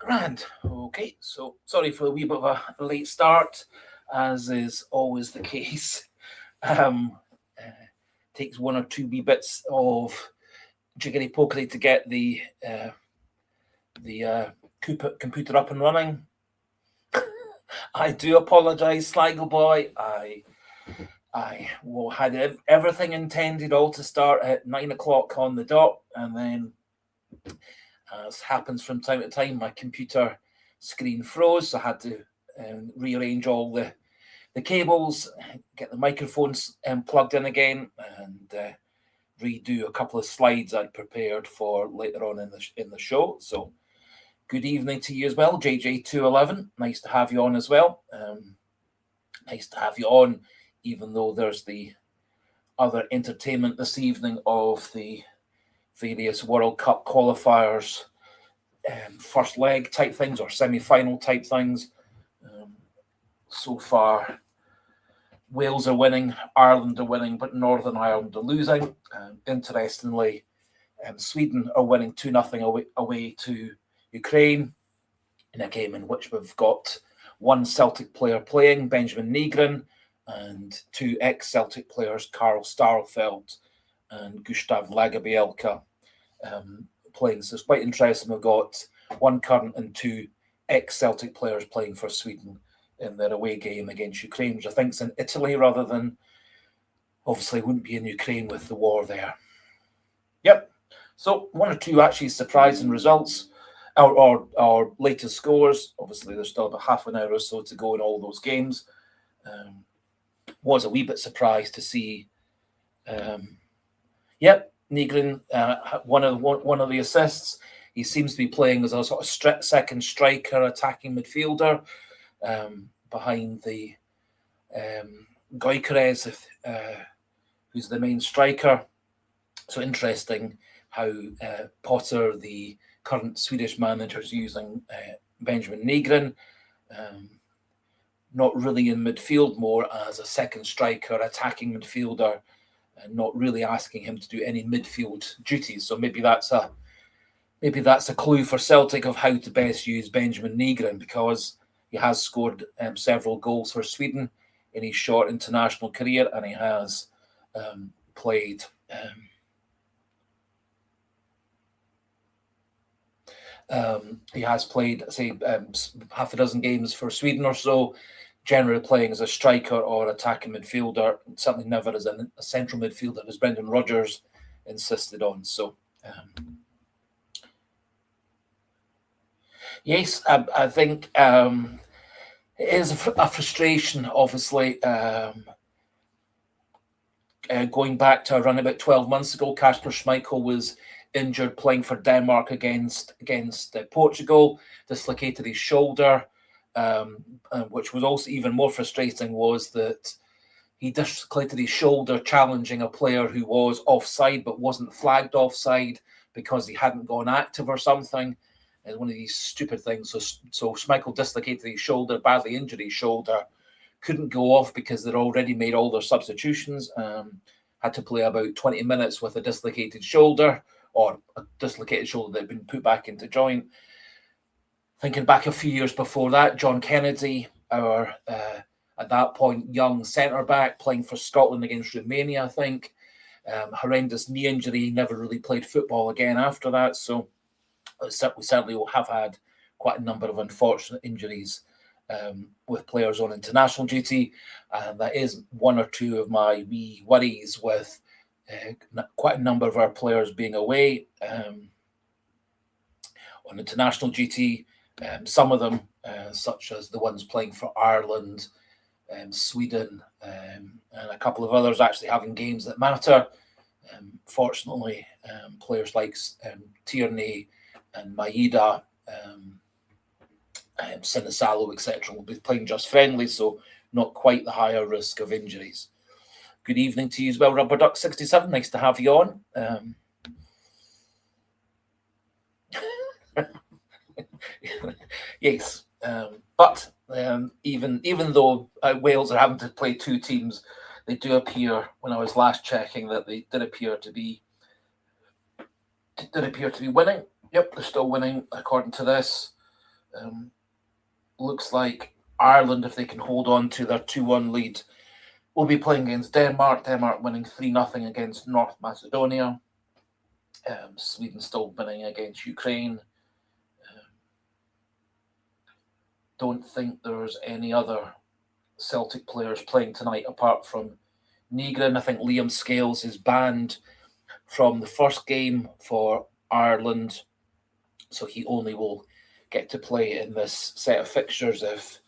Grand. Okay, so sorry for a wee bit of a late start, as is always the case. Um, uh, Takes one or two wee bits of jiggery pokery to get the computer up and running. I do apologise, Sligo boy. I had everything intended all to start at 9 o'clock on the dot, and then, as happens from time to time, my computer screen froze, so I had to rearrange all the cables, get the microphones plugged in again, and redo a couple of slides I'd prepared for later on in the show. So, good evening to you as well, JJ211. Nice to have you on as well. Nice to have you on, even though there's the other entertainment this evening of the various World Cup qualifiers, first leg type things or semi-final type things. So far, Wales are winning, Ireland are winning, but Northern Ireland are losing. Interestingly, Sweden are winning 2-0 away to Ukraine in a game in which we've got one Celtic player playing, Benjamin Nygren, and two ex-Celtic players, Karl Starfelt and Gustav Lagerbielke, playing. So it's quite interesting. We've got one current and two ex-Celtic players playing for Sweden in their away game against Ukraine, which I think is in Italy rather than, obviously wouldn't be in Ukraine with the war there. Yep. So one or two actually surprising results, or latest scores. Obviously there's still about half an hour or so to go in all those games. Was a wee bit surprised to see Nygren, one of the assists. He seems to be playing as a sort of second striker, attacking midfielder, behind the Goalkeeper, who's the main striker. So interesting how Potter, the current Swedish manager, is using Benjamin Nygren, not really in midfield, more as a second striker, attacking midfielder, and not really asking him to do any midfield duties. So maybe that's a clue for Celtic of how to best use Benjamin Nygren, because he has scored several goals for Sweden in his short international career, and he has played say, half a dozen games for Sweden or so, generally playing as a striker or attacking midfielder, certainly never as a central midfielder, as Brendan Rodgers insisted on. So, yes, I think it is a frustration, obviously. Going back to around about 12 months ago, Kasper Schmeichel was injured playing for Denmark against Portugal, dislocated his shoulder. Which was also even more frustrating was that he dislocated his shoulder challenging a player who was offside but wasn't flagged offside because he hadn't gone active or something. And one of these stupid things. So Schmeichel dislocated his shoulder, badly injured his shoulder, couldn't go off because they'd already made all their substitutions. Had to play about 20 minutes with a dislocated shoulder, or a dislocated shoulder that had been put back into joint. Thinking back a few years before that, John Kennedy, our at that point young centre-back, playing for Scotland against Romania, I think. Horrendous knee injury, never really played football again after that. So we certainly will have had quite a number of unfortunate injuries with players on international duty. And that is one or two of my wee worries with quite a number of our players being away on international duty. Some of them, such as the ones playing for Ireland, Sweden, and a couple of others actually having games that matter. Fortunately, players like Tierney and Maeda, Sinisalo, etc., will be playing just friendly, so not quite the higher risk of injuries. Good evening to you as well, Rubber Duck 67. Nice to have you on. Yes, but even though Wales are having to play two teams, they do appear, when I was last checking, that they did appear to be winning. Yep, they're still winning according to this. Looks like Ireland, if they can hold on to their 2-1 lead, will be playing against Denmark. Denmark winning 3-0 against North Macedonia. Sweden still winning against Ukraine. Don't think there's any other Celtic players playing tonight apart from Nygren. I think Liam Scales is banned from the first game for Ireland, so he only will get to play in this set of fixtures if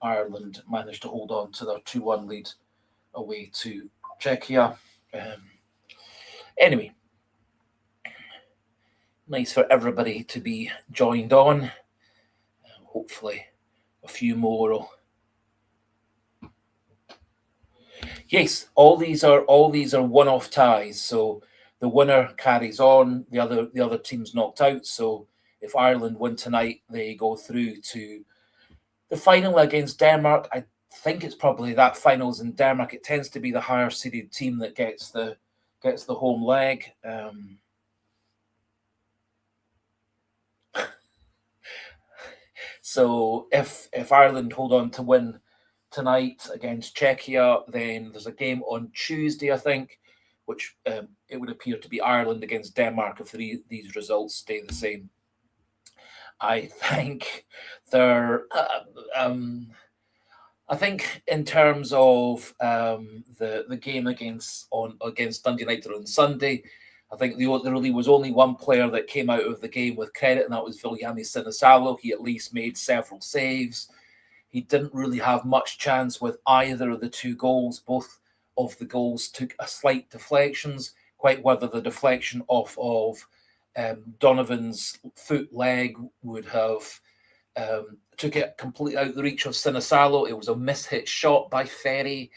Ireland manage to hold on to their 2-1 lead away to Czechia. Anyway, nice for everybody to be joined on. Hopefully a few more will... Yes, all these are one-off ties, so the winner carries on, the other team's knocked out. So if Ireland win tonight, they go through to the final against Denmark. I think it's probably that finals in Denmark. It tends to be the higher seeded team that gets the home leg. So if Ireland hold on to win tonight against Czechia, then there's a game on Tuesday, I think, which it would appear to be Ireland against Denmark if these results stay the same. I think they're... I think in terms of the game against Dundee United on Sunday, I think there really was only one player that came out of the game with credit, and that was Viljami Sinisalo. He at least made several saves. He didn't really have much chance with either of the two goals. Both of the goals took a slight deflections, quite whether the deflection off of Donovan's foot leg would have took it completely out of the reach of Sinisalo. It was a mishit shot by Ferry.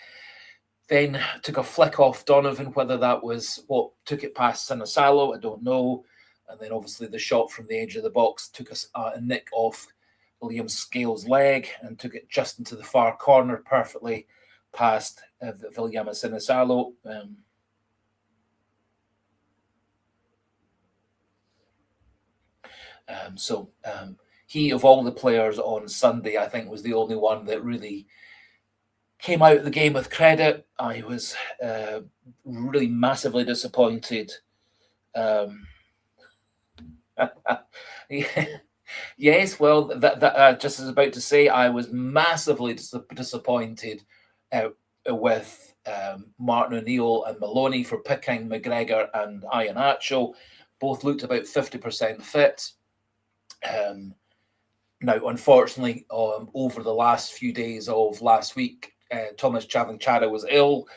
Then took a flick off Donovan. Whether that was what took it past Sinisalo, I don't know. And then obviously the shot from the edge of the box took a nick off Liam Scales' leg and took it just into the far corner, perfectly past Viljami Sinisalo. He, of all the players on Sunday, I think was the only one that really came out of the game with credit. I was really massively disappointed. Yes, well, that just as about to say, I was massively disappointed with Martin O'Neill and Maloney for picking McGregor and Iheanacho. Both looked about 50% fit. Now, unfortunately, over the last few days of last week, Thomas Cvancara was ill.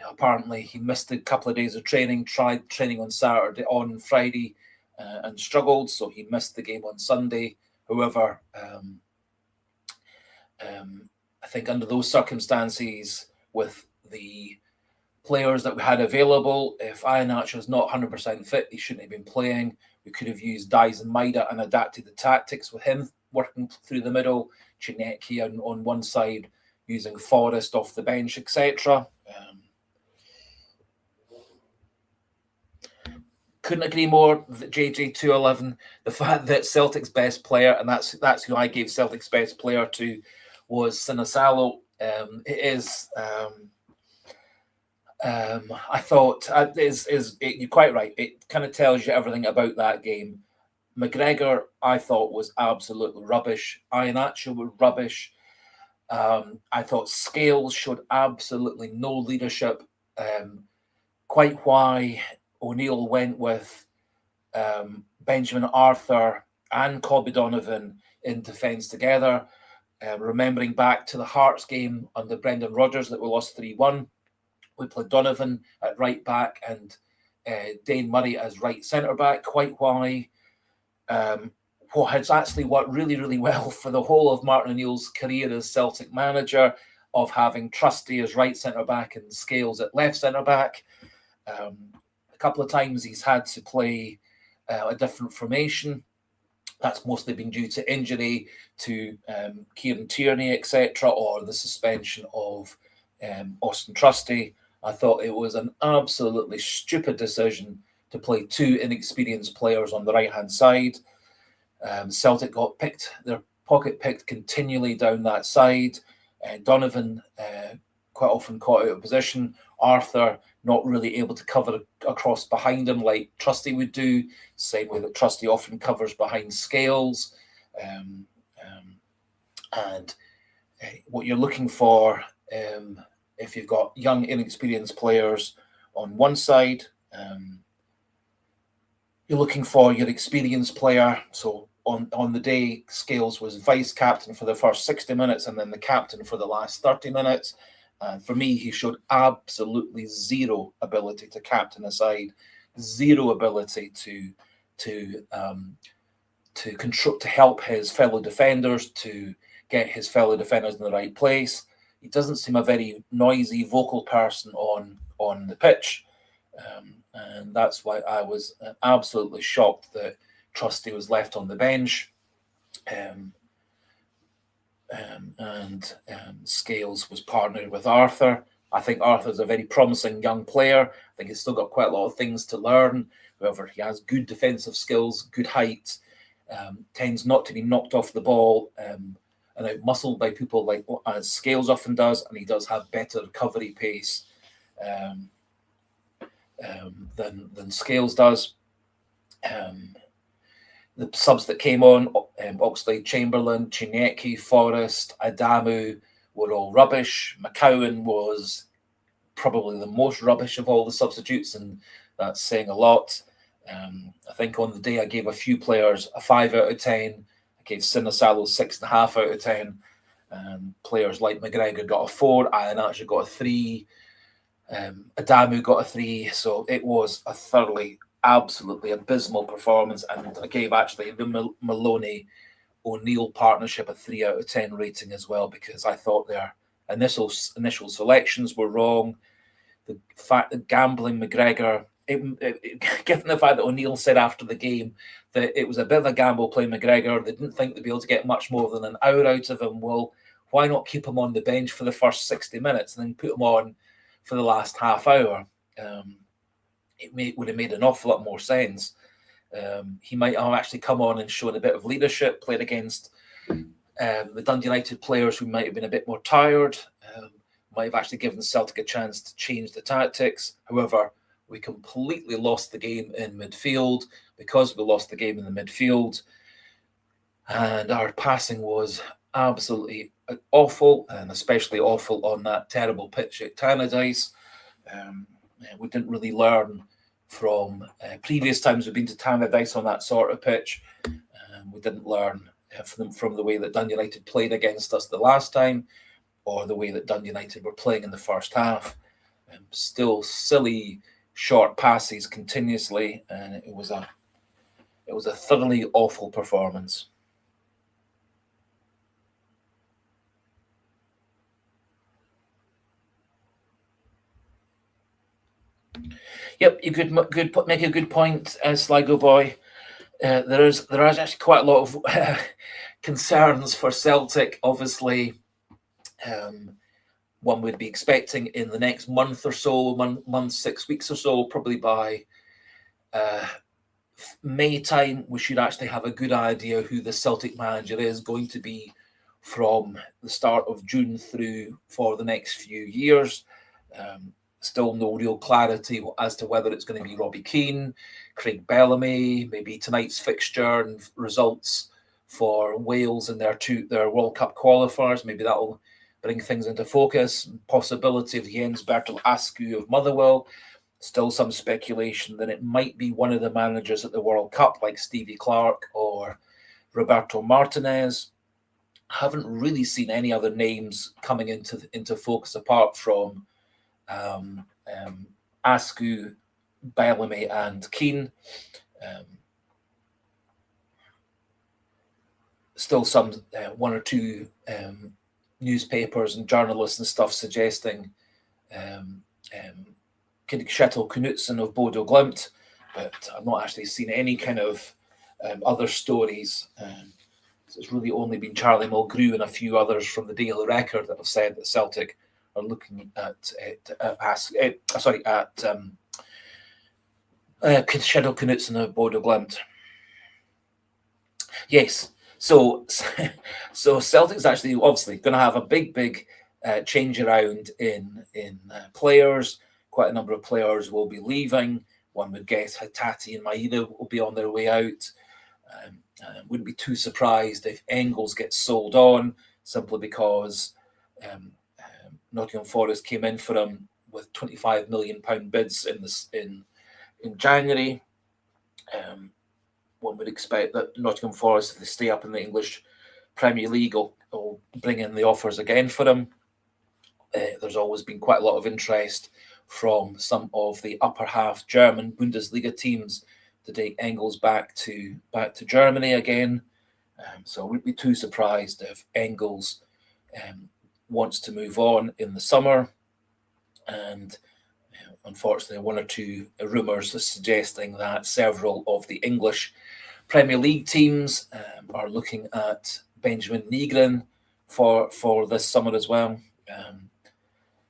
Apparently, he missed a couple of days of training, tried training on Friday, and struggled, so he missed the game on Sunday. However, I think under those circumstances, with the players that we had available, if Iheanacho is not 100% fit, he shouldn't have been playing. We could have used Dies and Maida and adapted the tactics with him working through the middle, Chineki on one side, using Forrest off the bench, etc. Couldn't agree more with JJ211. The fact that Celtic's best player, and that's who I gave Celtic's best player to, was Sinisalo. It is... I thought you're quite right. It kind of tells you everything about that game. McGregor, I thought, was absolutely rubbish. Iheanacho was rubbish. I thought Scales showed absolutely no leadership. Quite why O'Neill went with Benjamin Arthur and Cobby Donovan in defence together. Remembering back to the Hearts game under Brendan Rodgers that we lost 3-1. We played Donovan at right back and Dane Murray as right centre back. Quite why what has actually worked really, really well for the whole of Martin O'Neill's career as Celtic manager, of having Trusty as right centre back and Scales at left centre back. A couple of times he's had to play a different formation. That's mostly been due to injury to Kieran Tierney, etc., or the suspension of Austin Trusty. I thought it was an absolutely stupid decision to play two inexperienced players on the right-hand side. Celtic got their pocket picked continually down that side. Donovan quite often caught out of position. Arthur not really able to cover across behind him like Trusty would do, same way that Trusty often covers behind Scales. And what you're looking for, if you've got young, inexperienced players on one side, you're looking for your experienced player. So on the day, Scales was vice captain for the first 60 minutes and then the captain for the last 30 minutes. And for me, he showed absolutely zero ability to captain a side, zero ability to control, to help his fellow defenders, to get his fellow defenders in the right place. He doesn't seem a very noisy, vocal person on the pitch. And that's why I was absolutely shocked that Trusty was left on the bench. And Scales was partnered with Arthur. I think Arthur's a very promising young player. I think he's still got quite a lot of things to learn. However, he has good defensive skills, good height, tends not to be knocked off the ball and out-muscled by people like as Scales often does, and he does have better recovery pace than Scales does. The subs that came on, Oxlade-Chamberlain, Chineki, Forrest, Adamu, were all rubbish. McCowan was probably the most rubbish of all the substitutes, and that's saying a lot. I think on the day I gave a few players a 5 out of 10. I gave Sinisalo 6.5 out of 10. Players like McGregor got a 4. Iheanacho got a 3. Adamu got a 3. So it was a thoroughly, absolutely abysmal performance. And I gave actually the Maloney O'Neill partnership a 3 out of 10 rating as well, because I thought their initial selections were wrong. The fact that gambling McGregor, given the fact that O'Neill said after the game that it was a bit of a gamble playing McGregor, they didn't think they'd be able to get much more than an hour out of him. Well, why not keep him on the bench for the first 60 minutes and then put him on for the last half hour? It would have made an awful lot more sense. He might have actually come on and shown a bit of leadership, played against the Dundee United players who might have been a bit more tired, might have actually given Celtic a chance to change the tactics. However, we completely lost the game in midfield. Because we lost the game in the midfield, and our passing was absolutely awful, and especially awful on that terrible pitch at Tannadice. We didn't really learn from previous times we've been to Tannadice on that sort of pitch. We didn't learn from the way that Dundee United played against us the last time, or the way that Dundee United were playing in the first half. Still silly short passes continuously, and it was a thoroughly awful performance. Yep, you could make a good point, Sligo boy. There is actually quite a lot of concerns for Celtic. Obviously, one would be expecting in the next month or so, month 6 weeks or so, probably by May time, we should actually have a good idea who the Celtic manager is going to be from the start of June through for the next few years. Still no real clarity as to whether it's going to be Robbie Keane, Craig Bellamy, maybe tonight's fixture and results for Wales and their World Cup qualifiers. Maybe that'll bring things into focus. Possibility of Jens Bertel Askew of Motherwell. Still some speculation that it might be one of the managers at the World Cup, like Stevie Clark or Roberto Martinez. Haven't really seen any other names coming into focus apart from Askew, Bellamy, and Keane. Still some one or two newspapers and journalists and stuff suggesting Kjetil Knutsen of Bodo Glimt, but I've not actually seen any kind of other stories. So it's really only been Charlie Mulgrew and a few others from the Daily Record that have said that Celtic are looking at Kjetil Knutsen of Bodo Glimt. Yes. So Celtic's actually obviously going to have a big change around in players. Quite a number of players will be leaving. One would guess Hatate and Maeda will be on their way out. Wouldn't be too surprised if Engels gets sold on, simply because Nottingham Forest came in for him with £25 million bids in January. One would expect that Nottingham Forest, if they stay up in the English Premier League, will bring in the offers again for him. There's always been quite a lot of interest from some of the upper half German Bundesliga teams to take Engels back to Germany again. So I wouldn't be too surprised if Engels wants to move on in the summer. And unfortunately, one or two rumours are suggesting that several of the English Premier League teams are looking at Benjamin Nygren for this summer as well.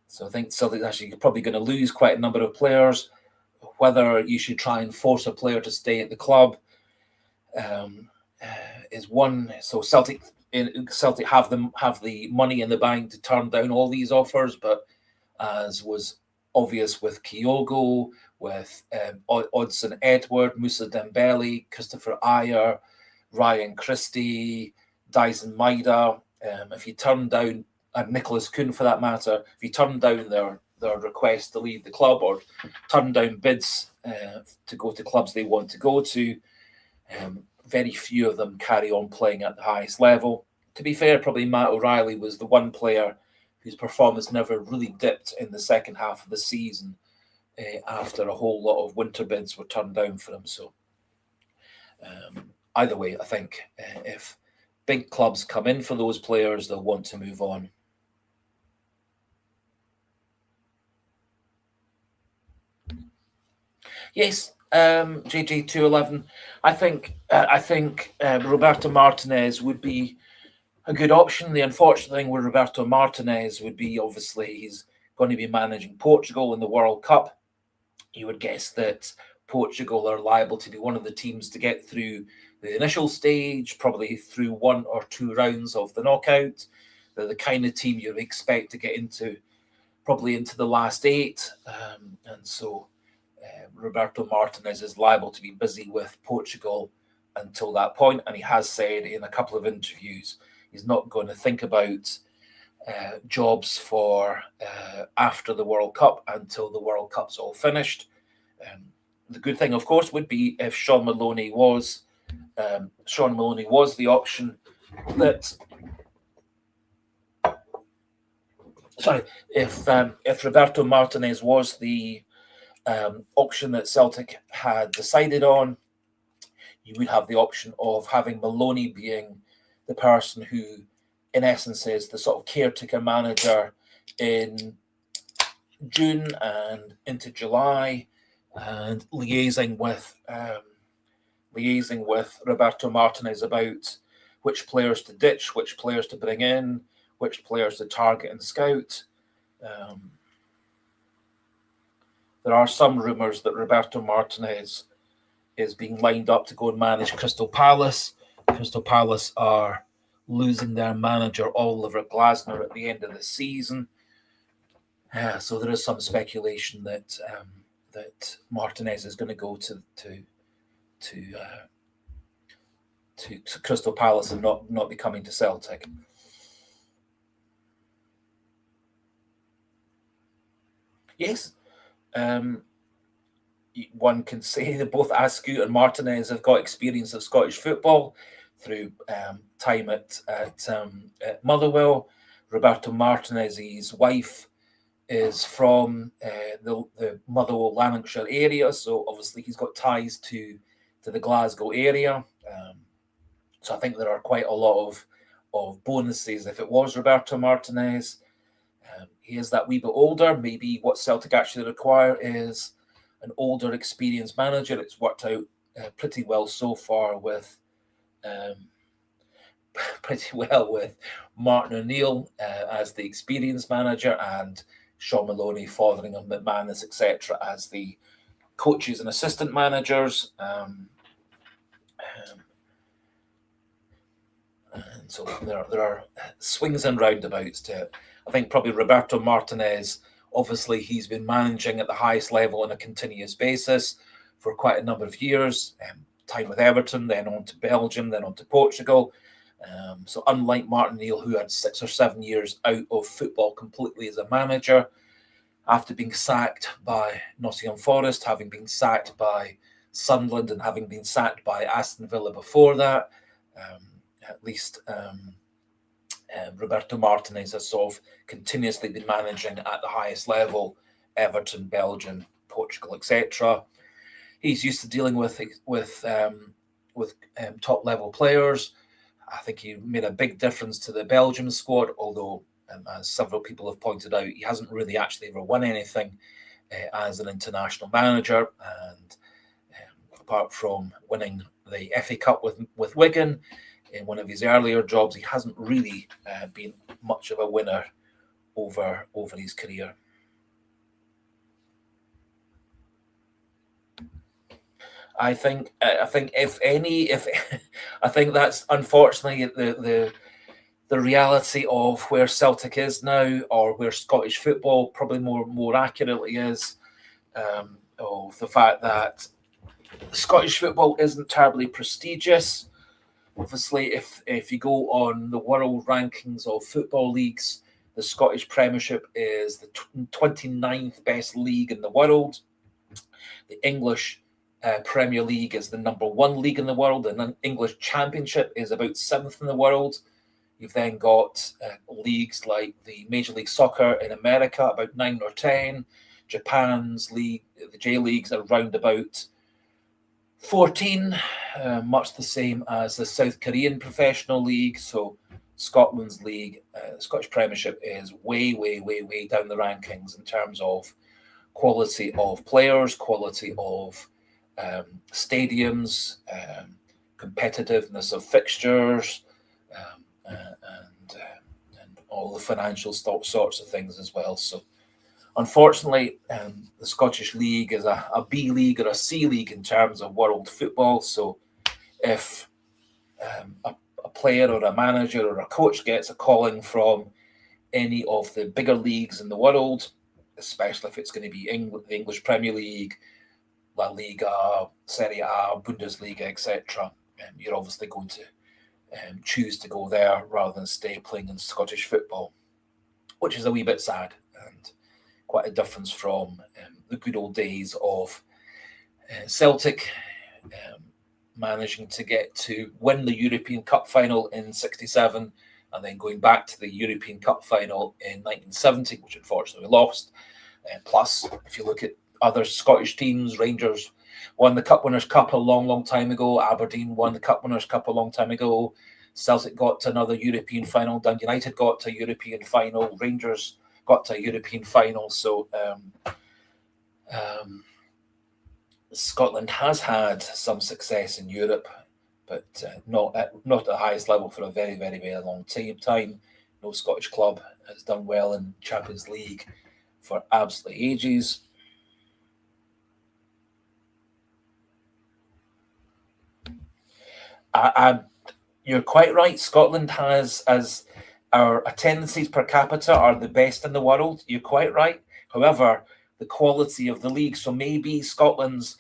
So I think Celtic's actually probably going to lose quite a number of players. Whether you should try and force a player to stay at the club is one. So Celtic have the money in the bank to turn down all these offers, but as was obvious with Kyogo, with Odson Edward, Moussa Dembele, Christopher Ayer, Ryan Christie, Dyson Maeda, if you turn down, and Nicholas Kuhn for that matter, if you turn down their request to leave the club or turn down bids to go to clubs they want to go to, very few of them carry on playing at the highest level. To be fair, probably Matt O'Reilly was the one player whose performance never really dipped in the second half of the season after a whole lot of winter bids were turned down for him. So either way, I think if big clubs come in for those players, they'll want to move on. Yes, JJ211. I think Roberto Martinez would be a good option. The unfortunate thing with Roberto Martinez would be, obviously, he's going to be managing Portugal in the World Cup. You would guess that Portugal are liable to be one of the teams to get through the initial stage, probably through one or two rounds of the knockout. They're the kind of team you'd expect to get probably into the last eight. And so Roberto Martinez is liable to be busy with Portugal until that point. And he has said in a couple of interviews he's not going to think about jobs for after the World Cup until the World Cup's all finished. The good thing, of course, would be if Sean Maloney was the option that. Sorry, if Roberto Martinez was the option that Celtic had decided on, you would have the option of having Maloney being the person who, in essence, is the sort of caretaker manager in June and into July, and liaising with Roberto Martinez about which players to ditch, which players to bring in, which players to target and scout. There are some rumours that Roberto Martinez is being lined up to go and manage Crystal Palace. Crystal Palace are losing their manager Oliver Glasner at the end of the season. So there is some speculation that Martinez is going to go to Crystal Palace and not be coming to Celtic. Yes. One can say that both Askew and Martinez have got experience of Scottish football through time at Motherwell. Roberto Martinez's wife is from the Motherwell, Lanarkshire area, so obviously he's got ties to the Glasgow area. So I think there are quite a lot of bonuses if it was Roberto Martinez. He is that wee bit older. Maybe what Celtic actually require is an older, experienced manager. It's worked out pretty well so far with Martin O'Neill as the experienced manager and Sean Maloney, Fotheringham, McManus, etc. as the coaches and assistant managers. And so there are swings and roundabouts to it. I think probably Roberto Martinez, obviously he's been managing at the highest level on a continuous basis for quite a number of years. Time with Everton, then on to Belgium, then on to Portugal. So unlike Martin O'Neill, who had 6 or 7 years out of football completely as a manager, after being sacked by Nottingham Forest, having been sacked by Sunderland, and having been sacked by Aston Villa before that, at least Roberto Martinez has sort of continuously been managing at the highest level, Everton, Belgium, Portugal, etc. He's used to dealing with top level players. I think he made a big difference to the Belgium squad, although, as several people have pointed out, he hasn't really actually ever won anything as an international manager. And apart from winning the FA Cup with Wigan in one of his earlier jobs, he hasn't really been much of a winner over his career. I think if I think that's unfortunately the reality of where Celtic is now, or where Scottish football probably more accurately is, of the fact that Scottish football isn't terribly prestigious. Obviously, if you go on the world rankings of football leagues, the Scottish Premiership is the 29th best league in the world. The English Premier League is the number 1 league in the world, and the English Championship is about 7th in the world. You've then got leagues like the Major League Soccer in America, about 9 or 10. Japan's league, the J Leagues, are round about 14, much the same as the South Korean Professional League. So Scotland's league, Scottish Premiership, is way down the rankings in terms of quality of players, quality of stadiums, competitiveness of fixtures, and all the financial sorts of things as well. So unfortunately, the Scottish League is a B league or a C league in terms of world football. So if a player or a manager or a coach gets a calling from any of the bigger leagues in the world, especially if it's going to be the English Premier League, La Liga, Serie A, Bundesliga, etc., you're obviously going to choose to go there rather than stay playing in Scottish football, which is a wee bit sad and quite a difference from the good old days of Celtic managing to get to win the European Cup final in '67 and then going back to the European Cup final in 1970, which unfortunately we lost. Plus, if you look at other Scottish teams, Rangers won the Cup Winners' Cup a long time ago. Aberdeen won the Cup Winners' Cup a long time ago. Celtic got to another European final. Dundee United got to a European final. Rangers got to a European final. So Scotland has had some success in Europe, but not at the highest level for a very long time. No Scottish club has done well in Champions League for absolutely ages. You're quite right. Scotland has, as our attendances per capita are the best in the world. You're quite right. However, the quality of the league, so maybe Scotland's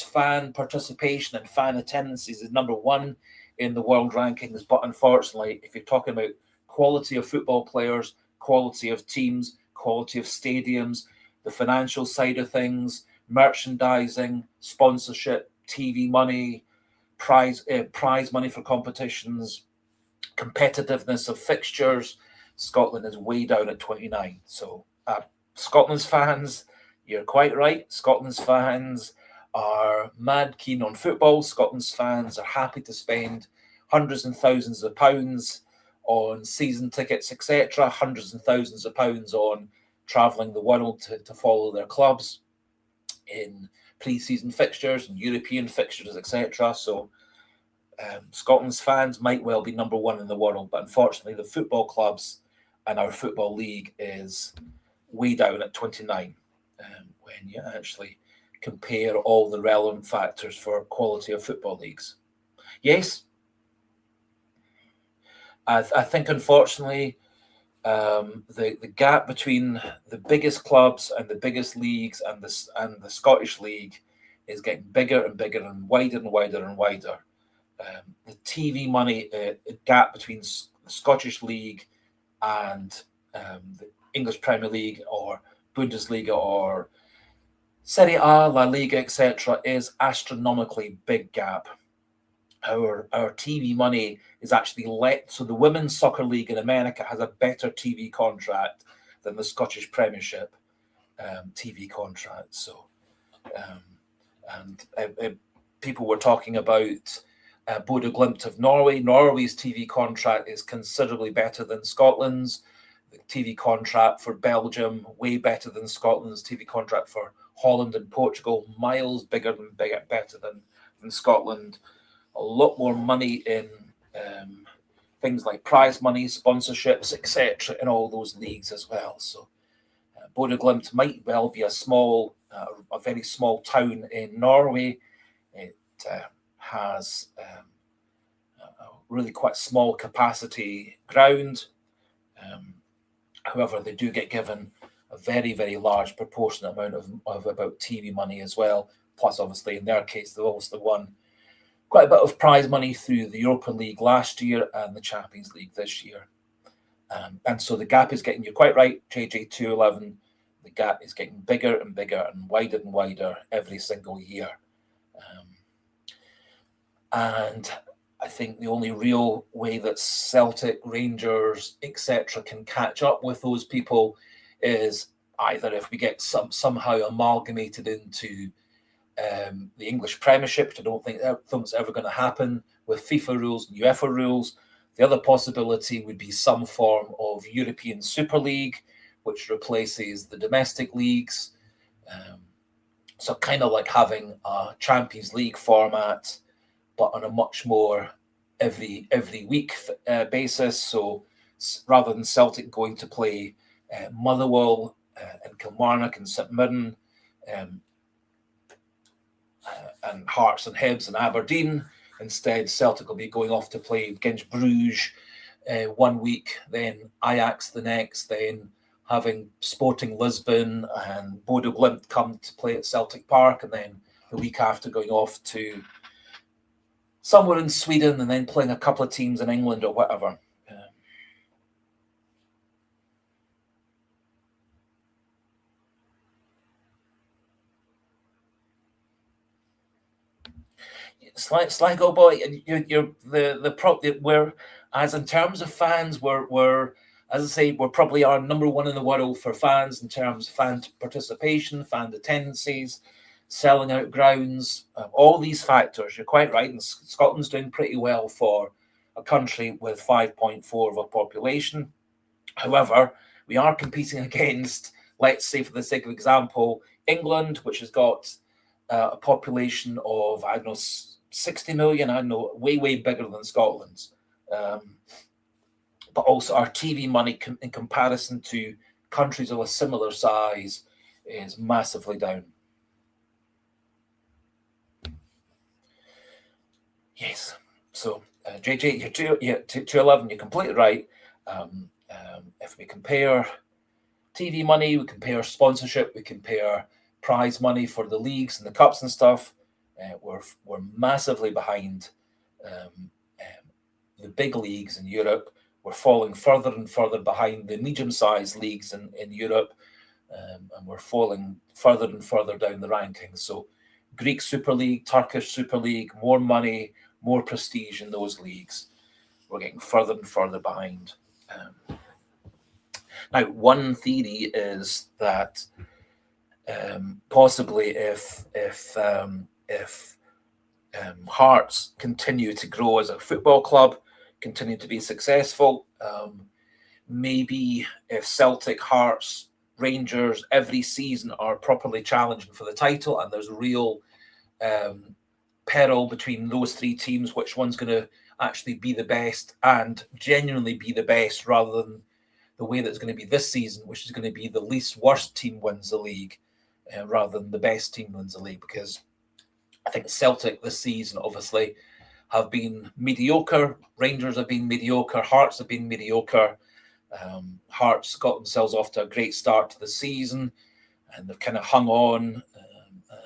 fan participation and fan attendances is number 1 in the world rankings. But unfortunately, if you're talking about quality of football players, quality of teams, quality of stadiums, the financial side of things, merchandising, sponsorship, TV money, prize money for competitions, competitiveness of fixtures, Scotland is way down at 29. So Scotland's fans, you're quite right. Scotland's fans are mad keen on football. Scotland's fans are happy to spend hundreds and thousands of pounds on season tickets, etc., hundreds and thousands of pounds on travelling the world to follow their clubs in pre-season fixtures and European fixtures, etc. So Scotland's fans might well be number 1 in the world, but unfortunately the football clubs and our football league is way down at 29 when you actually compare all the relevant factors for quality of football leagues. Yes? I think, unfortunately, the gap between the biggest clubs and the biggest leagues and the Scottish League is getting bigger and bigger and wider and wider and wider. The TV money gap between the Scottish League and the English Premier League or Bundesliga or Serie A, La Liga, etc., is astronomically big gap. Our TV money is actually so the Women's Soccer League in America has a better TV contract than the Scottish Premiership TV contract. So, and people were talking about Bodø Glimt of Norway. Norway's TV contract is considerably better than Scotland's. The TV contract for Belgium, way better than Scotland's. TV contract for Holland and Portugal, miles better than Scotland. A lot more money in things like prize money, sponsorships, etc., in all those leagues as well. So Bodø Glimt might well be a very small town in Norway. It has a really quite small capacity ground. However, they do get given a very, very large proportionate amount of about TV money as well. Plus, obviously, in their case, they've also won quite a bit of prize money through the Europa League last year and the Champions League this year. And so the gap is getting, you're quite right, JJ 211, the gap is getting bigger and bigger and wider every single year. And I think the only real way that Celtic, Rangers, etc. can catch up with those people is either if we get somehow amalgamated into the English Premiership, which I don't think that's ever going to happen with FIFA rules and UEFA rules. The other possibility would be some form of European Super League, which replaces the domestic leagues. So kind of like having a Champions League format, but on a much more every week basis. So rather than Celtic going to play Motherwell and Kilmarnock and St Mirren, and Hearts and Hibs and Aberdeen. Instead, Celtic will be going off to play against Bruges 1 week, then Ajax the next, then having Sporting Lisbon and Bodø Glimt come to play at Celtic Park, and then the week after going off to somewhere in Sweden and then playing a couple of teams in England or whatever. Sligo boy, you're we're, as in terms of fans, we're as I say, we're probably our number one in the world for fans in terms of fan participation, fan attendances, selling out grounds, all these factors. You're quite right, and Scotland's doing pretty well for a country with 5.4 of a population. However, we are competing against, let's say, for the sake of example, England, which has got a population of, I don't know, 60 million, I don't know, way bigger than Scotland's. But also our TV money in comparison to countries of a similar size is massively down. Yes. So, JJ, you're 211, you're completely right. If we compare TV money, we compare sponsorship, we compare prize money for the leagues and the cups and stuff, we're massively behind the big leagues in Europe. We're falling further and further behind the medium-sized leagues in Europe, and we're falling further and further down the rankings. So Greek Super League, Turkish Super League, more money, more prestige in those leagues. We're getting further and further behind. Now, one theory is that possibly if Hearts continue to grow as a football club, continue to be successful, maybe if Celtic, Hearts, Rangers every season are properly challenging for the title and there's real peril between those three teams, which one's going to actually be the best and genuinely be the best, rather than the way that's going to be this season, which is going to be the least worst team wins the league, rather than the best team wins the league. Because I think Celtic this season, obviously, have been mediocre. Rangers have been mediocre. Hearts have been mediocre. Hearts got themselves off to a great start to the season, and they've kind of hung on.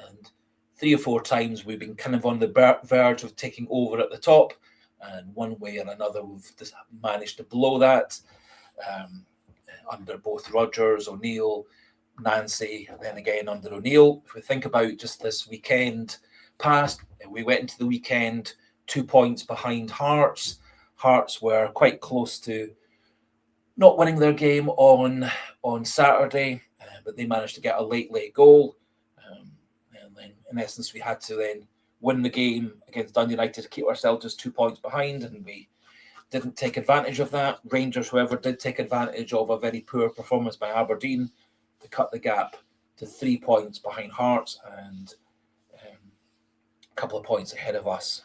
And 3 or 4 times we've been kind of on the verge of taking over at the top, and one way or another we've just managed to blow that. Under both Rodgers, O'Neill, Nancy, then again under O'Neill. If we think about just this weekend past, we went into the weekend 2 points behind Hearts. Hearts were quite close to not winning their game on Saturday, but they managed to get a late goal. And then, in essence, we had to then win the game against Dundee United to keep ourselves just 2 points behind, and we didn't take advantage of that. Rangers, however, did take advantage of a very poor performance by Aberdeen to cut the gap to 3 points behind Hearts and a couple of points ahead of us.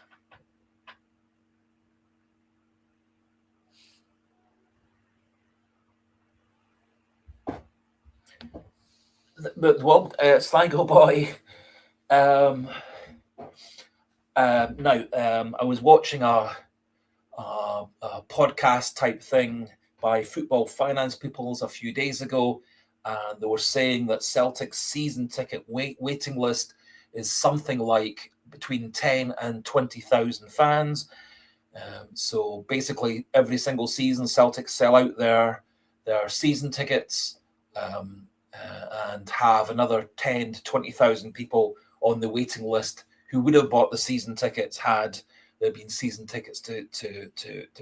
Well, Sligo boy. Now, I was watching a podcast type thing by football finance peoples a few days ago, and they were saying that Celtic's season ticket waiting list is something like between 10 and 20,000 fans. So basically, every single season, Celtic sell out their season tickets and have another 10 to 20,000 people on the waiting list who would have bought the season tickets had there been season tickets to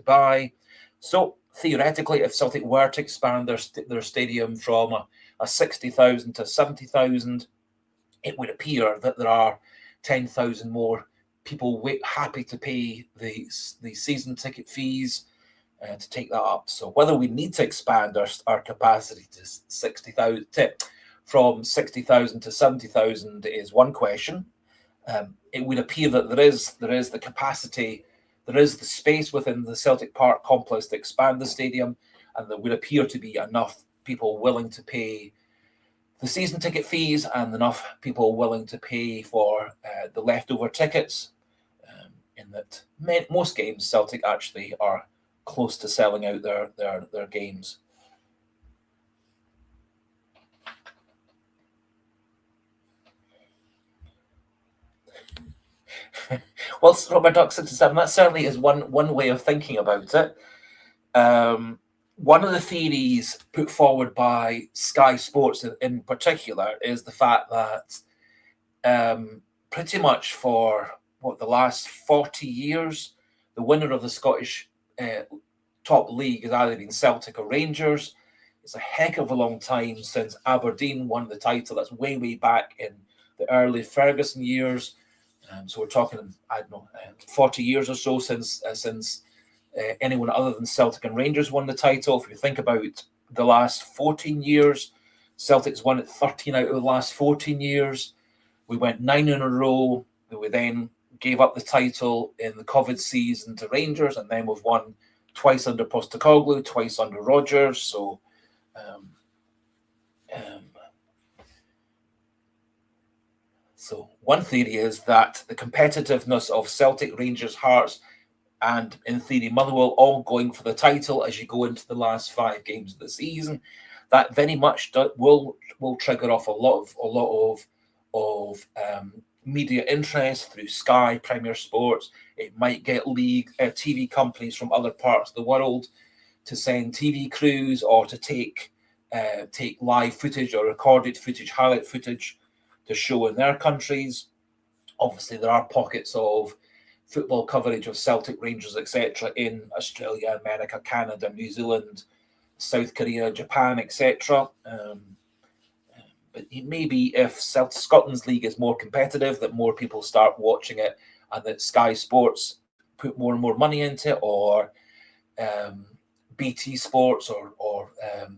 buy. So theoretically, if Celtic were to expand their stadium from a 60,000 to 70,000, it would appear that there are 10,000 more people happy to pay the season ticket fees to take that up. So whether we need to expand our capacity to 60,000 from 60,000 to 70,000 is one question. It would appear that there is the capacity, there is the space within the Celtic Park complex to expand the stadium, and there would appear to be enough people willing to pay the season ticket fees and enough people willing to pay for the leftover tickets. In that most games, Celtic actually are close to selling out their games. Well, Robert Duck 67, that certainly is one way of thinking about it. One of the theories put forward by Sky Sports in particular is the fact that pretty much for the last 40 years, the winner of the Scottish top league has either been Celtic or Rangers. It's a heck of a long time since Aberdeen won the title. That's way back in the early Ferguson years. So we're talking, I don't know, 40 years or so since anyone other than Celtic and Rangers won the title. If you think about the last 14 years, Celtic's won it 13 out of the last 14 years. We went 9 in a row. We then gave up the title in the COVID season to Rangers, and then we've won twice under Postecoglou, twice under Rodgers. So So one theory is that the competitiveness of Celtic, Rangers, Hearts, and in theory Motherwell all going for the title as you go into the last 5 games of the season, that very much will trigger off a lot of media interest through Sky, Premier Sports. It might get league TV companies from other parts of the world to send TV crews or to take live footage or recorded footage, highlight footage to show in their countries. Obviously, there are pockets of football coverage of Celtic, Rangers, etc. in Australia, America, Canada, New Zealand, South Korea, Japan, etc. But maybe if Scotland's league is more competitive, that more people start watching it, and that Sky Sports put more and more money into it, or BT Sports or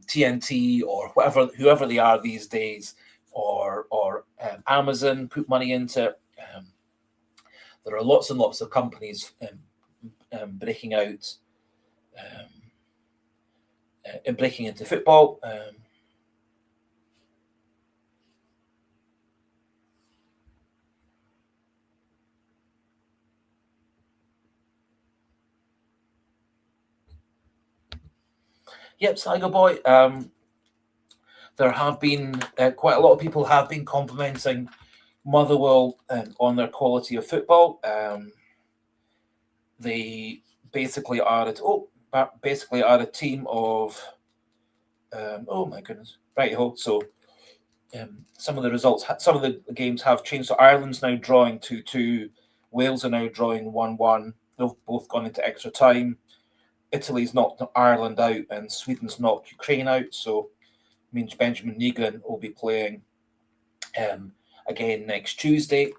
TNT or whoever they are these days, or Amazon put money into it. There are lots and lots of companies breaking out and breaking into football. Yep, Sligo Boy. There have been quite a lot of people have been complimenting Motherwell on their quality of football. They basically are a team of oh my goodness, right-ho. So some of the results, some of the games have changed. So Ireland's now drawing 2-2. Wales are now drawing 1-1. They've both gone into extra time. Italy's knocked Ireland out, and Sweden's knocked Ukraine out. So it means Benjamin Nygren will be playing again next Tuesday.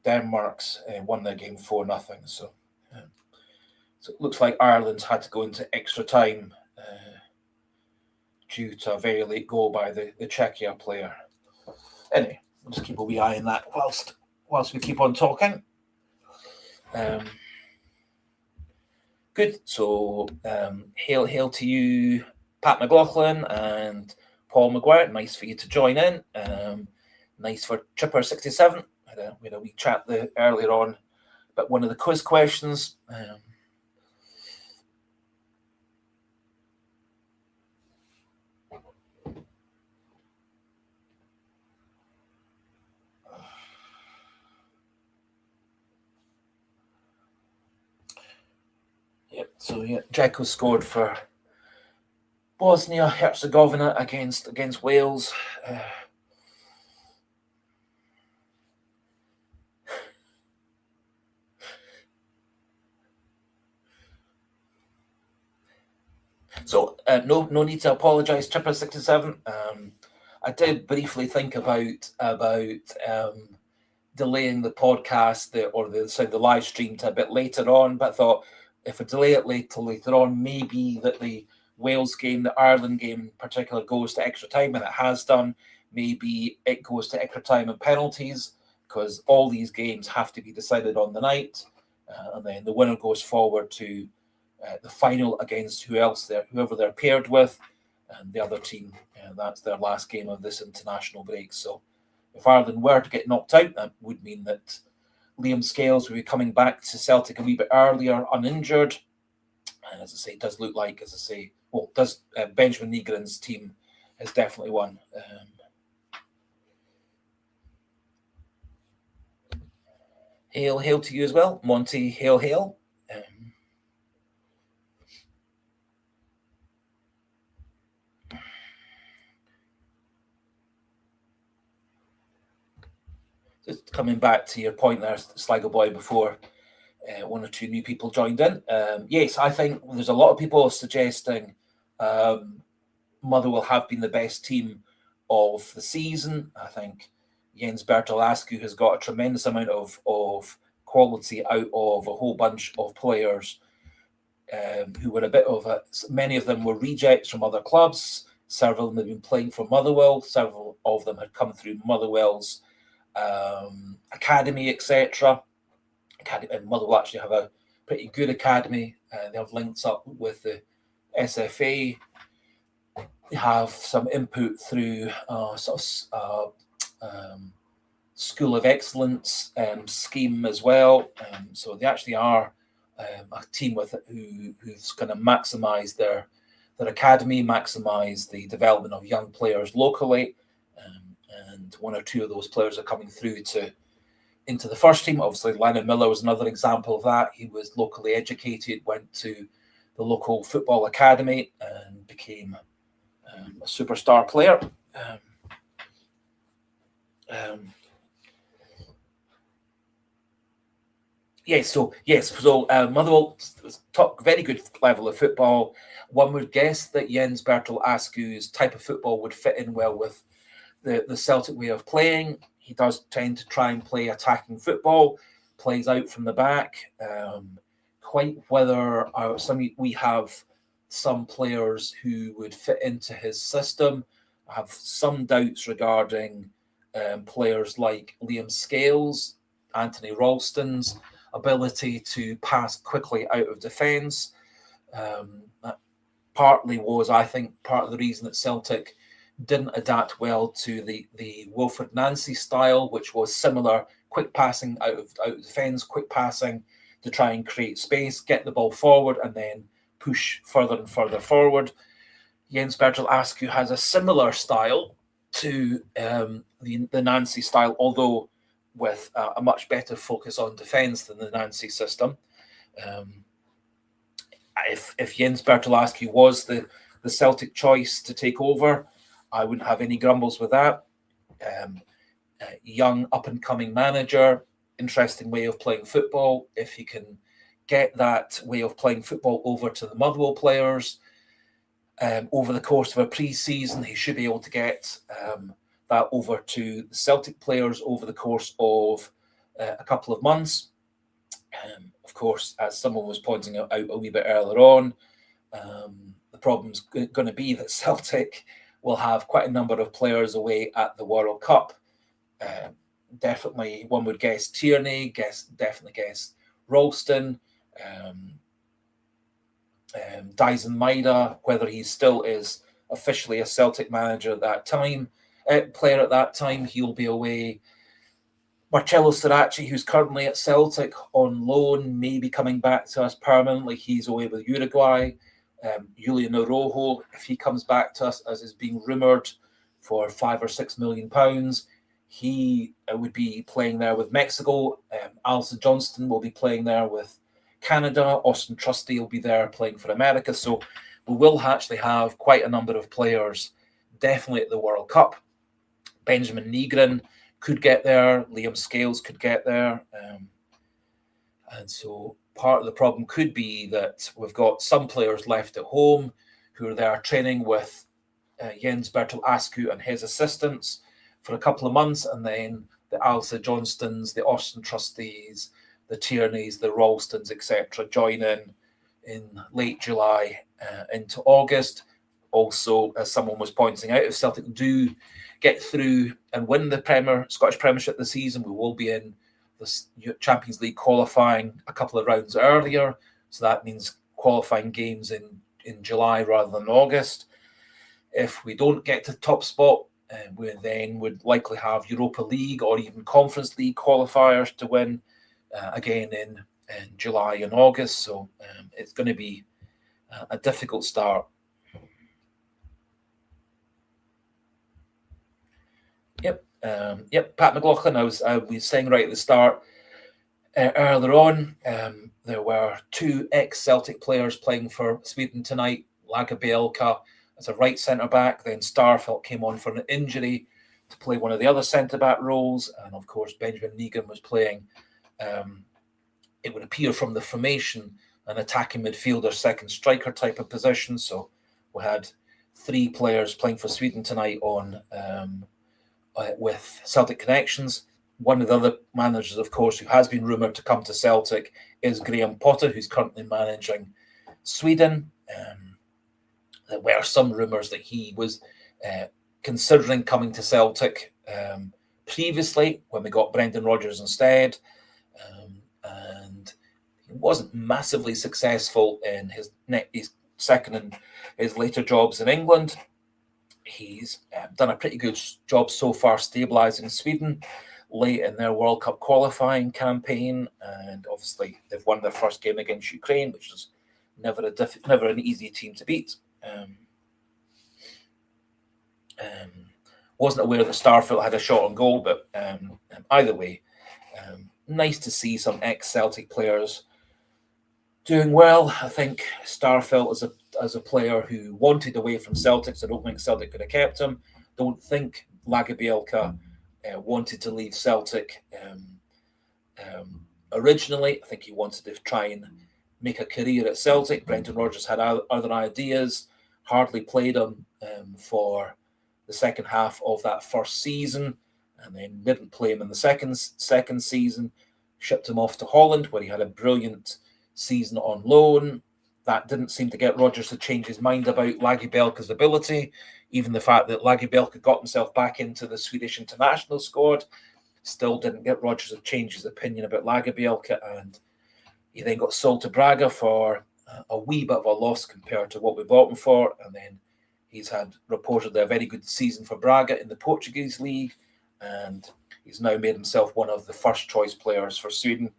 Denmark's won their game 4-0. So it looks like Ireland's had to go into extra time due to a very late goal by the Czechia player. Anyway, we'll just keep a wee eye on that whilst we keep on talking. Good. So hail to you, Pat McLaughlin and Paul McGuire. Nice for you to join in. Nice for Chipper67. We had a wee chat earlier on about one of the quiz questions. So Dzeko scored for Bosnia-Herzegovina against Wales. So no need to apologise, Chipper67. I did briefly think about delaying the podcast the live stream to a bit later on, but I thought if I delay it later on, maybe that the Wales game, the Ireland game in particular, goes to extra time, and it has done. Maybe it goes to extra time and penalties, because all these games have to be decided on the night, and then the winner goes forward to the final against whoever they're paired with, and the other team, that's their last game of this international break. So if Ireland were to get knocked out, that would mean that Liam Scales will be coming back to Celtic a wee bit earlier, uninjured. And as I say, it does look like, Benjamin Nygren's team has definitely won. Hail to you as well, Monty. Hail. Just coming back to your point there, Sligo Boy, before one or two new people joined in. Yes, I think there's a lot of people suggesting Motherwell have been the best team of the season. I think Jens Bertolascu has got a tremendous amount of quality out of a whole bunch of players who were many of them were rejects from other clubs. Several of them have been playing for Motherwell. Several of them had come through Motherwell's academy, etc. And Motherwell actually have a pretty good academy. They have links up with the SFA. They have some input through School of Excellence scheme as well. So they actually are a team who's going to maximise their academy, maximise the development of young players locally. And one or two of those players are coming through into the first team. Obviously, Lennon Miller was another example of that. He was locally educated, went to the local football academy, and became a superstar player. So Motherwell top very good level of football. One would guess that Jens Bertel-Asku's type of football would fit in well with the Celtic way of playing. He does tend to try and play attacking football, plays out from the back. Quite whether we have some players who would fit into his system. I have some doubts regarding players like Liam Scales, Anthony Ralston's ability to pass quickly out of defence. That partly was, I think, part of the reason that Celtic didn't adapt well to the Wilfred Nancy style, which was similar, quick passing out of defence, quick passing to try and create space, get the ball forward, and then push further and further forward. Jens Bertel Askew has a similar style to the Nancy style, although with a much better focus on defence than the Nancy system. If Jens Bertel Askew was the Celtic choice to take over, I wouldn't have any grumbles with that. Young, up-and-coming manager, interesting way of playing football. If he can get that way of playing football over to the Motherwell players over the course of a pre-season, he should be able to get that over to the Celtic players over the course of a couple of months. Of course, as someone was pointing out a wee bit earlier on, the problem's going to be that Celtic will have quite a number of players away at the World Cup. Definitely, one would guess Tierney, definitely guess Ralston, Dyson Maida, whether he still is officially a Celtic manager at that time, player at that time, he'll be away. Marcello Sirachi, who's currently at Celtic on loan, may be coming back to us permanently. He's away with Uruguay. Julian Araujo, if he comes back to us, as is being rumoured, for £5 or £6 million, he would be playing there with Mexico. Alistair Johnston will be playing there with Canada. Austin Trusty will be there playing for America. So we will actually have quite a number of players definitely at the World Cup. Benjamin Nygren could get there. Liam Scales could get there. And so part of the problem could be that we've got some players left at home who are there training with Jens Bertel Askew and his assistants for a couple of months, and then the Alistair Johnstons, the Austin Trustees, the Tierneys, the Ralstons, etc., join in late July into August. Also, as someone was pointing out, if Celtic do get through and win the Scottish Premiership this season, we will be in the Champions League qualifying a couple of rounds earlier. So that means qualifying games in July rather than August. If we don't get to the top spot, we then would likely have Europa League or even Conference League qualifiers to win again in July and August. So it's going to be a difficult start. Yep. Pat McLaughlin, I was saying right at the start earlier on, there were two ex-Celtic players playing for Sweden tonight. Lagerbielke as a right centre-back, then Starfelt came on for an injury to play one of the other centre-back roles, and of course Benjamin Nygren was playing, it would appear from the formation, an attacking midfielder, second striker type of position. So we had three players playing for Sweden tonight on with Celtic connections. One of the other managers, of course, who has been rumoured to come to Celtic is Graham Potter, who's currently managing Sweden. There were some rumours that he was considering coming to Celtic previously when we got Brendan Rodgers instead. And he wasn't massively successful in his second and his later jobs in England. He's done a pretty good job so far stabilising Sweden late in their World Cup qualifying campaign, and obviously they've won their first game against Ukraine, which is never an easy team to beat. Wasn't aware that Starfelt had a shot on goal, but either way, nice to see some ex-Celtic players doing well. I think Starfelt as a player who wanted away from Celtic, so I don't think Celtic could have kept him. Don't think Lagerbielke wanted to leave Celtic originally. I think he wanted to try and make a career at Celtic. Brendan Rodgers had other ideas, hardly played him for the second half of that first season, and then didn't play him in the second season, shipped him off to Holland, where he had a brilliant season on loan. That didn't seem to get Rodgers to change his mind about Lagerbielke's ability. Even the fact that Lagerbielke got himself back into the Swedish international squad still didn't get Rodgers to change his opinion about Lagerbielke, and he then got sold to Braga for a wee bit of a loss compared to what we bought him for, and then he's had reportedly a very good season for Braga in the Portuguese league, and he's now made himself one of the first choice players for Sweden.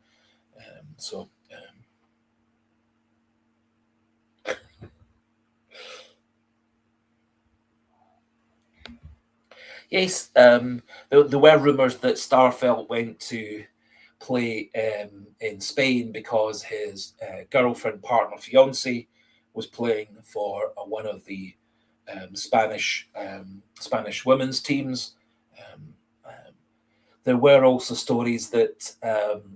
Yes, there were rumours that Starfelt went to play in Spain because his girlfriend, partner, fiance was playing for one of the Spanish women's teams. Um, um, there were also stories that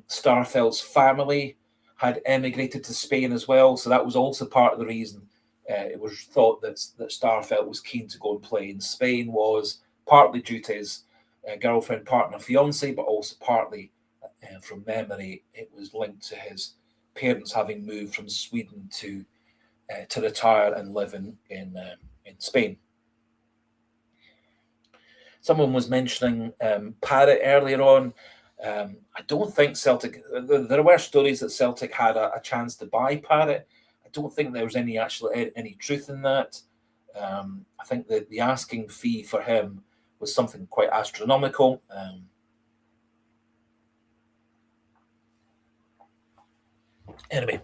Starfelt's family had emigrated to Spain as well, so that was also part of the reason it was thought that Starfelt was keen to go and play in Spain, was partly due to his girlfriend, partner, fiance, but also partly from memory, it was linked to his parents having moved from Sweden to retire and live in Spain. Someone was mentioning Parrott earlier on. I don't think Celtic. There were stories that Celtic had a chance to buy Parrott. I don't think there was any truth in that. I think that the asking fee for him was something quite astronomical. Anyway.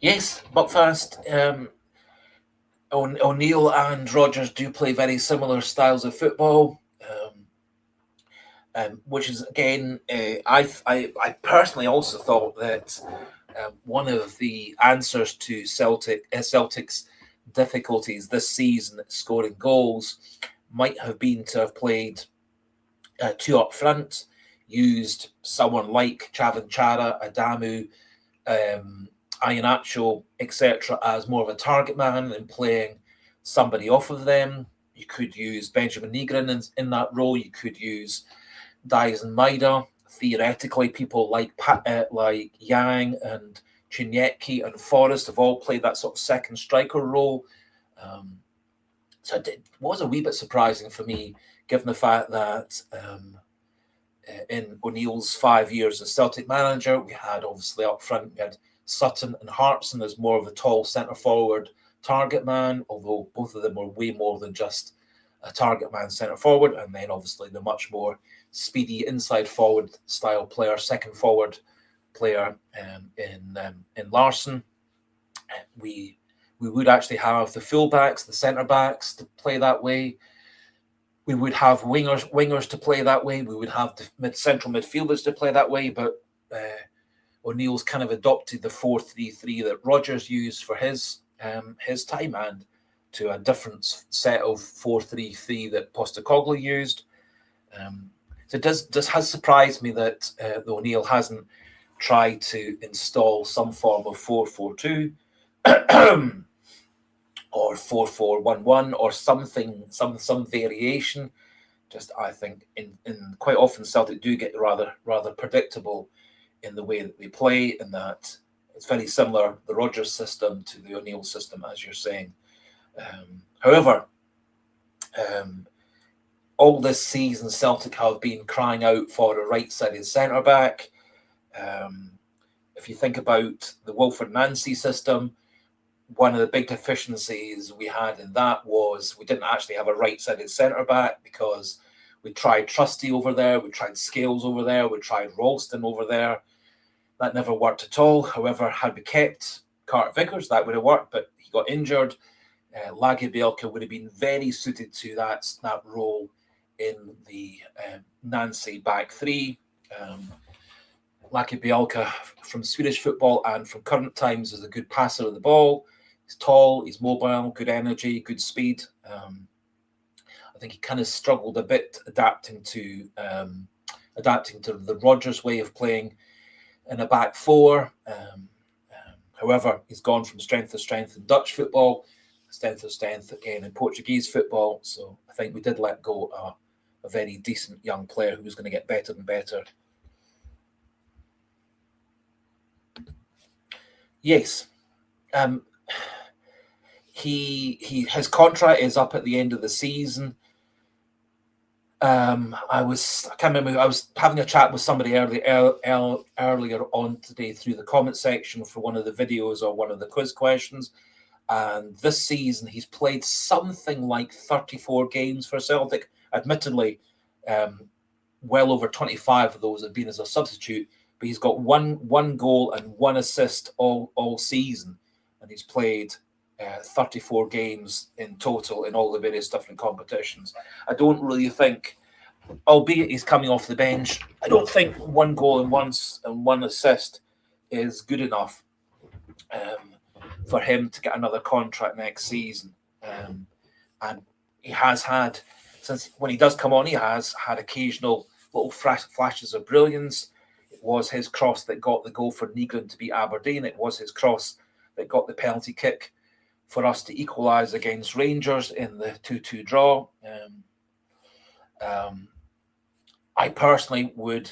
Yes, Buckfast. O'Neill and Rodgers do play very similar styles of football, which is again, I personally also thought that one of the answers to Celtic's difficulties this season scoring goals might have been to have played two up front, used someone like Cvancara, Adamu, Iheanacho, etc., as more of a target man and playing somebody off of them. You could use Benjamin Nigrin in that role. You could use Dias and Maida. Theoretically, people like Yang and Chinyeki and Forrest have all played that sort of second striker role. So it was a wee bit surprising for me, given the fact that in O'Neill's 5 years as Celtic manager, we had obviously up front, we had Sutton and Hartson as more of a tall centre forward target man, although both of them were way more than just a target man centre forward, and then obviously the much more speedy inside forward style player, second forward player in Larsson. We would actually have the fullbacks, the centre backs to play that way. We would have wingers to play that way. We would have the central midfielders to play that way, but O'Neill's kind of adopted the 4-3-3 that Rodgers used for his time, and to a different set of 4-3-3 that Postecoglou used. So it has surprised me that O'Neill hasn't tried to install some form of 4-4-2 or 4-4-1-1 or something, some variation. Just I think in quite often Celtic do get rather predictable in the way that they play, and that it's very similar, the Rodgers system to the O'Neill system, as you're saying. However, all this season, Celtic have been crying out for a right-sided centre-back. If you think about the Wilfred Nancy system, one of the big deficiencies we had in that was we didn't actually have a right-sided centre-back, because we tried Trusty over there, we tried Scales over there, we tried Ralston over there. That never worked at all. However, had we kept Carter Vickers, that would have worked, but he got injured. Lagi Bielka would have been very suited to that role in the Nancy back three. Lagi Bielka from Swedish football and from current times is a good passer of the ball. He's tall, he's mobile, good energy, good speed. I think he kind of struggled a bit adapting to the Rodgers way of playing in a back four. However, he's gone from strength to strength in Dutch football, strength to strength again in Portuguese football. So I think we did let go a very decent young player who was going to get better and better. Yes. His contract is up at the end of the season. I can't remember. I was having a chat with somebody earlier on today through the comment section for one of the videos or one of the quiz questions. And this season, he's played something like 34 games for Celtic. Admittedly, well over 25 of those have been as a substitute, but he's got one goal and 1 assist all season, and he's played 34 games in total in all the various different competitions. I don't really think, albeit he's coming off the bench, I don't think 1 goal and 1 assist is good enough for him to get another contract next season. And he has had, since when he does come on, he has had occasional little flashes of brilliance. It was his cross that got the goal for Negrin to beat Aberdeen. It was his cross that got the penalty kick for us to equalise against Rangers in the 2-2 draw. I personally would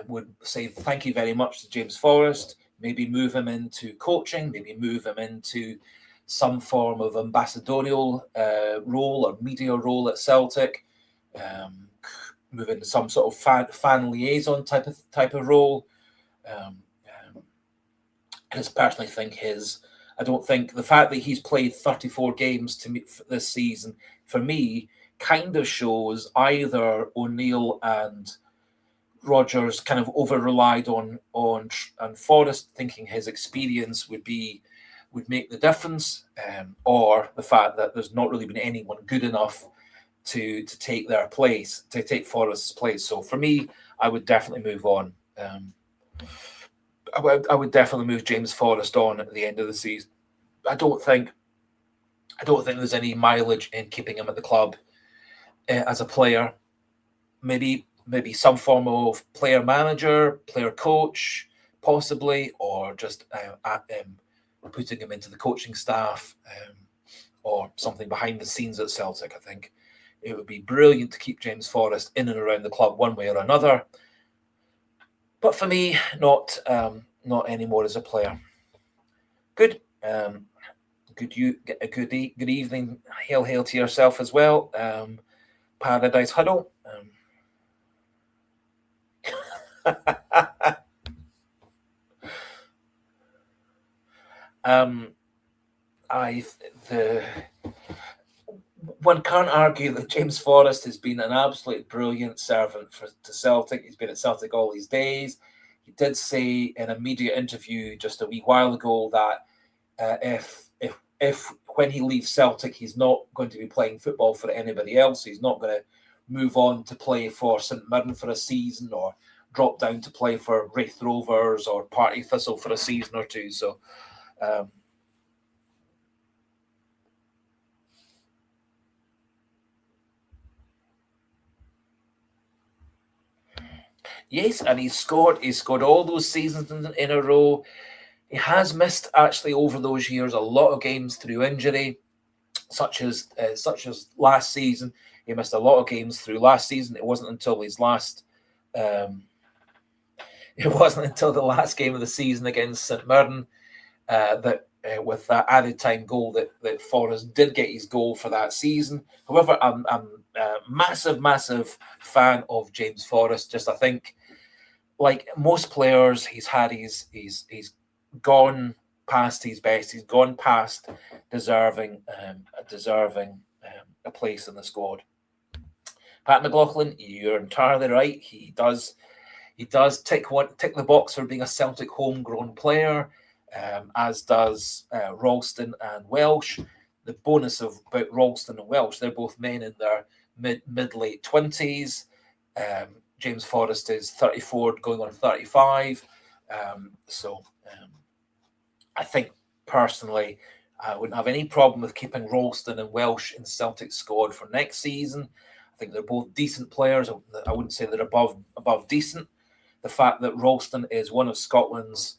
would say thank you very much to James Forrest, maybe move him into coaching, maybe move him into some form of ambassadorial role or media role at Celtic, move into some sort of fan liaison type of role. I just personally think I don't think the fact that he's played 34 games this season, for me, kind of shows either O'Neill and Rodgers kind of over-relied on Forrest, thinking his experience would make the difference, or the fact that there's not really been anyone good enough to take their place, to take Forrest's place. So for me, I would definitely move on. I would definitely move James Forrest on at the end of the season. I don't think there's any mileage in keeping him at the club as a player. Maybe some form of player manager, player coach, possibly, or just putting him into the coaching staff, or something behind the scenes at Celtic. I think it would be brilliant to keep James Forrest in and around the club one way or another. But for me, not anymore as a player. Good. Good evening. Hail to yourself as well. Paradise Huddle. One can't argue that James Forrest has been an absolute brilliant servant to Celtic. He's been at Celtic all his days. He did say in a media interview just a wee while ago that if when he leaves Celtic, he's not going to be playing football for anybody else. He's not going to move on to play for St Mirren for a season, or drop down to play for Wraith Rovers or Party Thistle for a season or two. So yes, and he's scored all those seasons in a row. He has missed, actually, over those years, a lot of games through injury, such as last season. He missed a lot of games through last season. It wasn't until the last game of the season against St Mirren that with that added time goal that Forrest did get his goal for that season. However, I'm a massive fan of James Forrest. Just, I think, like most players, he's gone past his best. He's gone past deserving a place in the squad. Pat McLaughlin, you're entirely right. He does tick the box for being a Celtic homegrown player, as does Ralston and Welsh. The bonus about Ralston and Welsh, they're both men in their mid-late 20s. James Forrest is 34, going on 35. I think personally, I wouldn't have any problem with keeping Ralston and Welsh in Celtic's squad for next season. I think they're both decent players. I wouldn't say they're above decent. The fact that Ralston is one of Scotland's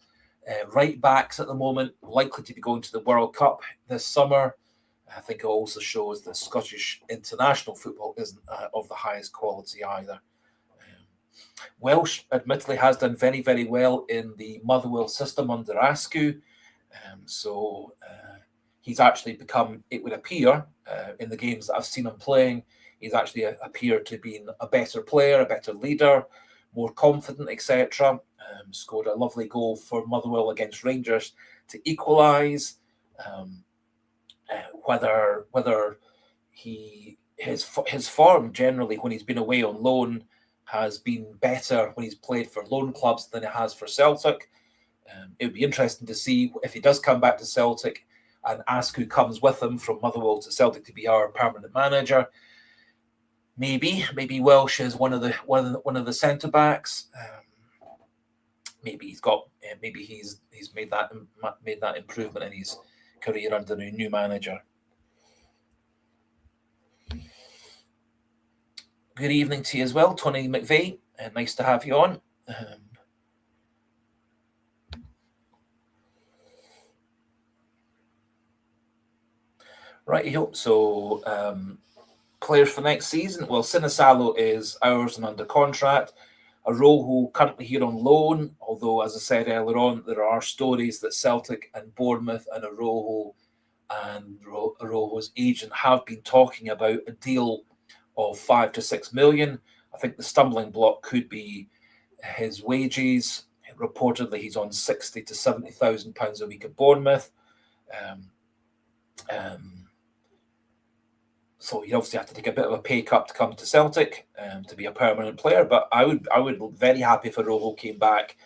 right backs at the moment, likely to be going to the World Cup this summer, I think it also shows that Scottish international football isn't of the highest quality either. Welsh, admittedly, has done very, very well in the Motherwell system under Askew. He's actually become, it would appear, in the games that I've seen him playing, he's actually appeared to be a better player, a better leader, more confident, etc. Scored a lovely goal for Motherwell against Rangers to equalise. Whether he his form generally when he's been away on loan has been better when he's played for loan clubs than it has for Celtic. It would be interesting to see if he does come back to Celtic and ask who comes with him from Motherwell to Celtic to be our permanent manager. Maybe Welsh is one of the centre backs. Maybe he's made that improvement in his career under a new manager. Good evening to you as well, Tony McVeigh. Nice to have you on. Right, so players for next season. Well, Sinisalo is ours and under contract. Araujo currently here on loan, although, as I said earlier on, there are stories that Celtic and Bournemouth and Araujo's agent have been talking about a deal of 5 to 6 million. I think the stumbling block could be his wages. Reportedly, he's on £60,000 to £70,000 a week at Bournemouth. So you obviously have to take a bit of a pay cut to come to Celtic to be a permanent player. But I would be very happy if Araujo came back.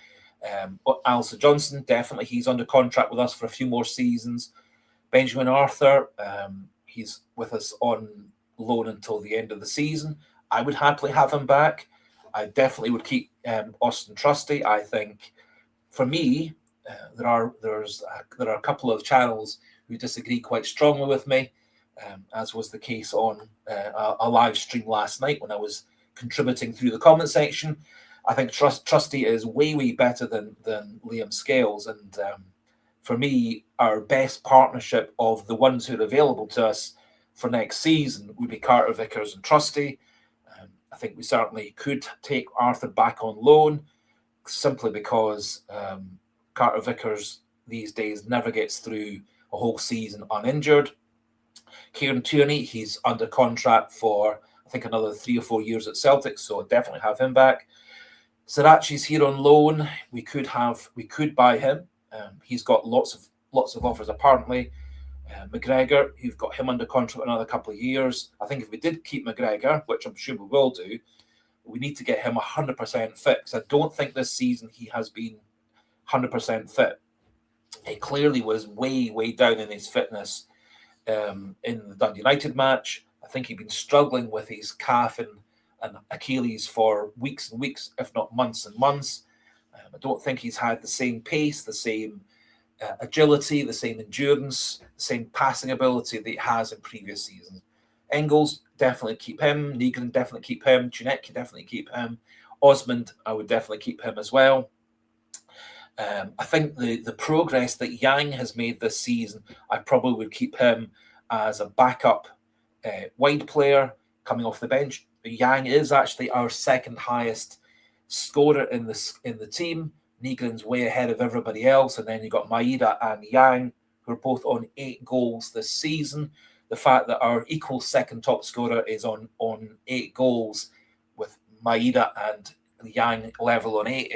Alistair Johnson, definitely, he's under contract with us for a few more seasons. Benjamin Arthur, he's with us on loan until the end of the season. I would happily have him back. I definitely would keep Austin Trusty. I think, for me, there are a couple of channels who disagree quite strongly with me, as was the case on a live stream last night when I was contributing through the comment section. I think Trusty is way better than Liam Scales, and for me, our best partnership of the ones who are available to us for next season would be Carter Vickers and Trusty. I think we certainly could take Arthur back on loan, simply because Carter Vickers these days never gets through a whole season uninjured. Kieran Tierney, he's under contract for, I think, another 3 or 4 years at Celtic, so I'll definitely have him back. Sirachi's here on loan. We could buy him. He's got lots of offers apparently. McGregor, you've got him under contract another couple of years. I think if we did keep McGregor, which I'm sure we will do, we need to get him 100% fit, because I don't think this season he has been 100% fit. He clearly was way down in his fitness in the Dundee United match. I think he'd been struggling with his calf and Achilles for weeks and weeks, if not months and months. I don't think he's had the same pace, the same agility, the same endurance, the same passing ability that he has in previous seasons. Engels, definitely keep him. Negrin, definitely keep him. Cvancara, definitely keep him. Osmond, I would definitely keep him as well. I think the progress that Yang has made this season, I probably would keep him as a backup wide player coming off the bench. Yang is actually our second highest scorer in the team. Negrin's way ahead of everybody else, and then you've got Maeda and Yang, who are both on 8 goals this season. The fact that our equal second top scorer is on 8 goals with Maeda and Yang level on 8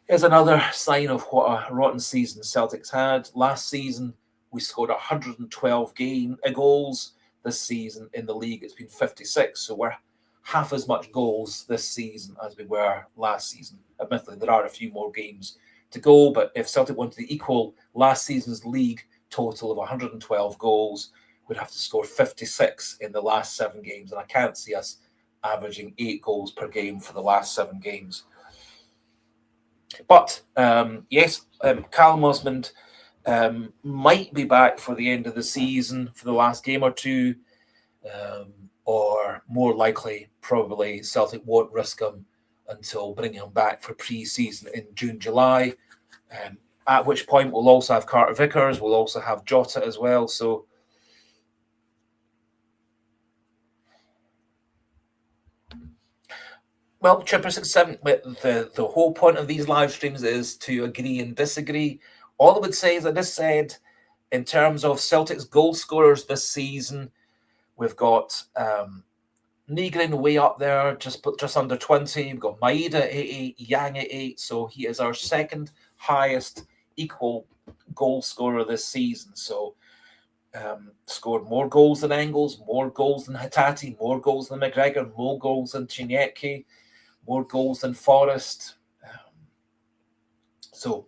is another sign of what a rotten season Celtics had. Last season, we scored 112 goals. This season in the league, it's been 56. So we're half as much goals this season as we were last season. Admittedly, there are a few more games to go, but if Celtic wanted to equal last season's league total of 112 goals, we'd have to score 56 in the last 7 games, and I can't see us averaging 8 goals per game for the last 7 games. But yes, Callum Osmond might be back for the end of the season for the last game or two, or more likely, probably Celtic won't risk him until bringing him back for pre-season in June, July, at which point we'll also have Carter Vickers, we'll also have Jota as well. So well, Chipper 67, the whole point of these live streams is to agree and disagree. All I would say is, I just said, in terms of Celtic's goal scorers this season, we've got Negrin way up there, just under 20. We've got Maeda at 8, Yang at 8, so he is our second highest equal goal scorer this season. So scored more goals than Engels, more goals than Hatate, more goals than McGregor, more goals than Chinecki, more goals than Forrest. So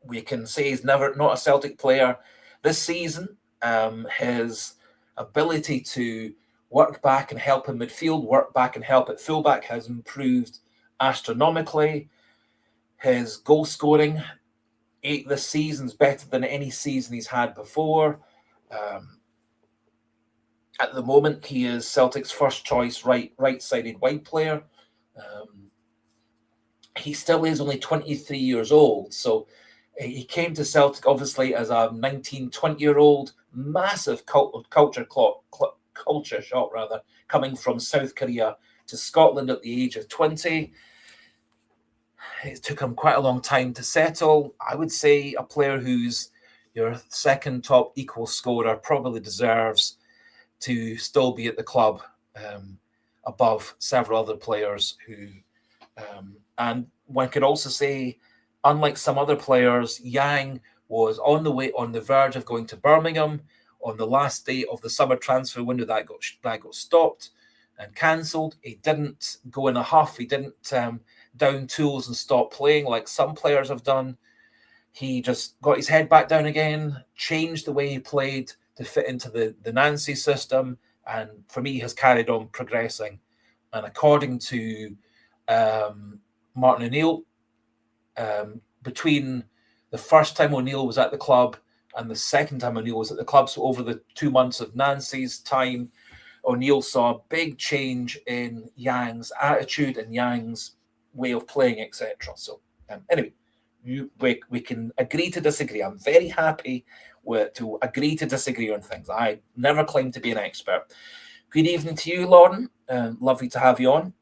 we can say he's not a Celtic player this season. His ability to work back and help in midfield, work back and help at fullback has improved astronomically. His goal scoring this season is better than any season he's had before. At the moment, he is Celtic's first choice right-sided wide player. He still is only 23 years old, so he came to Celtic obviously as a 19, 20-year-old, massive culture shock, coming from South Korea to Scotland at the age of 20. It took him quite a long time to settle. I would say a player who's your second top equal scorer probably deserves to still be at the club above several other players who... and one could also say, unlike some other players, Yang was on the verge of going to Birmingham on the last day of the summer transfer window. That got stopped and cancelled. He didn't go in a huff. He didn't down tools and stop playing like some players have done. He just got his head back down again, changed the way he played to fit into the Nancy system, and for me has carried on progressing. And according to Martin O'Neill, between the first time O'Neill was at the club and the second time O'Neill was at the club, so over the 2 months of Nancy's time, O'Neill saw a big change in Yang's attitude and Yang's way of playing, etc. So anyway, we can agree to disagree. I'm very happy to agree to disagree on things. I never claim to be an expert. Good evening to you, Lauren. Lovely to have you on.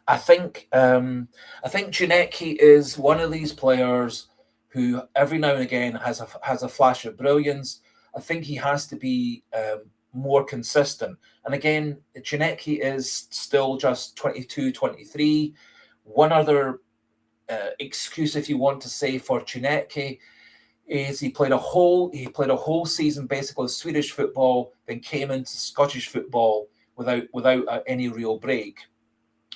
I think Chinecki is one of these players who every now and again has a flash of brilliance. I think he has to be more consistent. And again, Chinecki is still just 22, 23. One other excuse, if you want to say, for Chinecki is he played a whole season basically of Swedish football, then came into Scottish football without any real break.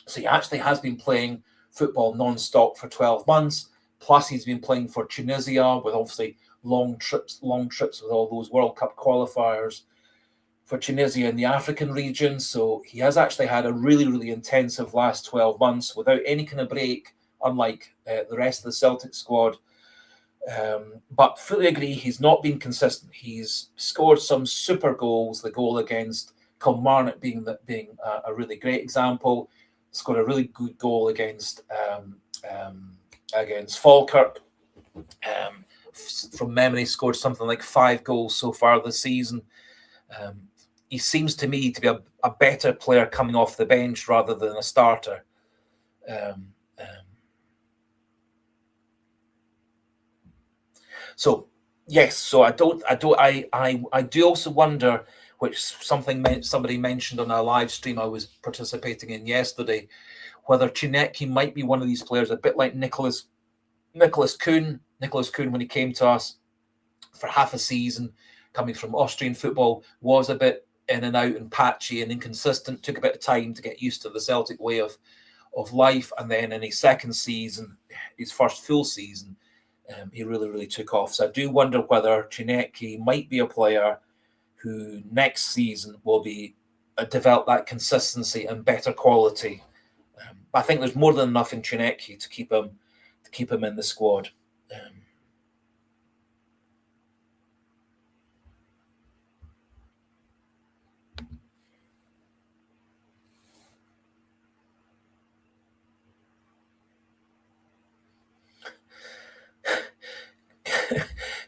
So he actually has been playing football non-stop for 12 months. Plus, he's been playing for Tunisia with obviously long trips with all those World Cup qualifiers for Tunisia in the African region. So he has actually had a really, really intensive last 12 months without any kind of break, unlike the rest of the Celtic squad. But fully agree, he's not been consistent. He's scored some super goals, the goal against Kilmarnock being a really great example. Scored a really good goal against Falkirk. From memory, scored something like 5 goals so far this season. He seems to me to be a better player coming off the bench rather than a starter. So yes, so I do also wonder, which somebody mentioned on a live stream I was participating in yesterday, whether Chinecki might be one of these players, a bit like Nicholas Kuhn. Nicholas Kuhn, when he came to us for half a season, coming from Austrian football, was a bit in and out and patchy and inconsistent, took a bit of time to get used to the Celtic way of life. And then in his second season, his first full season, he really, really took off. So I do wonder whether Chinecki might be a player who next season will be develop that consistency and better quality. But I think there's more than enough in Chinecki to keep him in the squad.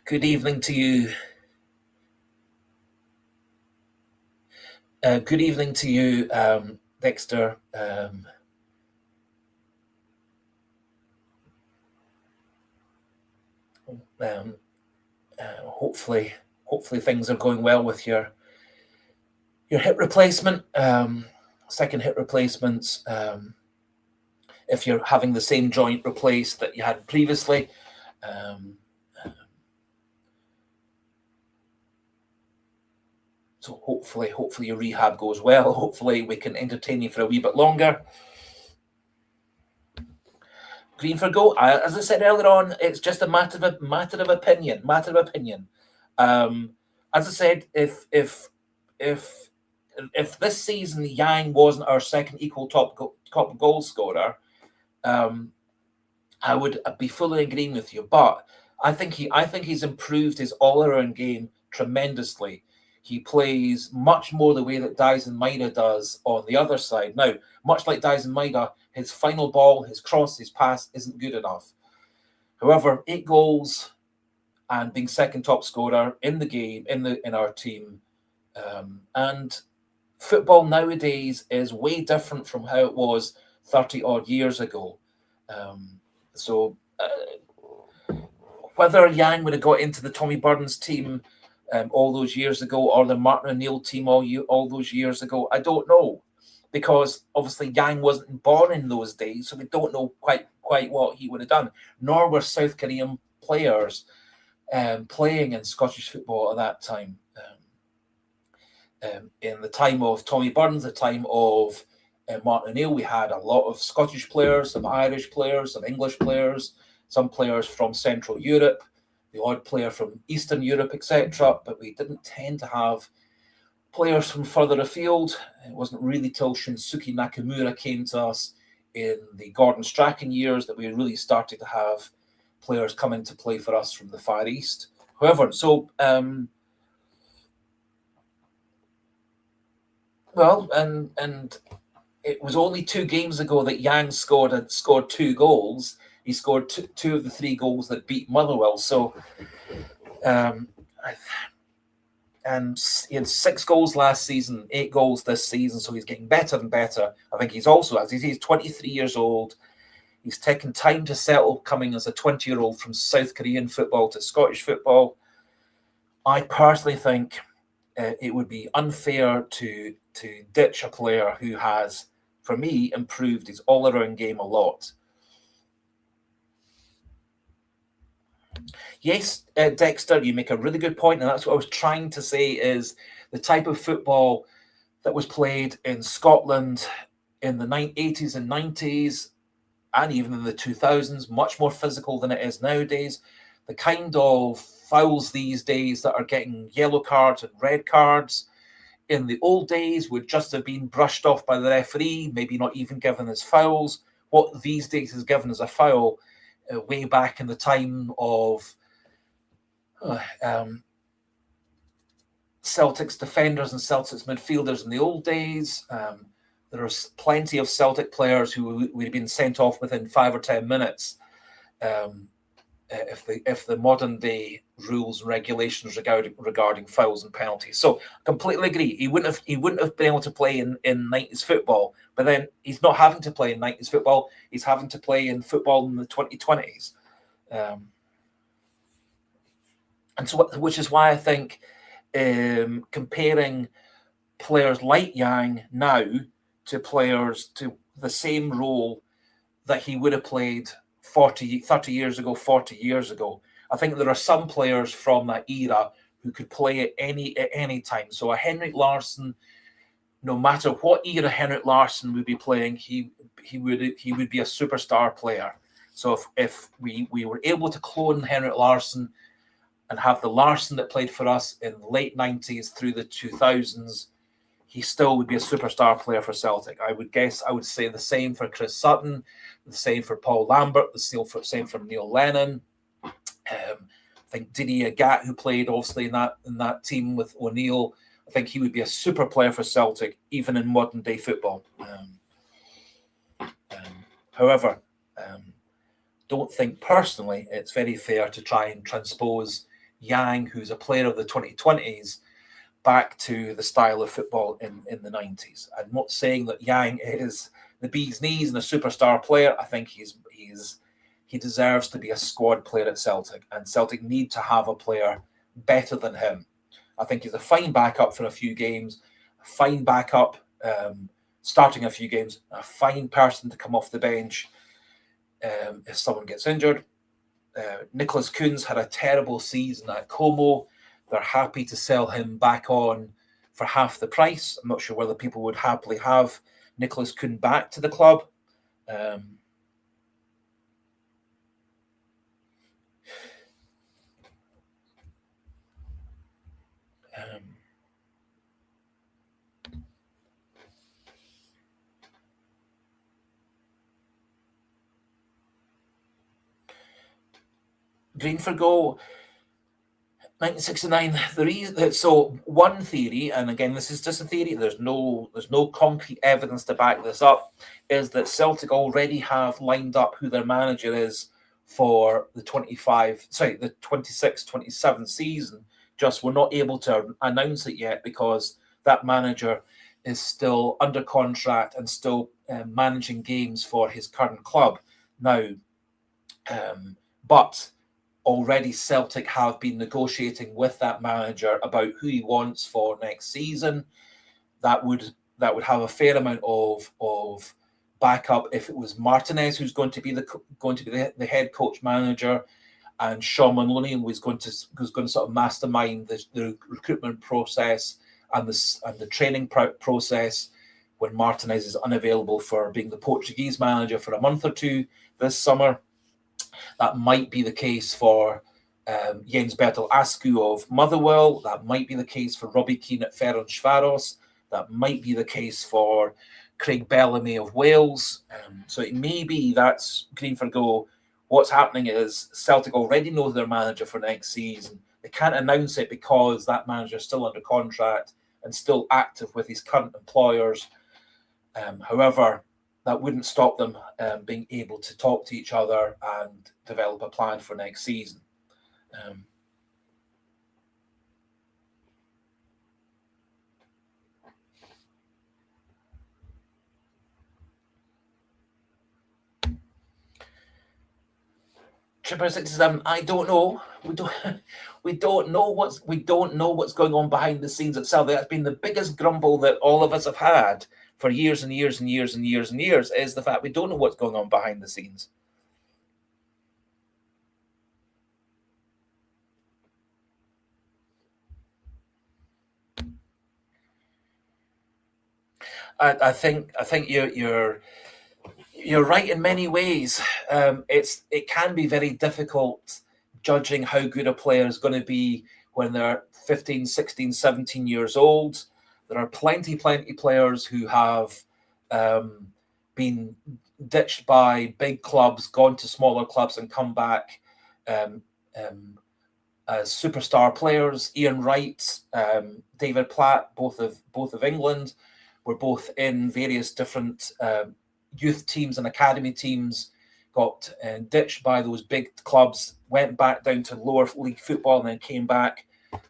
Good evening to you. Good evening to you, Dexter. Hopefully things are going well with your hip replacement, second hip replacements. If you're having the same joint replaced that you had previously, So hopefully your rehab goes well. Hopefully we can entertain you for a wee bit longer. Green for goal. As I said earlier on, it's just a matter of opinion. As I said, if this season Yang wasn't our second equal top goal scorer, I would be fully agreeing with you. But I think he's improved his all-around game tremendously. He plays much more the way that Dyson Maida does on the other side. Now, much like Dyson Maida, his final ball, his cross, his pass isn't good enough. However, 8 goals and being second top scorer in the game, in our team, and football nowadays is way different from how it was 30 odd years ago. So whether Yang would have got into the Tommy Burns team all those years ago, or the Martin O'Neill team all those years ago, I don't know, because obviously Yang wasn't born in those days, so we don't know quite what he would have done. Nor were South Korean players playing in Scottish football at that time. In the time of Tommy Burns, the time of Martin O'Neill, we had a lot of Scottish players, some Irish players, some English players, some players from Central Europe, the odd player from Eastern Europe, etc. But we didn't tend to have players from further afield. It wasn't really till Shinsuke Nakamura came to us in the Gordon Strachan years that we really started to have players come into play for us from the Far East. However, so and it was only 2 games ago that Yang scored 2 goals. He scored two of the 3 goals that beat Motherwell. So, and he had 6 goals last season, 8 goals this season. So he's getting better and better. I think he's 23 years old. He's taken time to settle, coming as a 20-year-old from South Korean football to Scottish football. I personally think it would be unfair to ditch a player who has, for me, improved his all-around game a lot. Yes, Dexter, you make a really good point, and that's what I was trying to say, is the type of football that was played in Scotland in the 80s and 90s, and even in the 2000s, much more physical than it is nowadays. The kind of fouls these days that are getting yellow cards and red cards in the old days would just have been brushed off by the referee, maybe not even given as fouls. What these days is given as a foul, way back in the time of Celtic's defenders and Celtic's midfielders in the old days. There are plenty of Celtic players who would have been sent off within 5 or 10 minutes if the modern day rules and regulations regarding fouls and penalties. So I completely agree. He wouldn't have been able to play in 90s football, but then he's not having to play in 90s football. He's having to play in football in the 2020s. And so, which is why I think comparing players like Yang now to players to the same role that he would have played 30 years ago, 40 years ago. I think there are some players from that era who could play at any time. So a Henrik Larsson, no matter what era Henrik Larsson would be playing, he would be a superstar player. So if we were able to clone Henrik Larsson and have the Larsson that played for us in the late 90s through the 2000s, he still would be a superstar player for Celtic. I would say the same for Chris Sutton, the same for Paul Lambert, the same for Neil Lennon. I think Didier Agat, who played obviously in that team with O'Neill, I think he would be a super player for Celtic, even in modern day football. However, don't think personally it's very fair to try and transpose Yang, who's a player of the 2020s, back to the style of football in the 90s. I'm not saying that Yang is the bee's knees and a superstar player. I think he deserves to be a squad player at Celtic, and Celtic need to have a player better than him. I think he's a fine backup for a few games, a fine backup starting a few games, a fine person to come off the bench if someone gets injured. Nicholas Kuhns had a terrible season at Como. They're happy to sell him back on for half the price. I'm not sure whether people would happily have Nicholas Kuhn back to the club. Green for goal, 1969. So one theory, and again, this is just a theory. There's no concrete evidence to back this up. Is that Celtic already have lined up who their manager is for the 26-27 season. Just we're not able to announce it yet because that manager is still under contract and still managing games for his current club now. But already Celtic have been negotiating with that manager about who he wants for next season. That would have a fair amount of backup if it was Martinez who's going to be the head coach manager, and Sean Maloney was going to sort of mastermind the recruitment process and the training process when Martinez is unavailable for being the Portuguese manager for a month or two this summer. That might be the case for Jens Bertel Askew of Motherwell. That might be the case for Robbie Keane at Ferencváros. That might be the case for Craig Bellamy of Wales. So it may be that's green for go. What's happening is Celtic already know their manager for next season. They can't announce it because that manager is still under contract and still active with his current employers. However, that wouldn't stop them being able to talk to each other and develop a plan for next season. Tripper 67. I don't know. We don't know what's going on behind the scenes itself. That's been the biggest grumble that all of us have had for years and years and years and years and years, is the fact we don't know what's going on behind the scenes. I think you're right in many ways. It can be very difficult judging how good a player is going to be when they're 15, 16, 17 years old. There are plenty players who have been ditched by big clubs, gone to smaller clubs and come back as superstar players. Ian Wright, David Platt, both of England, were both in various different youth teams and academy teams, got ditched by those big clubs, went back down to lower league football and then came back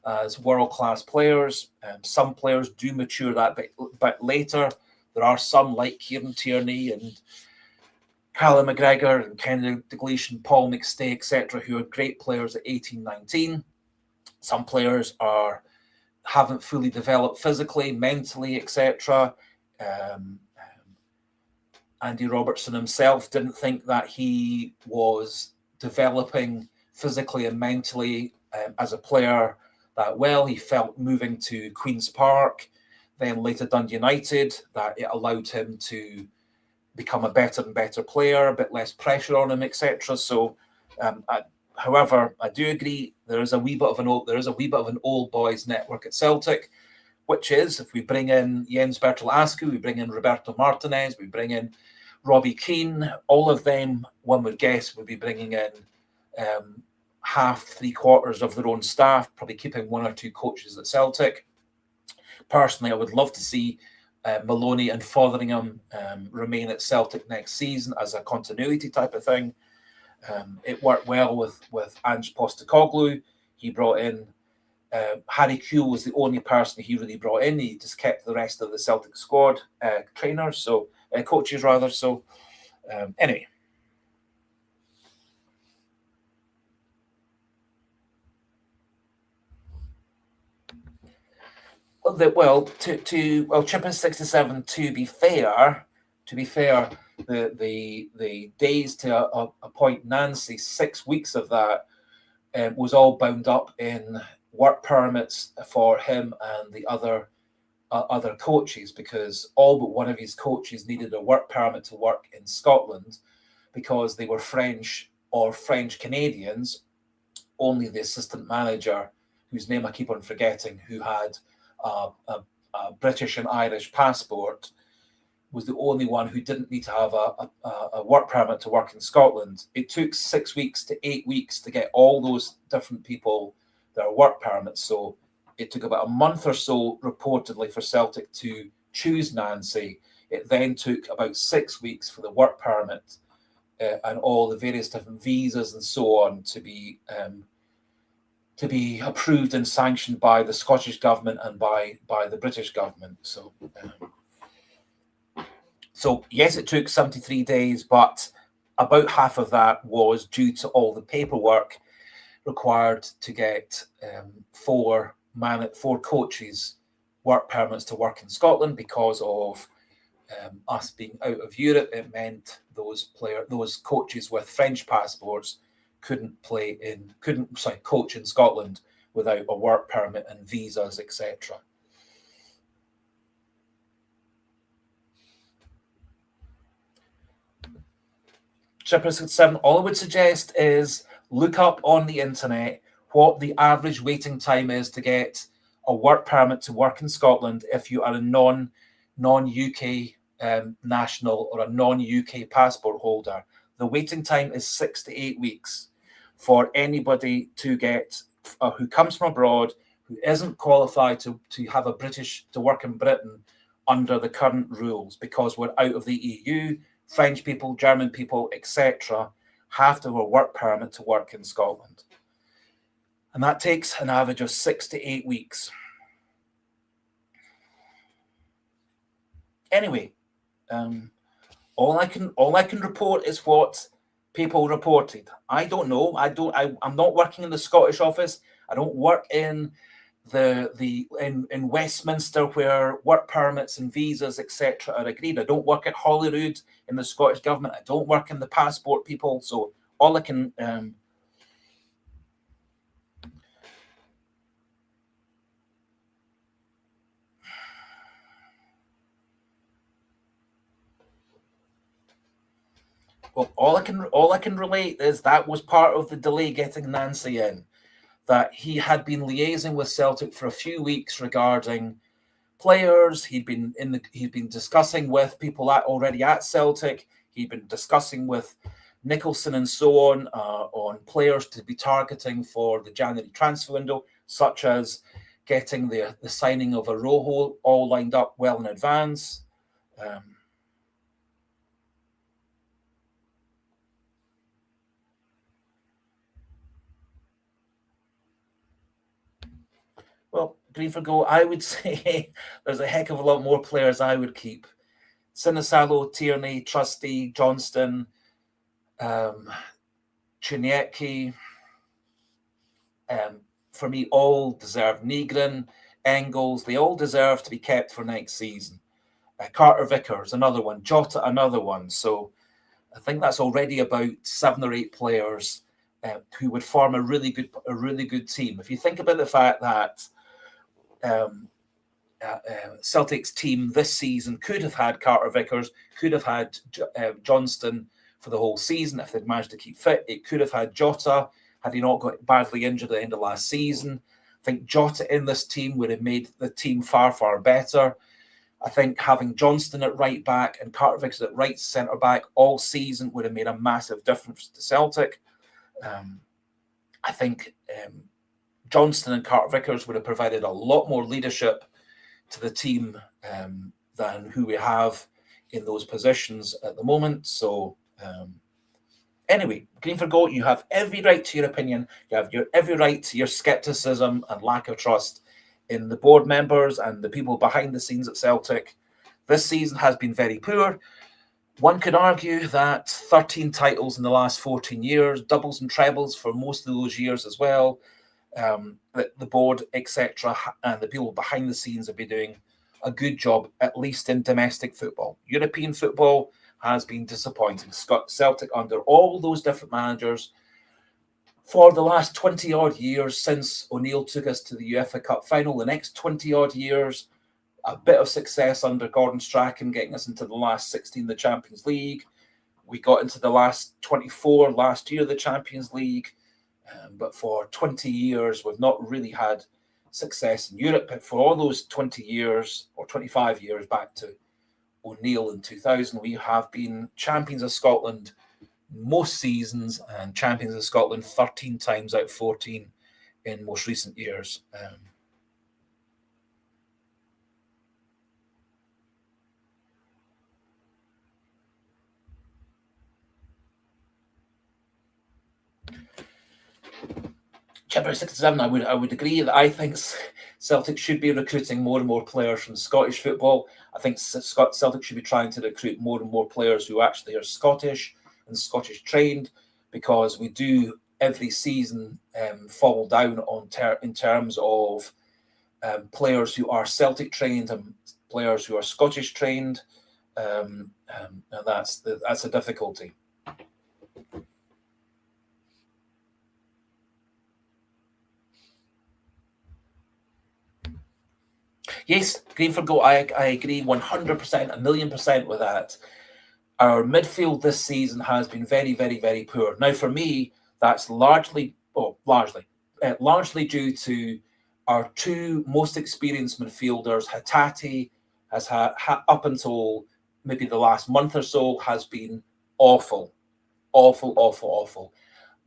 as world-class players. Some players do mature that bit later. There are some like Kieran Tierney and Callum McGregor and Ken Dalglish and Paul McStay, etc., who are great players at 18, 19. Some players haven't fully developed physically, mentally, etc. Andy Robertson himself didn't think that he was developing physically and mentally as a player that well. He felt moving to Queen's Park, then later Dundee United, that it allowed him to become a better and better player, a bit less pressure on him, etc. So, however, I do agree there is a wee bit of an old boys network at Celtic, which is if we bring in Jens Bertel Askew, we bring in Roberto Martinez, we bring in Robbie Keane, all of them, one would guess, would be bringing in half, 3/4 of their own staff, probably keeping one or two coaches at Celtic. Personally, I would love to see Maloney and Fotheringham remain at Celtic next season as a continuity type of thing. It worked well with Ange Postecoglou. He brought in Harry Kewell was the only person he really brought in. He just kept the rest of the Celtic squad trainers, so coaches rather. So anyway. Well, Chipping 67. To be fair, the days to appoint Nancy, 6 weeks of that was all bound up in work permits for him and the other other coaches, because all but one of his coaches needed a work permit to work in Scotland because they were French or French Canadians. Only the assistant manager, whose name I keep on forgetting, who had a British and Irish passport, was the only one who didn't need to have a work permit to work in Scotland. It took 6 weeks to 8 weeks to get all those different people their work permits. So it took about a month or so, reportedly, for Celtic to choose Nancy. It then took about 6 weeks for the work permit and all the various different visas and so on to be approved and sanctioned by the Scottish government and by the British government. So yes, it took 73 days, but about half of that was due to all the paperwork required to get four coaches work permits to work in Scotland. Because of us being out of Europe, it meant those coaches with French passports couldn't coach in Scotland without a work permit and visas, etc. Chipper67, all I would suggest is look up on the internet what the average waiting time is to get a work permit to work in Scotland if you are a non-UK national or a non-UK passport holder. The waiting time is 6 to 8 weeks for anybody to get who comes from abroad, who isn't qualified to have a British to work in Britain under the current rules, because we're out of the EU. French people, German people, etc., have to have a work permit to work in Scotland. And that takes an average of 6 to 8 weeks. Anyway, all I can report is what people reported. I don't know. I'm not working in the Scottish office. I don't work in in Westminster, where work permits and visas, etc., are agreed. I don't work at Holyrood in the Scottish government. I don't work in the passport people. So all I can all I can relate is that was part of the delay getting Nancy in. That he had been liaising with Celtic for a few weeks regarding players. He'd been discussing with people already at Celtic. He'd been discussing with Nicholson and so on players to be targeting for the January transfer window, such as getting the signing of Araujo all lined up well in advance. Well, Greenford Go, I would say there's a heck of a lot more players I would keep. Sinisalo, Tierney, Trusty, Johnston, Chiniecki, for me, all deserve. Negrin, Engels, they all deserve to be kept for next season. Carter Vickers, another one. Jota, another one. So I think that's already about 7 or 8 players who would form a really good team. If you think about the fact that Celtic's team this season could have had Carter Vickers, could have had Johnston for the whole season if they'd managed to keep fit. It could have had Jota had he not got badly injured at the end of last season. I think Jota in this team would have made the team far, far better. I think having Johnston at right back and Carter Vickers at right centre back all season would have made a massive difference to Celtic. I think Johnston and Carter Vickers would have provided a lot more leadership to the team than who we have in those positions at the moment. So anyway, Greenford Go, you have every right to your opinion. You have every right to your scepticism and lack of trust in the board members and the people behind the scenes at Celtic. This season has been very poor. One could argue that 13 titles in the last 14 years, doubles and trebles for most of those years as well, that the board, etc., and the people behind the scenes have been doing a good job, at least in domestic football. European football has been disappointing. Celtic, under all those different managers, for the last 20-odd years since O'Neill took us to the UEFA Cup final, the next 20-odd years, a bit of success under Gordon Strachan, getting us into the last 16 of the Champions League. We got into the last 24 last year of the Champions League. But for 20 years, we've not really had success in Europe. But for all those 20 years or 25 years back to O'Neill in 2000, we have been champions of Scotland most seasons and champions of Scotland 13 times out of 14 in most recent years. Chipper 67, I would agree that I think Celtic should be recruiting more and more players from Scottish football. I think Celtic should be trying to recruit more and more players who actually are Scottish and Scottish trained, because we do every season fall down in terms of players who are Celtic trained and players who are Scottish trained, and that's a difficulty. Yes, Greenford Goal, I agree 100%, 1,000,000% with that. Our midfield this season has been very, very, very poor. Now, for me, that's largely due to our two most experienced midfielders. Hatate has had up until maybe the last month or so has been awful.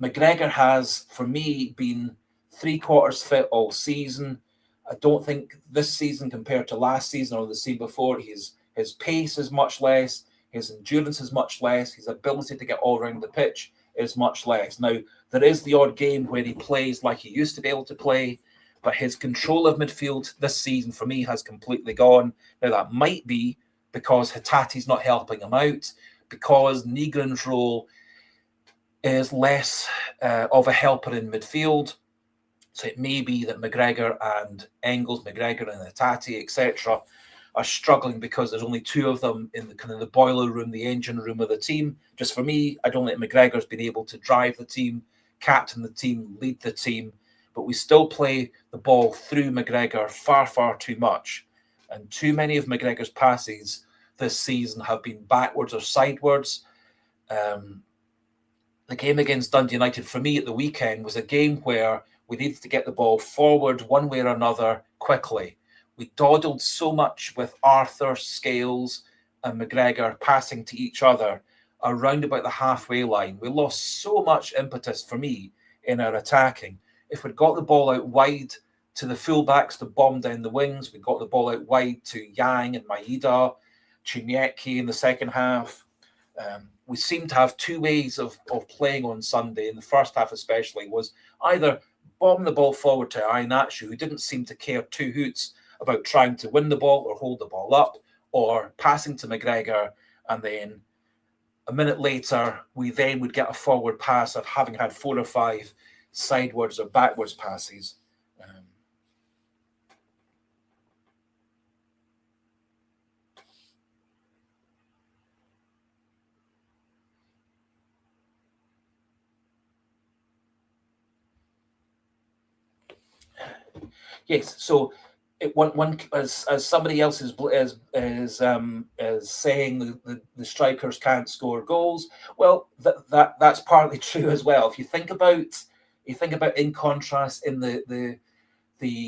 McGregor has, for me, been 3/4 fit all season. I don't think this season compared to last season or the season before, his pace is much less, his endurance is much less, his ability to get all around the pitch is much less. Now, there is the odd game where he plays like he used to be able to play, but his control of midfield this season for me has completely gone. Now, that might be because Hatate's not helping him out, because Nygren's role is less of a helper in midfield. So it may be that McGregor and Engels, McGregor and Hatate, etc., are struggling because there's only two of them in the kind of the boiler room, the engine room of the team. Just for me, I don't think McGregor's been able to drive the team, captain the team, lead the team, but we still play the ball through McGregor far, far too much. And too many of McGregor's passes this season have been backwards or sidewards. The game against Dundee United for me at the weekend was a game where we needed to get the ball forward one way or another quickly. We dawdled so much with Arthur, Scales and McGregor passing to each other around about the halfway line. We lost so much impetus for me in our attacking. If we'd got the ball out wide to the fullbacks to bomb down the wings, we got the ball out wide to Yang and Maeda, Chinyeki in the second half. We seemed to have two ways of playing on Sunday, in the first half especially, was either bomb the ball forward to Iheanacho, who didn't seem to care two hoots about trying to win the ball or hold the ball up, or passing to McGregor, and then a minute later, we then would get a forward pass of having had 4 or 5 sidewards or backwards passes. Yes, so one as somebody else is saying the strikers can't score goals. Well, that's partly true as well. If you think about in contrast in the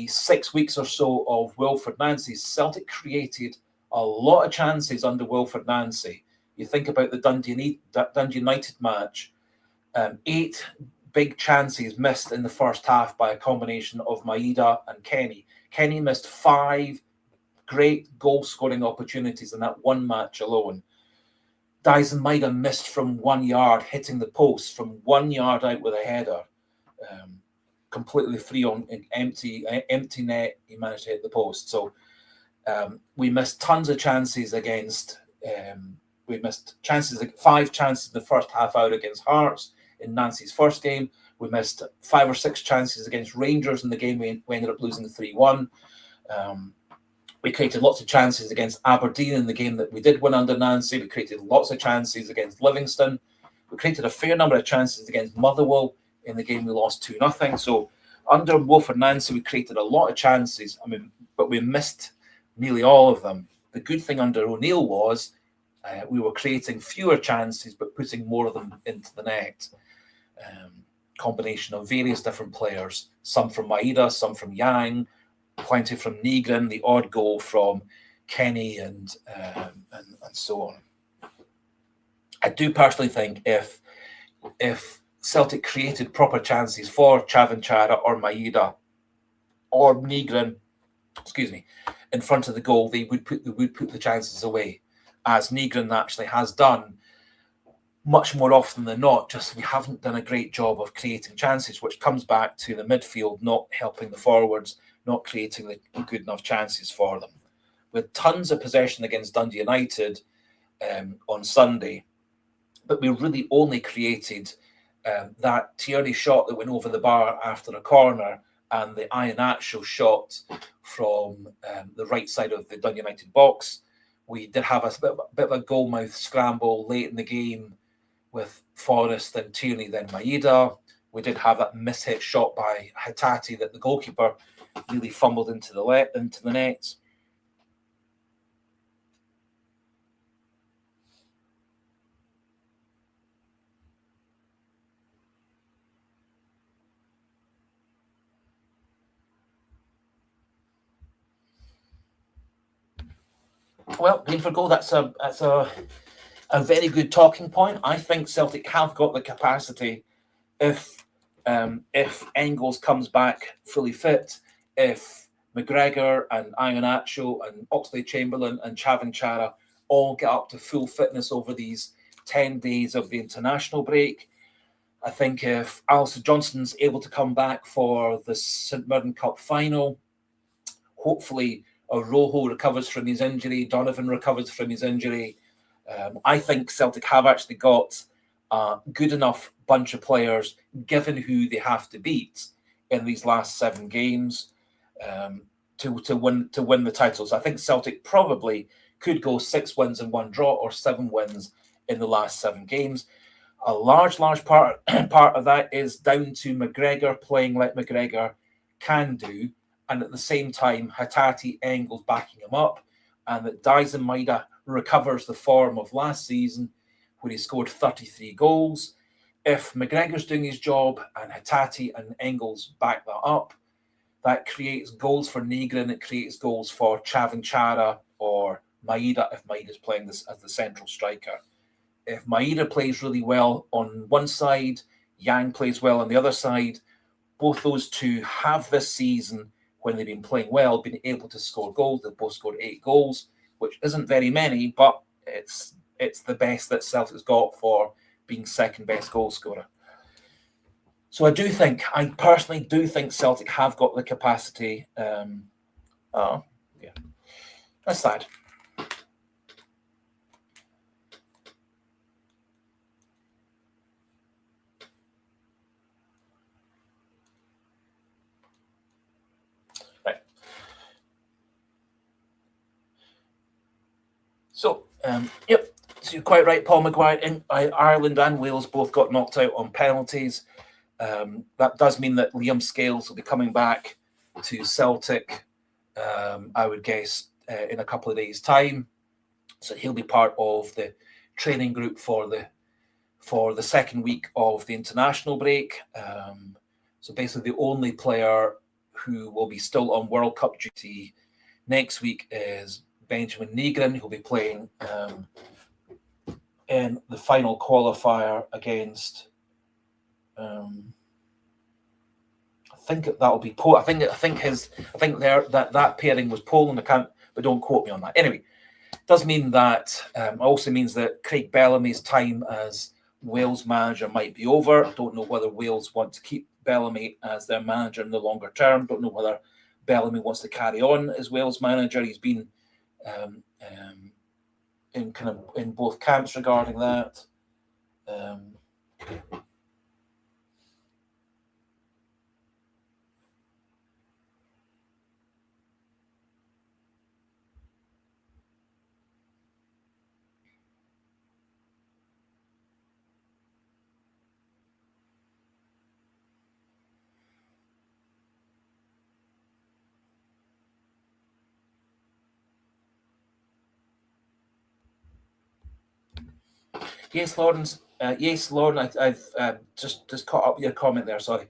6 weeks or so of Wilfred Nancy, Celtic created a lot of chances under Wilfred Nancy. You think about the Dundee United match, 8 big chances missed in the first half by a combination of Maeda and Kenny. Kenny missed 5 great goal-scoring opportunities in that one match alone. Dyson Maeda missed from 1 yard, hitting the post from 1 yard out with a header. Completely free on an empty net, he managed to hit the post. So we missed tons of chances against... we missed 5 chances in the first half out against Hearts in Nancy's first game. We missed 5 or 6 chances against Rangers in the game we ended up losing 3-1. We created lots of chances against Aberdeen in the game that we did win under Nancy. We created lots of chances against Livingston. We created a fair number of chances against Motherwell in the game we lost 2-0. So under Wilfred Nancy, we created a lot of chances. But we missed nearly all of them. The good thing under O'Neill was we were creating fewer chances but putting more of them into the net. Combination of various different players, some from Maeda, some from Yang, plenty from Nygren, the odd goal from Kenny, and so on. I do personally think if Celtic created proper chances for Cvancara or Maeda or Nygren, in front of the goal, they would put the chances away, as Nygren actually has done much more often than not. Just we haven't done a great job of creating chances, which comes back to the midfield not helping the forwards, not creating the good enough chances for them. With tons of possession against Dundee United on Sunday, but we really only created that Tierney shot that went over the bar after a corner and the Iheanacho shot from the right side of the Dundee United box. We did have a bit of a goalmouth scramble late in the game with Forrest, then Tierney, then Maeda. We did have that mishit shot by Hatate that the goalkeeper really fumbled into the net. Well, being for goal, that's a very good talking point. I think Celtic have got the capacity if Engels comes back fully fit, if McGregor and Iheanacho and Oxlade-Chamberlain and Cvancara all get up to full fitness over these 10 days of the international break. I think if Alistair Johnston's able to come back for the St Mirren Cup final, hopefully Araujo recovers from his injury, Donovan recovers from his injury. I think Celtic have actually got a good enough bunch of players, given who they have to beat in these last 7 games, to win the titles. I think Celtic probably could go 6 wins and 1 draw, or 7 wins in the last 7 games. A large part of that is down to McGregor playing like McGregor can do, and at the same time, Hatate, Engels backing him up, and that Dyson Maeda recovers the form of last season, where he scored 33 goals. If McGregor's doing his job and Hatate and Engels back that up, that creates goals for Nygren, it creates goals for Cvancara or Maeda if Maeda's playing this as the central striker. If Maeda plays really well on one side, Yang plays well on the other side, both those two have this season, when they've been playing well, been able to score goals. They've both scored 8 goals, which isn't very many, but it's the best that Celtic's got for being second best goal scorer. So I personally do think Celtic have got the capacity. Yeah, that's sad. Right. So, yep. So you're quite right, Paul Maguire. Ireland and Wales both got knocked out on penalties. That does mean that Liam Scales will be coming back to Celtic, I would guess, in a couple of days' time. So he'll be part of the training group for the second week of the international break. So basically, the only player who will be still on World Cup duty next week is Benjamin Nygren, who'll be playing in the final qualifier against. I think that'll be Poland. I think that pairing was Poland. I can't, but don't quote me on that. Anyway, it does mean that also means that Craig Bellamy's time as Wales manager might be over. Don't know whether Wales want to keep Bellamy as their manager in the longer term. Don't know whether Bellamy wants to carry on as Wales manager. He's been in both camps regarding that. Yes, Lawrence. Yes, Lauren. I've just caught up with your comment there. Sorry,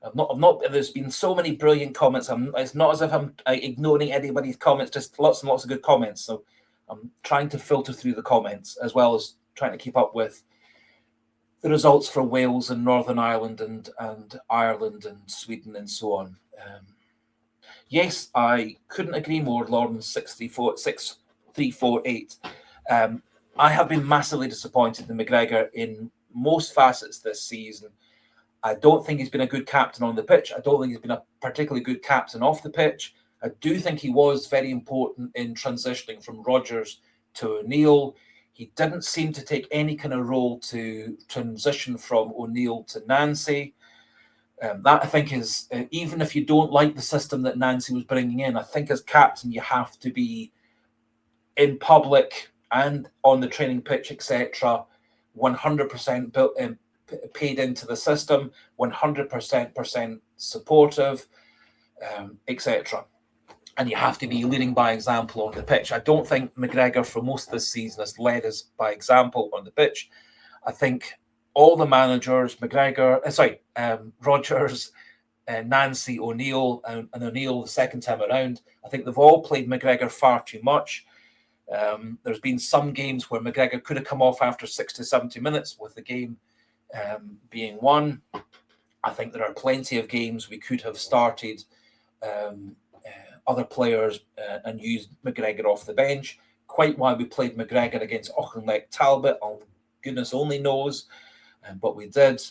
I've not. There's been so many brilliant comments. It's not as if I'm ignoring anybody's comments. Just lots and lots of good comments. So I'm trying to filter through the comments as well as trying to keep up with the results for Wales and Northern Ireland and Ireland and Sweden and so on. Yes, I couldn't agree more, Lawrence. 6348. I have been massively disappointed in McGregor in most facets this season. I don't think he's been a good captain on the pitch. I don't think he's been a particularly good captain off the pitch. I do think he was very important in transitioning from Rodgers to O'Neill. He didn't seem to take any kind of role to transition from O'Neill to Nancy. That I think is, even if you don't like the system that Nancy was bringing in, I think as captain you have to be in public and on the training pitch, etc., 100% built in, paid into the system, 100% supportive, etc. And you have to be leading by example on the pitch. I don't think McGregor for most of this season has led us by example on the pitch. I think all the managers, Rodgers, Nancy, O'Neill, and O'Neill the second time around, I think they've all played McGregor far too much. There's been some games where McGregor could have come off after 60, 70 minutes with the game being won. I think there are plenty of games we could have started other players and used McGregor off the bench. Quite why we played McGregor against Auchinleck Talbot, goodness only knows, but we did.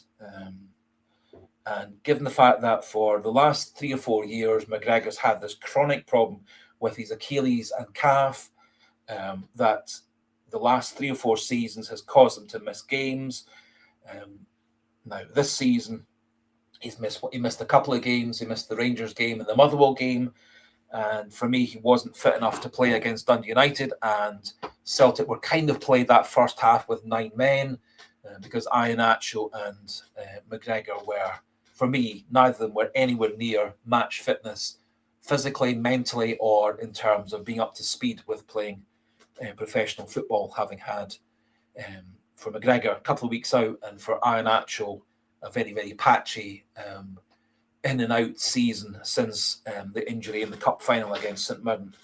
And given the fact that for the last 3 or 4 years, McGregor's had this chronic problem with his Achilles and calf, that the last 3 or 4 seasons has caused him to miss games. Now, this season, he missed a couple of games. He missed the Rangers game and the Motherwell game. And for me, he wasn't fit enough to play against Dundee United. And Celtic were kind of played that first half with 9 men because Iheanacho and McGregor were, for me, neither of them were anywhere near match fitness, physically, mentally, or in terms of being up to speed with playing professional football, having had, for McGregor, a couple of weeks out, and for Iheanacho, a very, very patchy in and out season since the injury in the cup final against St Mirren.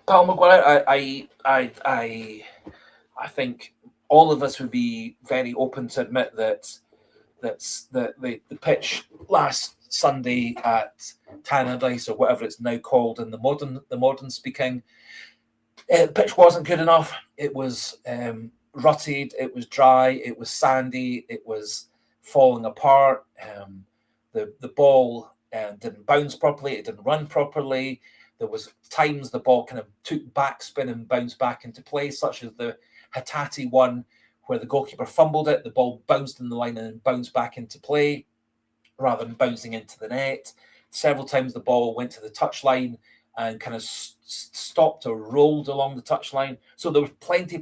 Paul McGuire, I think all of us would be very open to admit that the pitch last Sunday at Tannadice, or whatever it's now called in the modern speaking, the pitch wasn't good enough. It was rutted, it was dry, it was sandy, it was falling apart. The ball didn't bounce properly, it didn't run properly. There was times the ball kind of took backspin and bounced back into play, such as the Hatate one, where the goalkeeper fumbled it, the ball bounced in the line and bounced back into play, rather than bouncing into the net. Several times the ball went to the touchline and kind of stopped or rolled along the touchline. So there was plenty.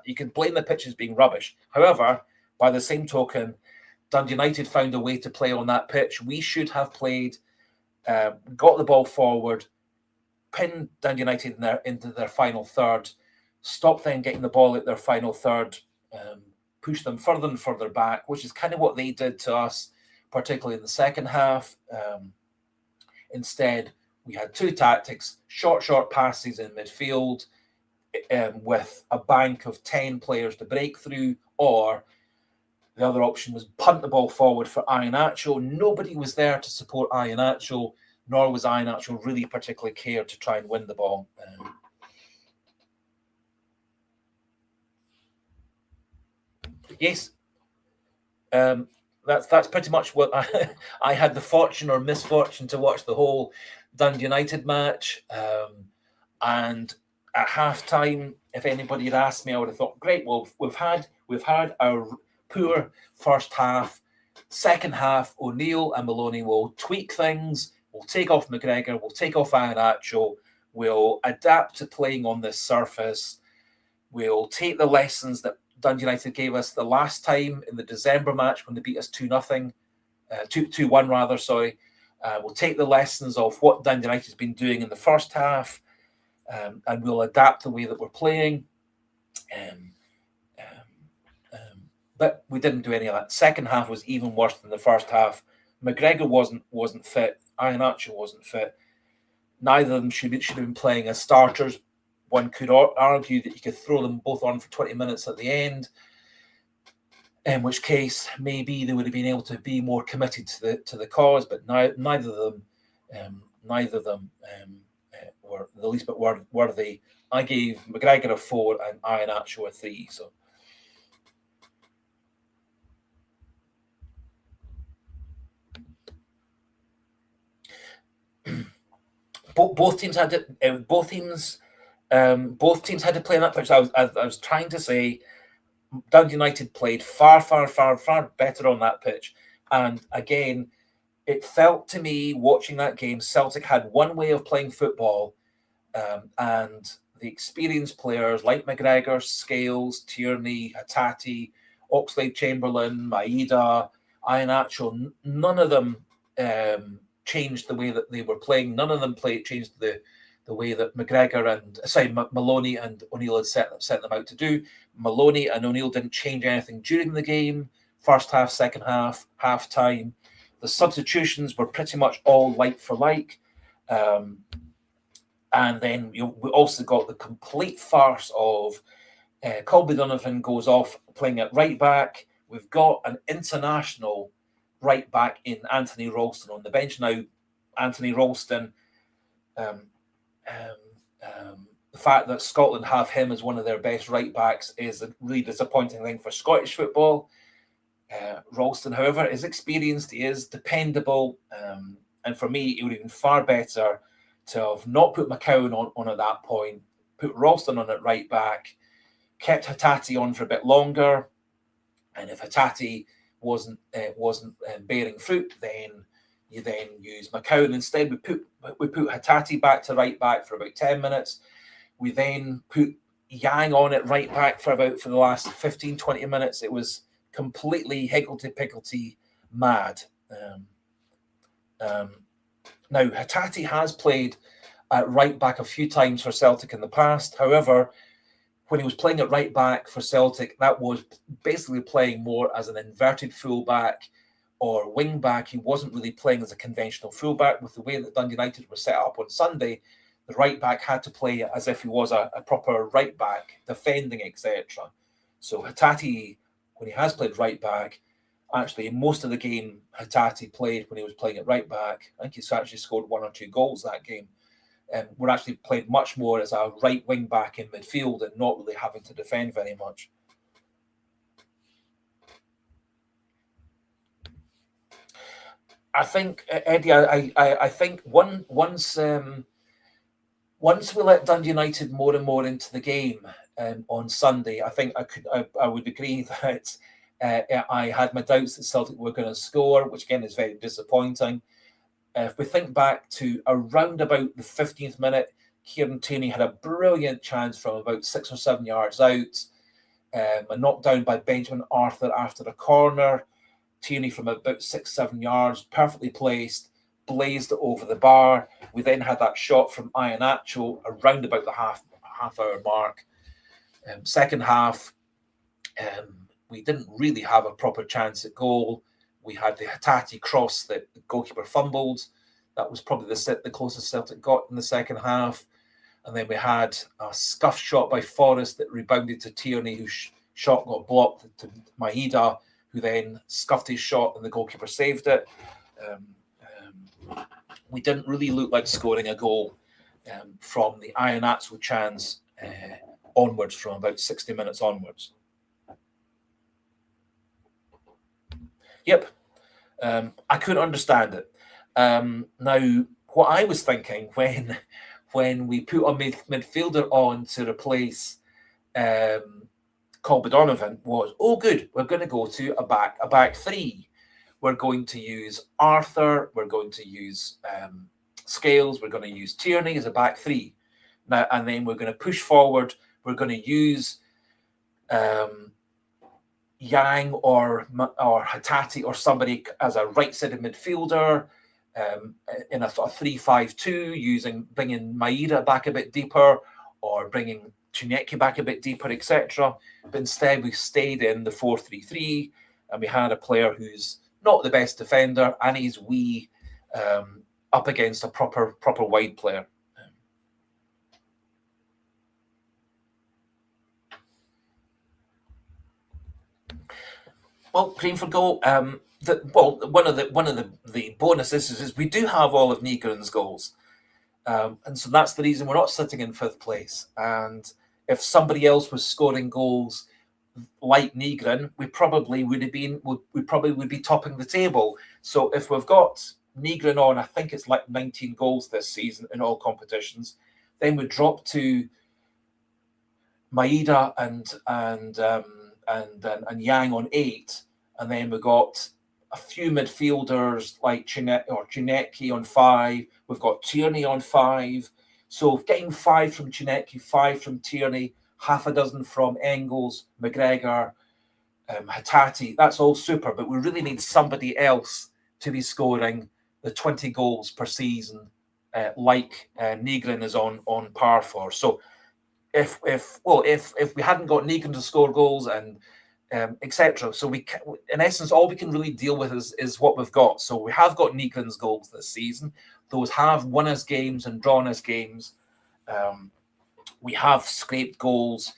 You can blame the pitch as being rubbish. However, by the same token, Dundee United found a way to play on that pitch. We should have played, got the ball forward, pinned Dundee United into their final third, stop them getting the ball at their final third, push them further and further back, which is kind of what they did to us, particularly in the second half. Instead, we had 2 tactics: short passes in midfield with a bank of 10 players to break through, or the other option was punt the ball forward for Iheanacho. Nobody was there to support Iheanacho, nor was Iheanacho really particularly cared to try and win the ball. Yes, that's pretty much what I had the fortune or misfortune to watch the whole Dundee United match. And at halftime, if anybody had asked me, I would have thought, great, well, we've had our poor first half. Second half, O'Neill and Maloney will tweak things. We'll take off McGregor. We'll take off Iheanacho. We'll adapt to playing on this surface. We'll take the lessons that Dundee United gave us the last time in the December match when they beat us 2-1 rather, sorry. We'll take the lessons of what Dundee United has been doing in the first half, and we'll adapt the way that we're playing. But we didn't do any of that. Second half was even worse than the first half. McGregor wasn't fit. Iheanacho wasn't fit. Neither of them should have been playing as starters. One could argue that you could throw them both on for 20 minutes at the end, in which case maybe they would have been able to be more committed to the cause. But neither of them were the least bit worthy. I gave McGregor a 4 and Iheanacho a 3. So. Both teams had to. Both teams had to play in that pitch. I was trying to say, Dundee United played far better on that pitch. And again, it felt to me watching that game, Celtic had one way of playing football, and the experienced players like McGregor, Scales, Tierney, Hatate, Oxlade-Chamberlain, Maeda, Iheanacho, none of them changed the way that they were playing. None of them changed the way that Maloney and O'Neill had set them out to do. Maloney and O'Neill didn't change anything during the game. First half, second half, half time. The substitutions were pretty much all like for like. And then we also got the complete farce of Colby Donovan goes off playing at right back. We've got an international right back in Anthony Ralston on the bench now. Anthony Ralston, the fact that Scotland have him as one of their best right backs is a really disappointing thing for Scottish football. Ralston, however, is experienced, he is dependable, and for me, it would have been far better to have not put McCowan on at that point, put Ralston on at right back, kept Hatate on for a bit longer, and if Hatate wasn't bearing fruit, then you then use McCowan instead. We put Hatate back to right back for about 10 minutes. We then put Yang on at right back for the last 15-20 minutes. It was completely higgledy-piggledy mad. Now Hatate has played at right back a few times for Celtic in the past. However, when he was playing at right back for Celtic, that was basically playing more as an inverted fullback or wing back. He wasn't really playing as a conventional fullback. With the way that Dundee United were set up on Sunday, the right back had to play as if he was a proper right back, defending, etc. So Hatate, when he has played right back, actually most of the game Hatate played when he was playing at right back. I think he's actually scored 1 or 2 goals that game. We're actually played much more as a right wing back in midfield and not really having to defend very much. I think, Eddie, I think once we let Dundee United more and more into the game on Sunday, I think I would agree that I had my doubts that Celtic were going to score, which again is very disappointing. If we think back to around about the 15th minute, Kieran Tierney had a brilliant chance from about 6 or 7 yards out, a knockdown by Benjamin Arthur after a corner. Tierney from about 6-7 yards, perfectly placed, blazed it over the bar. We then had that shot from Iheanacho around about the half-hour mark. Second half, we didn't really have a proper chance at goal. We had the Hatate cross that the goalkeeper fumbled. That was probably the closest Celtic got in the second half. And then we had a scuff shot by Forrest that rebounded to Tierney, whose shot got blocked to Maeda, who then scuffed his shot and the goalkeeper saved it. We didn't really look like scoring a goal from the Iheanacho chance onwards, from about 60 minutes onwards. Yep. I couldn't understand it. Now, what I was thinking when we put a midfielder on to replace Colby Donovan was, oh, good, we're going to go to a back three. We're going to use Arthur. We're going to use Scales. We're going to use Tierney as a back three. Now, and then we're going to push forward. We're going to use Yang or Hatate or somebody as a right-sided midfielder. in a sort of 3-5-2, bringing Maeda back a bit deeper, or bringing Chineki back a bit deeper, etc. But instead, we stayed in the 4-3-3, and we had a player who's not the best defender, and he's up against a proper wide player. Well, Green for goal. One of the bonuses is we do have all of Nygren's goals, and so that's the reason we're not sitting in 5th place. And if somebody else was scoring goals like Nygren, we probably would be topping the table. So if we've got Nygren on, I think it's like 19 goals this season in all competitions, then we drop to Maeda and Yang on 8, and then we got a few midfielders like Chineki on 5. We've got Tierney on 5. So getting 5 from Chineki, 5 from Tierney, half a dozen from Engels, McGregor, Hatate, that's all super. But we really need somebody else to be scoring the 20 goals per season, like Nygren is on par for. So if we hadn't got Nygren to score goals and etc. So we in essence, all we can really deal with is what we've got. So we have got Nygren's goals this season. Those have won us games and drawn us games. We have scraped goals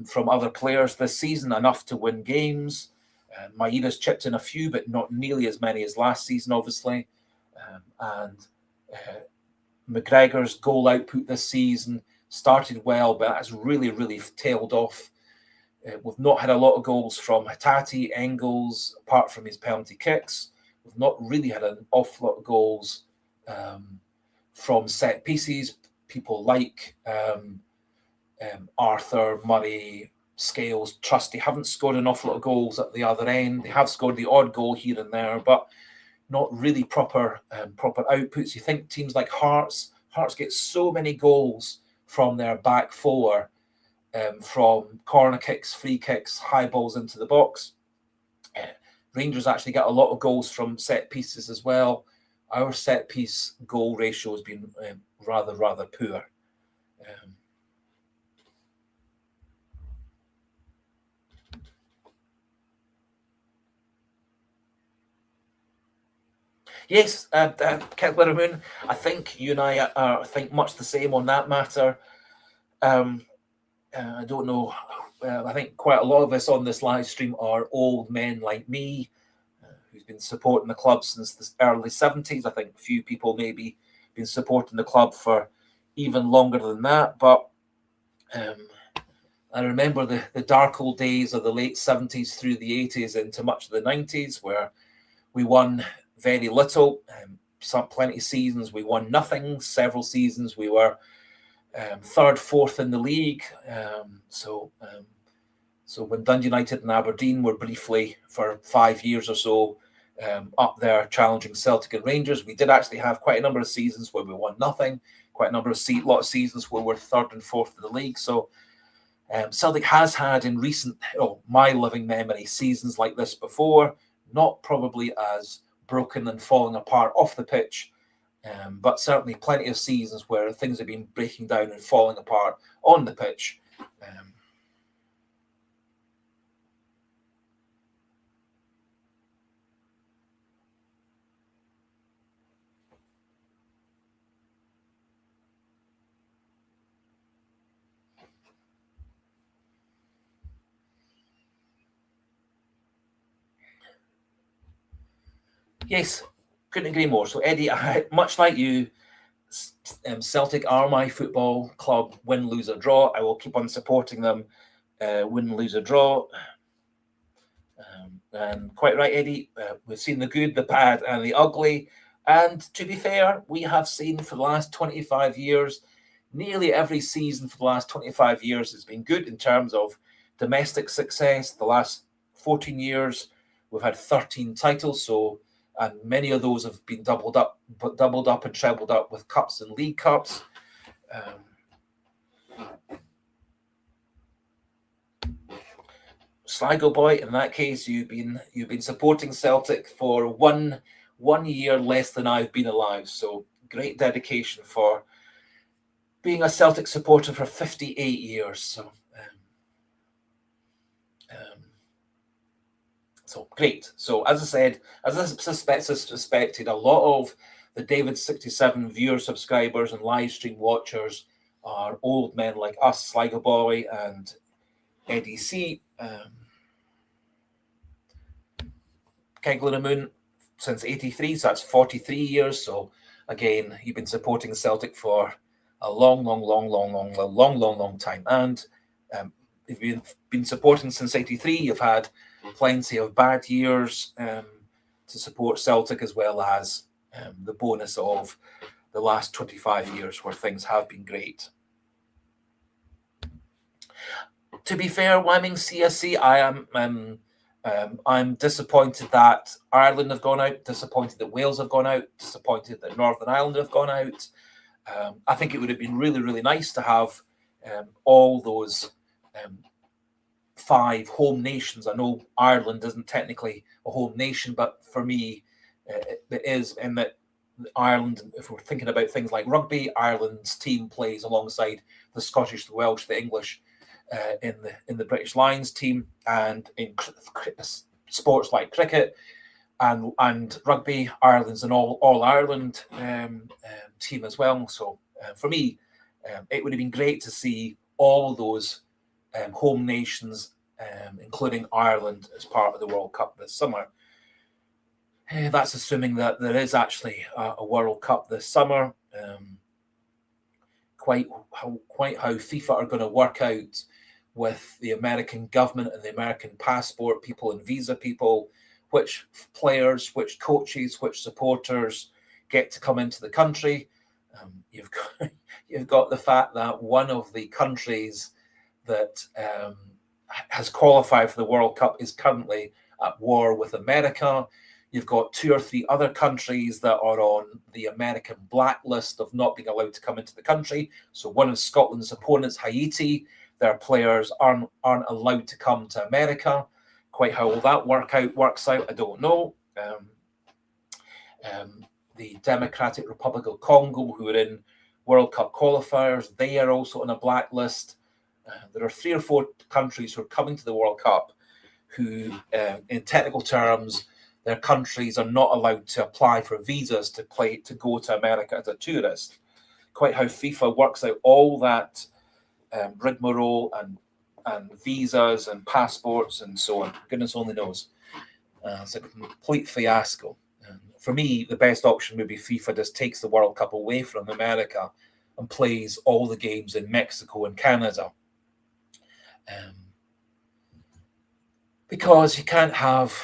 from other players this season, enough to win games. Maeda's chipped in a few, but not nearly as many as last season, obviously. And McGregor's goal output this season started well, but has really, really tailed off. We've not had a lot of goals from Hatate, Engels, apart from his penalty kicks. We've not really had an awful lot of goals from set pieces. People like Arthur, Murray, Scales, Trusty haven't scored an awful lot of goals at the other end. They have scored the odd goal here and there, but not really proper outputs. You think teams like Hearts get so many goals from their back four, from corner kicks, free kicks, high balls into the box. Rangers actually get a lot of goals from set pieces as well. Our set piece goal ratio has been rather poor. Yes, Kettler Moon, I think you and I think much the same on that matter. I don't know. I think quite a lot of us on this live stream are old men like me, who's been supporting the club since the early 70s. I think a few people maybe been supporting the club for even longer than that. But I remember the dark old days of the late 70s through the 80s into much of the 90s, where we won very little. Plenty of seasons we won nothing. Several seasons we were third, fourth in the league. So when Dundee United and Aberdeen were briefly for 5 years or so up there challenging Celtic and Rangers, we did actually have quite a number of seasons where we won nothing. Quite a number of lot of seasons where we're third and fourth in the league. So Celtic has had in recent, my living memory, seasons like this before. Not probably as broken and falling apart off the pitch, but certainly plenty of seasons where things have been breaking down and falling apart on the pitch. Yes, couldn't agree more. So, Eddie, much like you, Celtic are my football club. Win, lose, or draw. I will keep on supporting them. Win, lose, or draw. And quite right, Eddie. We've seen the good, the bad, and the ugly. And to be fair, we have seen for the last 25 years, nearly every season for the last 25 years has been good in terms of domestic success. The last 14 years, we've had 13 titles. So, and many of those have been doubled up and trebled up with cups and league cups. Sligo boy, in that case, you've been supporting Celtic for one 1 year less than I've been alive. So great dedication for being a Celtic supporter for 58 years. So great. So as I said, as I suspected, a lot of the David 67 viewer subscribers and live stream watchers are old men like us, Sligo Boy and Eddie C. Kegler and Moon since 83, so that's 43 years. So again, you've been supporting Celtic for a long time. And if you've been supporting since 83, you've had plenty of bad years to support Celtic, as well as the bonus of the last 25 years where things have been great. To be fair, Wyoming CSC, I'm disappointed that Ireland have gone out, disappointed that Wales have gone out, disappointed that Northern Ireland have gone out. I think it would have been really nice to have all those 5 home nations. I know Ireland isn't technically a home nation, but for me, it is, in that Ireland, if we're thinking about things like rugby, Ireland's team plays alongside the Scottish, the Welsh, the English in the British Lions team, and in sports like cricket and rugby, Ireland's an all Ireland team as well. So for me, it would have been great to see all those home nations, including Ireland, as part of the World Cup this summer. That's assuming that there is actually a World Cup this summer. Quite how FIFA are going to work out with the American government and the American passport people and visa people, which players, which coaches, which supporters get to come into the country. You've got the fact that one of the countries that has qualified for the World Cup is currently at war with America. You've got 2 or 3 other countries that are on the American blacklist of not being allowed to come into the country. So one of Scotland's opponents, Haiti, their players aren't allowed to come to America. Quite how all that works out, I don't know. The Democratic Republic of Congo, who are in World Cup qualifiers, they are also on a blacklist. There are 3 or 4 countries who are coming to the World Cup who, in technical terms, their countries are not allowed to apply for visas to go to America as a tourist. Quite how FIFA works out all that rigmarole and visas and passports and so on, goodness only knows. It's a complete fiasco. For me, the best option would be FIFA just takes the World Cup away from America and plays all the games in Mexico and Canada. Because you can't have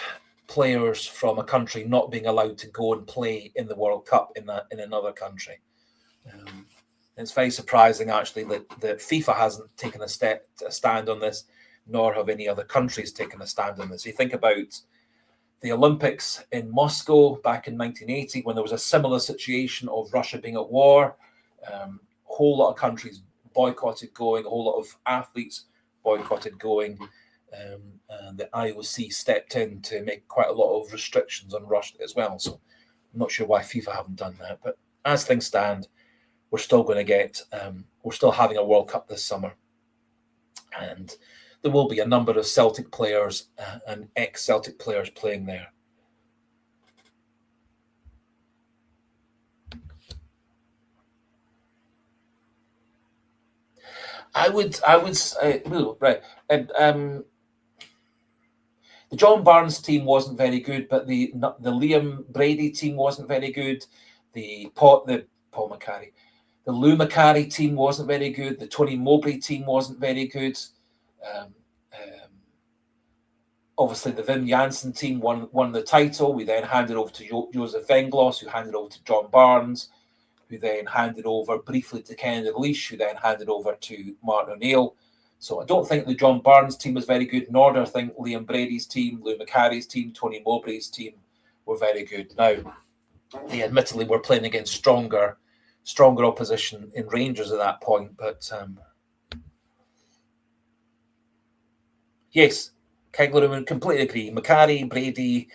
players from a country not being allowed to go and play in the World Cup in another country. It's very surprising, actually, that FIFA hasn't taken a stand on this, nor have any other countries taken a stand on this. You think about the Olympics in Moscow back in 1980, when there was a similar situation of Russia being at war. A whole lot of countries boycotted going, a whole lot of athletes boycotted going. And the IOC stepped in to make quite a lot of restrictions on Russia as well. So I'm not sure why FIFA haven't done that. But as things stand, we're still going to we're still having a World Cup this summer. And there will be a number of Celtic players and ex-Celtic players playing there. I would right. And the John Barnes team wasn't very good, but the Liam Brady team wasn't very good. The Lou Macari team wasn't very good. The Tony Mowbray team wasn't very good. Obviously, the Wim Janssen team won the title. We then handed over to Joseph Venglos, who handed over to John Barnes, who then handed over briefly to Kennedy Leash, who then handed over to Martin O'Neill. So I don't think the John Barnes team was very good, nor do I think Liam Brady's team, Lou Macari's team, Tony Mowbray's team were very good. Now, they admittedly were playing against stronger opposition in Rangers at that point, but yes, Kegler would completely agree. Macari, Brady,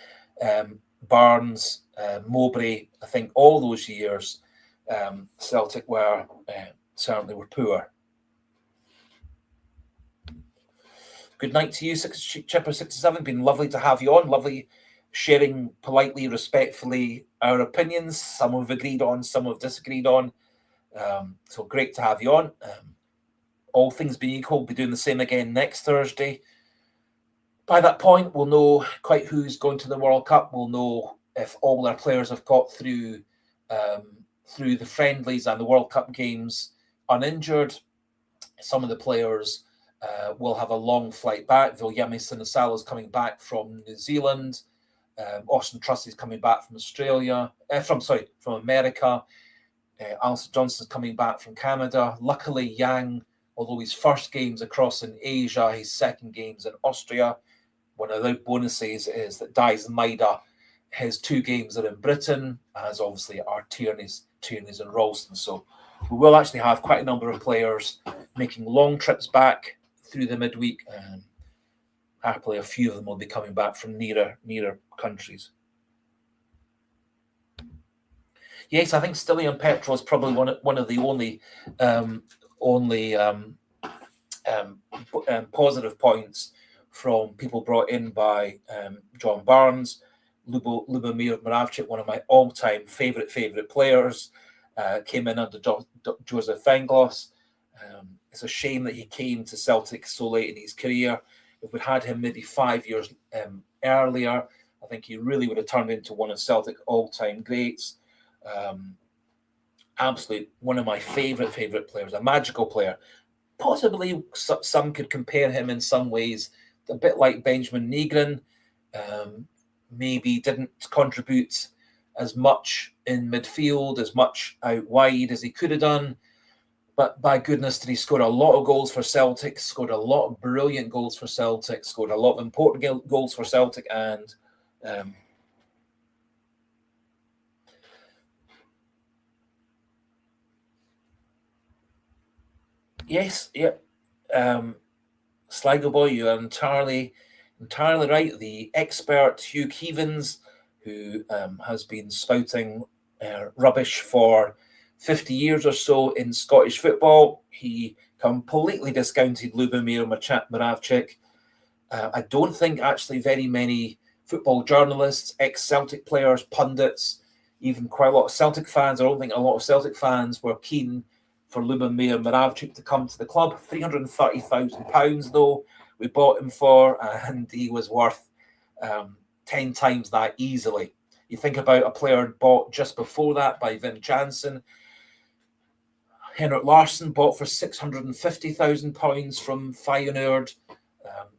Barnes, Mowbray. I think all those years Celtic were certainly were poor. Good night to you, Chipper67. Been lovely to have you on. Lovely sharing politely, respectfully our opinions. Some we've agreed on, some we've disagreed on. So great to have you on. All things being equal, we'll be doing the same again next Thursday. By that point, we'll know quite who's going to the World Cup. We'll know if all our players have got through the friendlies and the World Cup games uninjured. Some of the players will have a long flight back. Viljami Sinisalo is coming back from New Zealand. Austin Trusty is coming back from Australia. From America. Alistair Johnston is coming back from Canada. Luckily, Yang, although his first games across in Asia, his second games in Austria. One of the bonuses is that Dies Maida, his 2 games are in Britain, as obviously are Tierney's and Ralston. So we will actually have quite a number of players making long trips back through the midweek. Happily, a few of them will be coming back from nearer countries. Yes, I think Stilian Petrov is probably one of the only positive points from people brought in by John Barnes. Lubomir Moravchik, one of my all-time favourite players, came in under Joseph Venglos. It's a shame that he came to Celtic so late in his career. If we'd had him maybe 5 years earlier, I think he really would have turned into one of Celtic all-time greats. Absolutely one of my favourite players, a magical player. Possibly some could compare him in some ways, a bit like Benjamin Negrin. Maybe didn't contribute as much in midfield, as much out wide as he could have done. But by goodness, did he score a lot of goals for Celtic, scored a lot of brilliant goals for Celtic, scored a lot of important goals for Celtic, and yes, yep. Sligo boy, you are entirely right. The expert Hugh Keevins, who has been spouting rubbish for 50 years or so in Scottish football, he completely discounted Lubomir Moravchik. I don't think actually very many football journalists, ex-Celtic players, pundits, even quite a lot of Celtic fans, I don't think a lot of Celtic fans were keen for Lubomir Moravchik to come to the club. £330,000 though we bought him for, and he was worth 10 times that easily. You think about a player bought just before that by Vin Janssen. Henrik Larsson bought for £650,000 from Feyenoord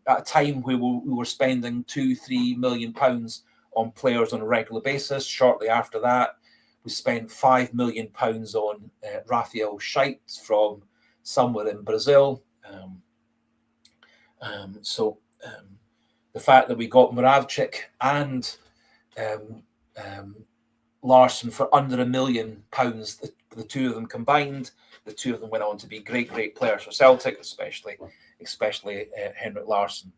at a time we were spending £2-3 million on players on a regular basis. Shortly after that, we spent £5 million on Rafael Scheidt from somewhere in Brazil. So the fact that we got Moravchik and Larsson for under £1 million, the two of them combined, the two of them went on to be great players for Celtic, especially Henrik Larsson.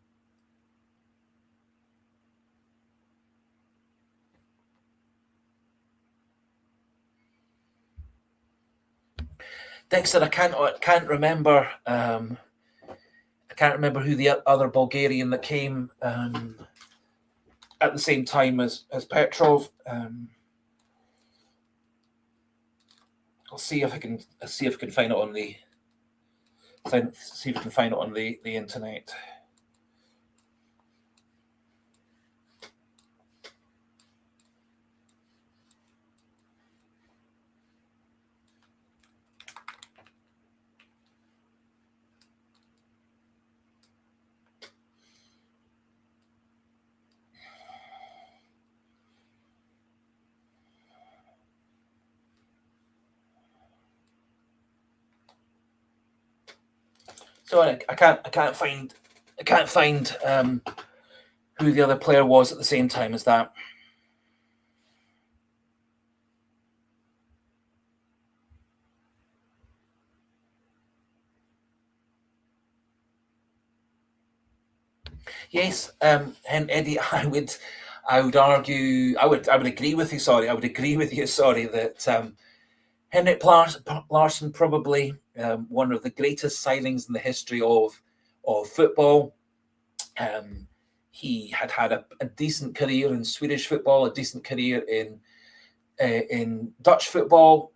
Dexter, I can't remember. I can't remember who the other Bulgarian that came at the same time as Petrov. I'll see if I can find it on the internet. So I can't find who the other player was at the same time as that. Yes, and Eddie, I would argue, I would agree with you. Sorry, I would agree with you. Sorry, that Henrik Larsson probably one of the greatest signings in the history of football. He had a decent career in Swedish football, a decent career in Dutch football,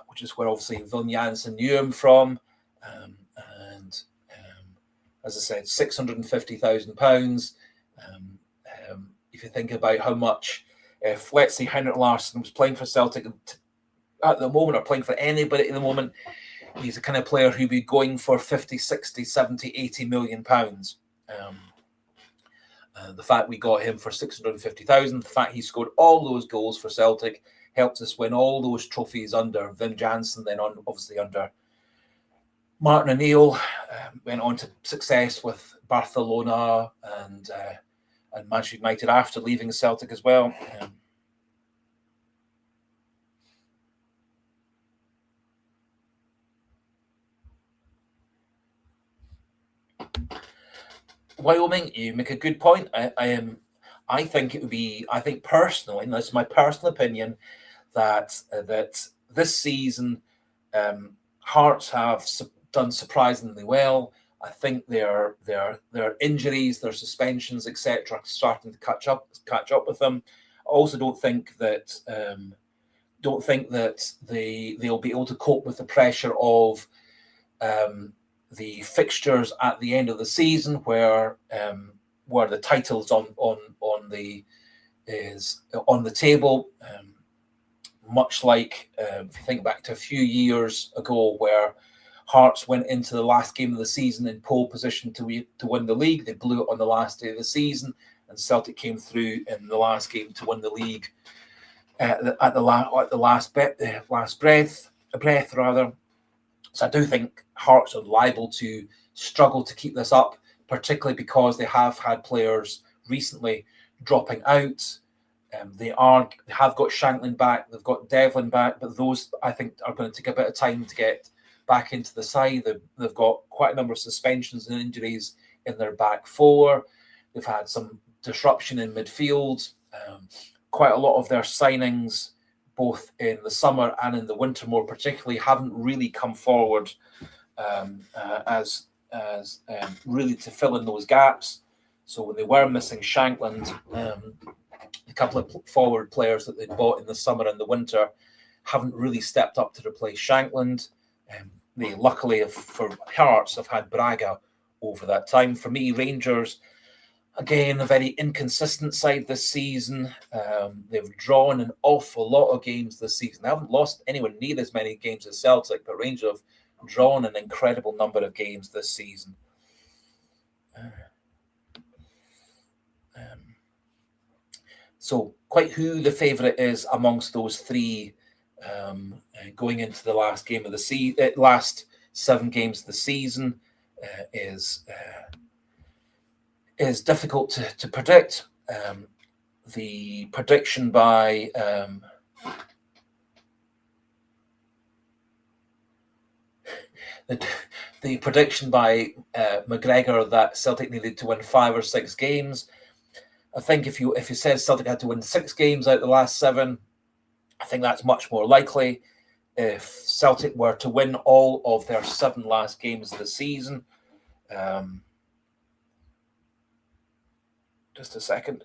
which is where obviously Willem Jansen knew him from. And as I said, £650,000. If you think about how much, if let's say Henrik Larsson was playing for Celtic at the moment, or playing for anybody at the moment, he's the kind of player who'd be going for 50, 60, 70, 80 million pounds. The fact we got him for 650,000, the fact he scored all those goals for Celtic, helped us win all those trophies under Wim Jansen, then obviously under Martin O'Neill, went on to success with Barcelona and Manchester United after leaving Celtic as well. Wyoming, you make a good point. I think it would be. I think personally, and that's my personal opinion, that this season Hearts have done surprisingly well. I think their injuries, their suspensions, etc., starting to catch up with them. I also don't think that they'll be able to cope with the pressure of the fixtures at the end of the season, where the title's on the table. Much like if you think back to a few years ago, where Hearts went into the last game of the season in pole position to win the league. They blew it on the last day of the season, and Celtic came through in the last game to win the league at the last breath rather. So I do think Hearts are liable to struggle to keep this up, particularly because they have had players recently dropping out. They have got Shankland back, they've got Devlin back, but those I think are going to take a bit of time to get back into the side. They've got quite a number of suspensions and injuries in their back four. They've had some disruption in midfield. Quite a lot of their signings, both in the summer and in the winter more particularly, haven't really come forward as really to fill in those gaps. So when they were missing Shankland, a couple of forward players that they bought in the summer and the winter haven't really stepped up to replace Shankland. They luckily, for Hearts, have had Braga over that time. For me, Rangers, again, a very inconsistent side this season. They've drawn an awful lot of games this season. They haven't lost anywhere near as many games as Celtic, but Rangers have drawn an incredible number of games this season. So quite who the favourite is amongst those three going into the last game of the last 7 games of the season is difficult to predict. The prediction by McGregor that Celtic needed to win 5 or 6 games. I think if you said Celtic had to win 6 games out of the last 7, I think that's much more likely. If Celtic were to win all of their 7 last games of the season, just a second.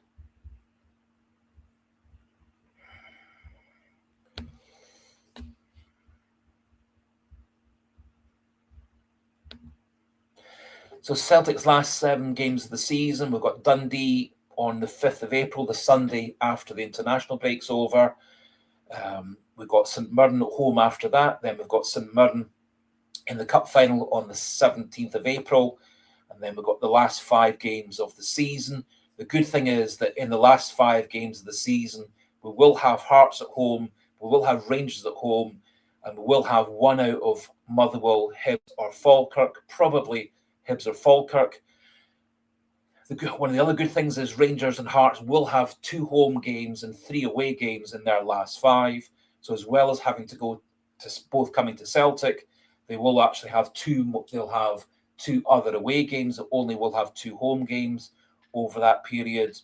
So Celtic's last 7 games of the season, we've got Dundee on the 5th of April, the Sunday after the international break's over. We've got St Mirren at home after that. Then we've got St Mirren in the cup final on the 17th of April. And then we've got the last 5 games of the season. The good thing is that in the last 5 games of the season, we will have Hearts at home, we will have Rangers at home, and we will have one out of Motherwell, Hibs or Falkirk, probably Hibs or Falkirk. One of the other good things is Rangers and Hearts will have 2 home games and 3 away games in their last 5. So as well as having to go to both coming to Celtic, they will actually have 2. They'll have 2 other away games that only will have 2 home games over that period.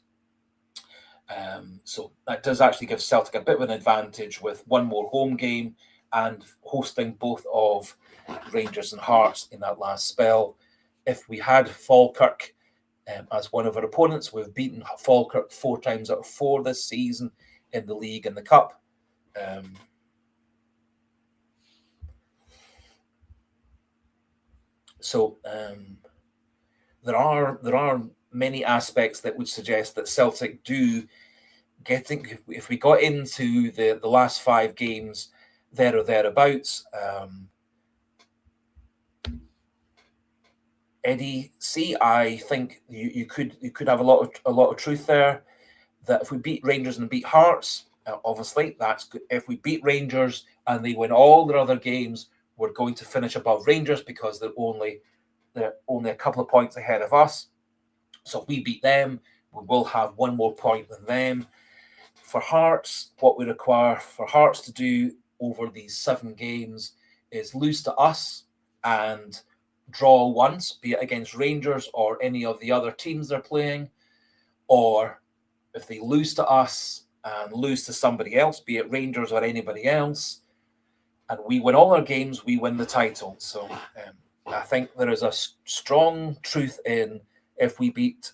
So that does actually give Celtic a bit of an advantage with one more home game and hosting both of Rangers and Hearts in that last spell. If we had Falkirk as one of our opponents, we've beaten Falkirk 4 times out of 4 this season in the league and the cup. So there are many aspects that would suggest that Celtic do getting, if we got into the last 5 games there or thereabouts. Eddie, see, I think you could have a lot of truth there. That if we beat Rangers and beat Hearts, obviously that's good. If we beat Rangers and they win all their other games, we're going to finish above Rangers because they're only a couple of points ahead of us. So if we beat them, we will have 1 more point than them. For Hearts, what we require for Hearts to do over these 7 games is lose to us and draw once, be it against Rangers or any of the other teams they're playing, or if they lose to us and lose to somebody else, be it Rangers or anybody else, and we win all our games, we win the title. So I think there is a strong truth in if we beat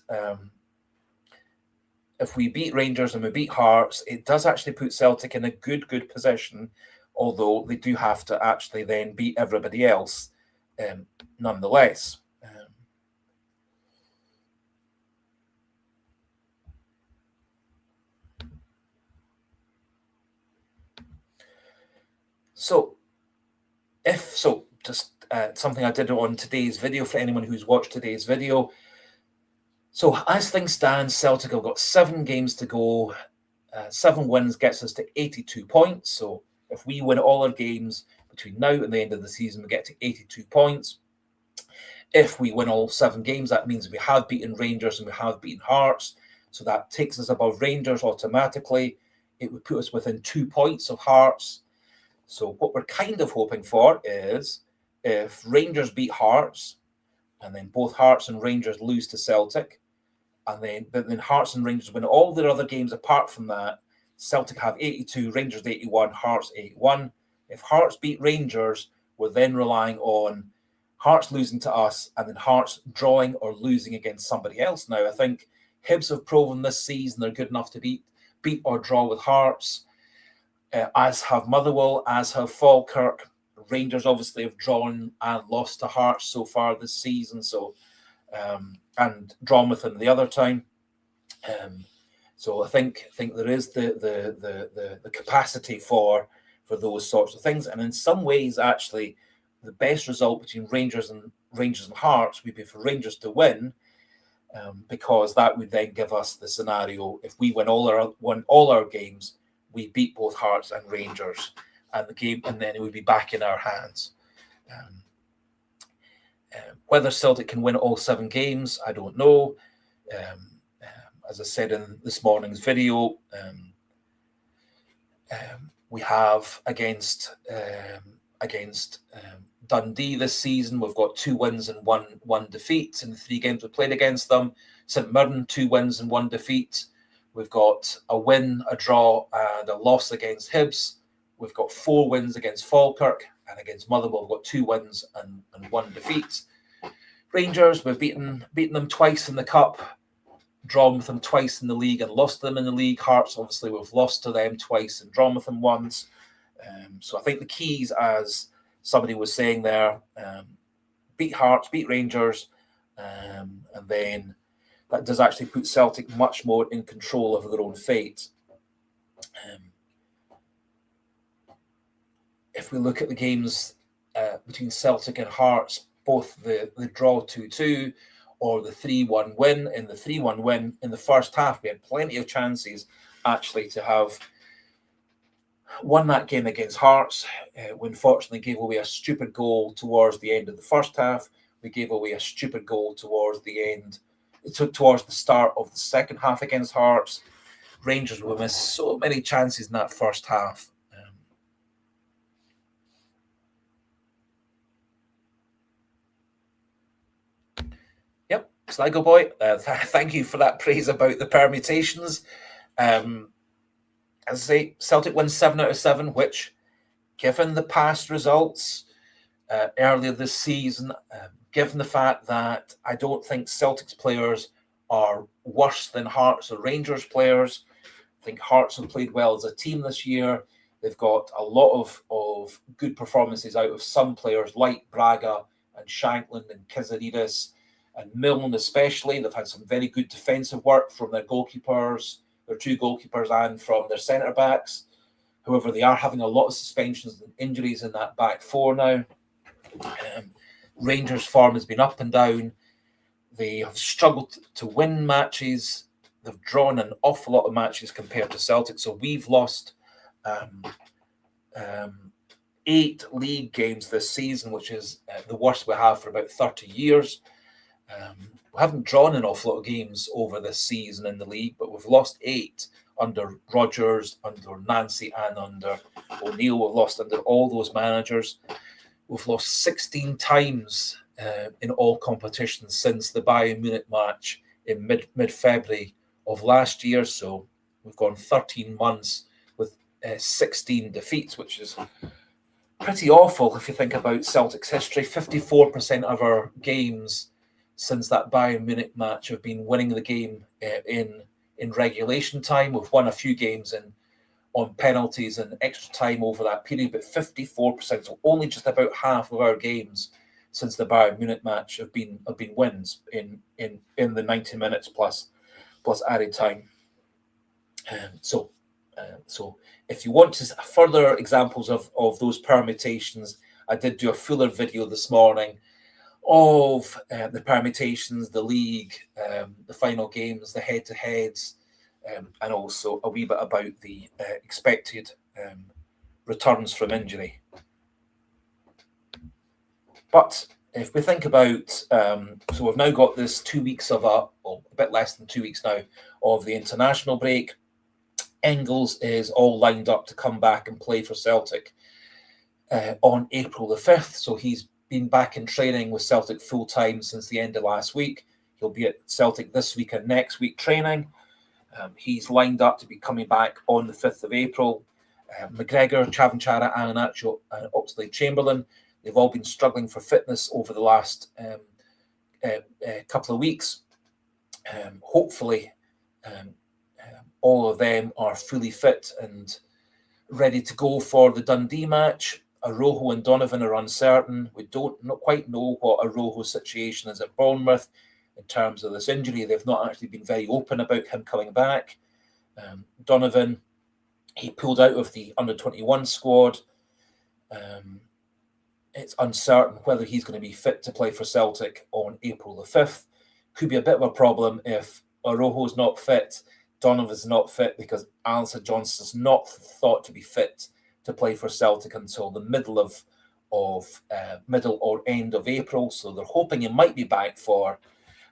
Rangers and we beat Hearts, it does actually put Celtic in a good position, although they do have to actually then beat everybody else nonetheless. Just something I did on today's video for anyone who's watched today's video. So as things stand, Celtic have got 7 games to go. 7 wins gets us to 82 points. So if we win all our games between now and the end of the season, we get to 82 points. If we win all 7 games, that means we have beaten Rangers and we have beaten Hearts. So that takes us above Rangers automatically. It would put us within 2 points of Hearts. So what we're kind of hoping for is if Rangers beat Hearts, and then both Hearts and Rangers lose to Celtic, but then Hearts and Rangers win all their other games apart from that, Celtic have 82, Rangers 81, Hearts 81. If Hearts beat Rangers, we're then relying on Hearts losing to us and then Hearts drawing or losing against somebody else. Now, I think Hibs have proven this season they're good enough to beat or draw with Hearts, as have Motherwell, as have Falkirk. Rangers obviously have drawn and lost to Hearts so far this season, so and drawn with them the other time. So I think there is the capacity for those sorts of things, and in some ways, actually, the best result between Rangers and Hearts would be for Rangers to win, because that would then give us the scenario: if we win all our games, we beat both Hearts and Rangers, and then it would be back in our hands. Whether Celtic can win all 7 games, I don't know. As I said in this morning's video, we have against Dundee this season, we've got 2 wins and one defeat in the 3 games we played against them. St Mirren, 2 wins and 1 defeat. We've got a win, a draw, and a loss against Hibs. We've got 4 wins against Falkirk, and against Motherwell, we've got 2 wins and 1 defeat. Rangers, we've beaten them twice in the cup, drawn with them twice in the league, and lost to them in the league. Hearts, obviously, we've lost to them twice and drawn with them once. So I think the keys, as somebody was saying there, beat Hearts, beat Rangers, and then that does actually put Celtic much more in control of their own fate. If we look at the games between Celtic and Hearts, both the draw 2-2 or the 3-1 win, in the 3-1 win in the first half, we had plenty of chances actually to have won that game against Hearts. We unfortunately gave away a stupid goal towards the end of the first half. We gave away a stupid goal towards the start of the second half against Hearts. Rangers will miss so many chances in that first half. Yep, Sligo boy, thank you for that praise about the permutations. As I say, Celtic win 7 out of 7, which, given the past results earlier this season, given the fact that I don't think Celtic's players are worse than Hearts or Rangers players. I think Hearts have played well as a team this year. They've got a lot of good performances out of some players like Braga and Shankland and Kizaridis and Milne especially. They've had some very good defensive work from their goalkeepers, their two goalkeepers, and from their centre-backs. However, they are having a lot of suspensions and injuries in that back four now. Rangers' form has been up and down. They have struggled to win matches. They've drawn an awful lot of matches compared to Celtic. So we've lost 8 league games this season, which is the worst we have for about 30 years. We haven't drawn an awful lot of games over this season in the league, but we've lost 8 under Rodgers, under Nancy, and under O'Neill. We've lost under all those managers. We've lost 16 times in all competitions since the Bayern Munich match in mid-February of last year. So we've gone 13 months with 16 defeats, which is pretty awful if you think about Celtic's history. 54% of our games since that Bayern Munich match have been winning the game in regulation time. We've won a few games on penalties and extra time over that period, but 54%, so only just about half of our games since the Bayern Munich match have been wins in the 90 minutes plus added time. So if you want further examples of those permutations, I did do a fuller video this morning of the permutations, the league, the final games, the head-to-heads, and also a wee bit about the expected returns from injury. But if we think about, so we've now got this 2 weeks of a bit less than 2 weeks now of the international break. Engels is all lined up to come back and play for Celtic on April the 5th. So he's been back in training with Celtic full-time since the end of last week. He'll be at Celtic this week and next week training. He's lined up to be coming back on the 5th of April. McGregor, Cvancara, Iheanacho, and Oxlade-Chamberlain, they've all been struggling for fitness over the last couple of weeks. Hopefully, all of them are fully fit and ready to go for the Dundee match. Araujo and Donovan are uncertain. We don't quite know what Araujo's situation is at Bournemouth in terms of this injury. They've not actually been very open about him coming back. Donovan, he pulled out of the under-21 squad. It's uncertain whether he's going to be fit to play for Celtic on April the 5th. Could be a bit of a problem if Araujo's not fit, Donovan's not fit, because Alistair Johnston's not thought to be fit to play for Celtic until the middle or end of April. So they're hoping he might be back for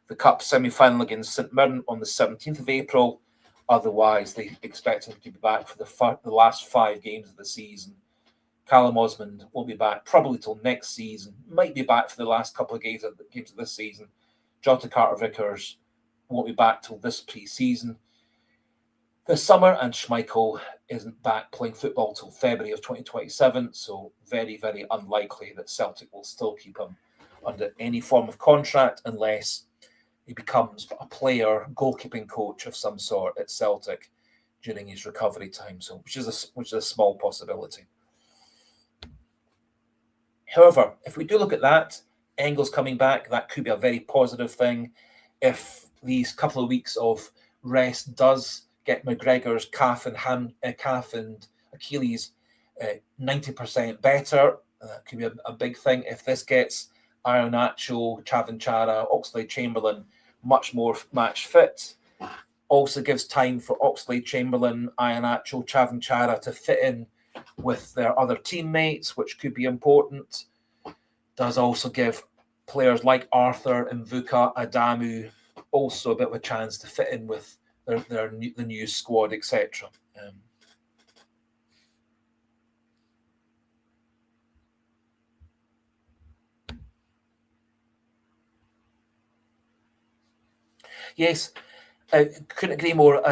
the Cup semi-final against St Mirren on the 17th of April. Otherwise, they expect him to be back for the last 5 games of the season. Callum Osmond won't be back probably till next season. Might be back for the last couple of games of this season. Jota Carter-Vickers won't be back till this pre-season this summer, and Schmeichel isn't back playing football till February of 2027, so very, very unlikely that Celtic will still keep him under any form of contract unless he becomes a player, goalkeeping coach of some sort at Celtic during his recovery time, so which is a small possibility. However, if we do look at that, Engels coming back, that could be a very positive thing. If these couple of weeks of rest does get McGregor's calf and Achilles 90% better, that could be a big thing. If this gets Iheanacho, Cvancara, Oxlade-Chamberlain much more match fit, also gives time for Oxlade-Chamberlain, Iheanacho, Cvancara to fit in with their other teammates, which could be important. Does also give players like Arthur, Mvuka, Adamu also a bit of a chance to fit in with the new squad, etc. Yes, I couldn't agree more.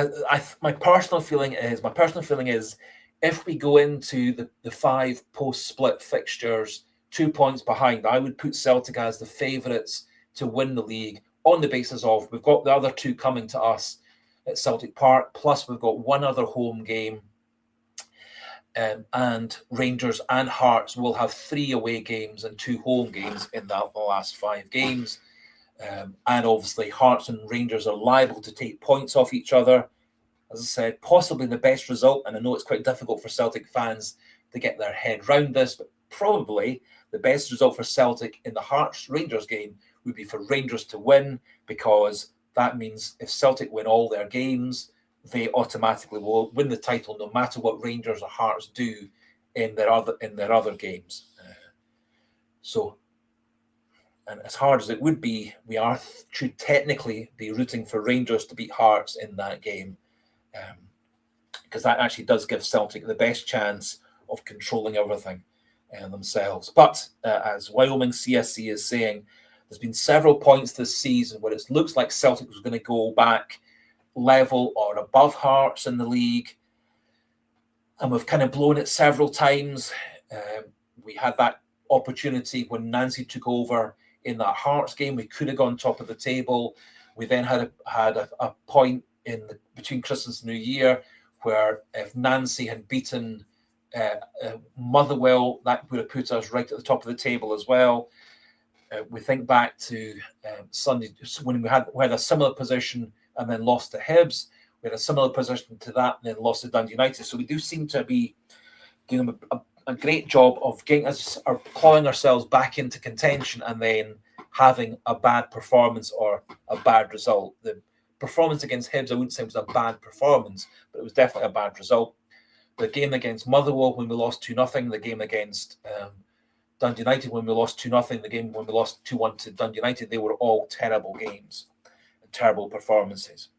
My personal feeling is, if we go into the 5 post-split fixtures 2 points behind, I would put Celtic as the favourites to win the league on the basis of we've got the other 2 coming to us at Celtic Park, plus we've got one other home game, and Rangers and Hearts will have 3 away games and 2 home games in the last 5 games. And obviously, Hearts and Rangers are liable to take points off each other. As I said, possibly the best result, and I know it's quite difficult for Celtic fans to get their head round this, but probably the best result for Celtic in the Hearts-Rangers game would be for Rangers to win, because that means if Celtic win all their games, they automatically will win the title no matter what Rangers or Hearts do in their other games. And as hard as it would be, we should technically be rooting for Rangers to beat Hearts in that game, because that actually does give Celtic the best chance of controlling everything themselves. But as Wyoming CSC is saying, there's been several points this season where it looks like Celtic was going to go back level or above Hearts in the league, and we've kind of blown it several times. We had that opportunity when Nancy took over in that Hearts game. We could have gone top of the table. We then had a point between Christmas and New Year where if Nancy had beaten Motherwell, that would have put us right at the top of the table as well. We think back to Sunday when we had a similar position and then lost to Hibs. We had a similar position to that and then lost to Dundee United. So we do seem to be doing a great job of getting us or clawing ourselves back into contention and then having a bad performance or a bad result. The performance against Hibs, I wouldn't say it was a bad performance, but it was definitely a bad result. The game against Motherwell when we lost 2-0, the game against Dundee United when we lost 2-0, the game when we lost 2-1 to Dundee United, they were all terrible games and terrible performances.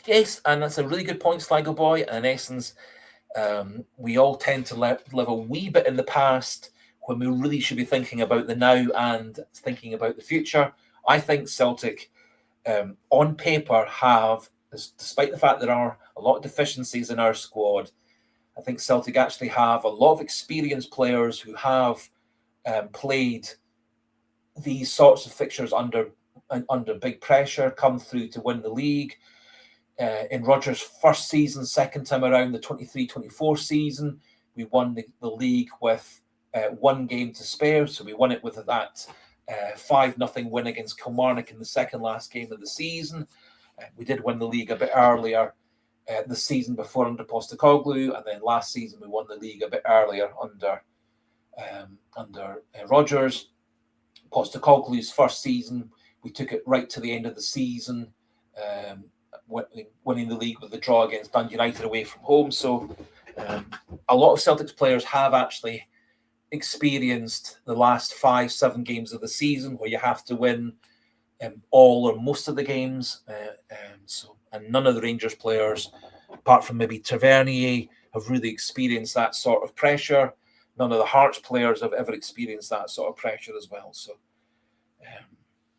Yes, and that's a really good point, Sligo Boy. In essence, we all tend to live a wee bit in the past when we really should be thinking about the now and thinking about the future. I think Celtic, on paper, have, despite the fact there are a lot of deficiencies in our squad, I think Celtic actually have a lot of experienced players who have played these sorts of fixtures under big pressure, come through to win the league. In Rodgers' first season, second time around, the 23-24 season, we won the league with 1 game to spare. So we won it with that 5-0 win against Kilmarnock in the second last game of the season. We did win the league a bit earlier the season before under Postecoglou, and then last season we won the league a bit earlier under Rodgers. Postecoglou's first season, we took it right to the end of the season, winning the league with the draw against Dundee United away from home. So a lot of Celtic's players have actually experienced the last 5-7 games of the season where you have to win all or most of the games. And none of the Rangers players, apart from maybe Tavernier, have really experienced that sort of pressure. None of the Hearts players have ever experienced that sort of pressure as well. So,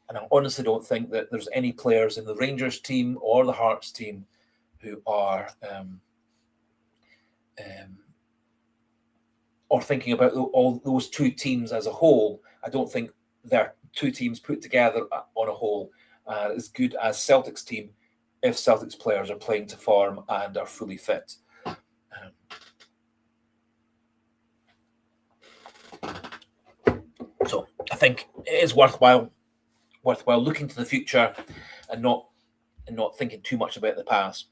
and I honestly don't think that there's any players in the Rangers team or the Hearts team who are or thinking about all those 2 teams as a whole. I don't think they're 2 teams put together on a whole as good as Celtic's team if Celtic's players are playing to form and are fully fit. So I think it is worthwhile looking to the future and not thinking too much about the past.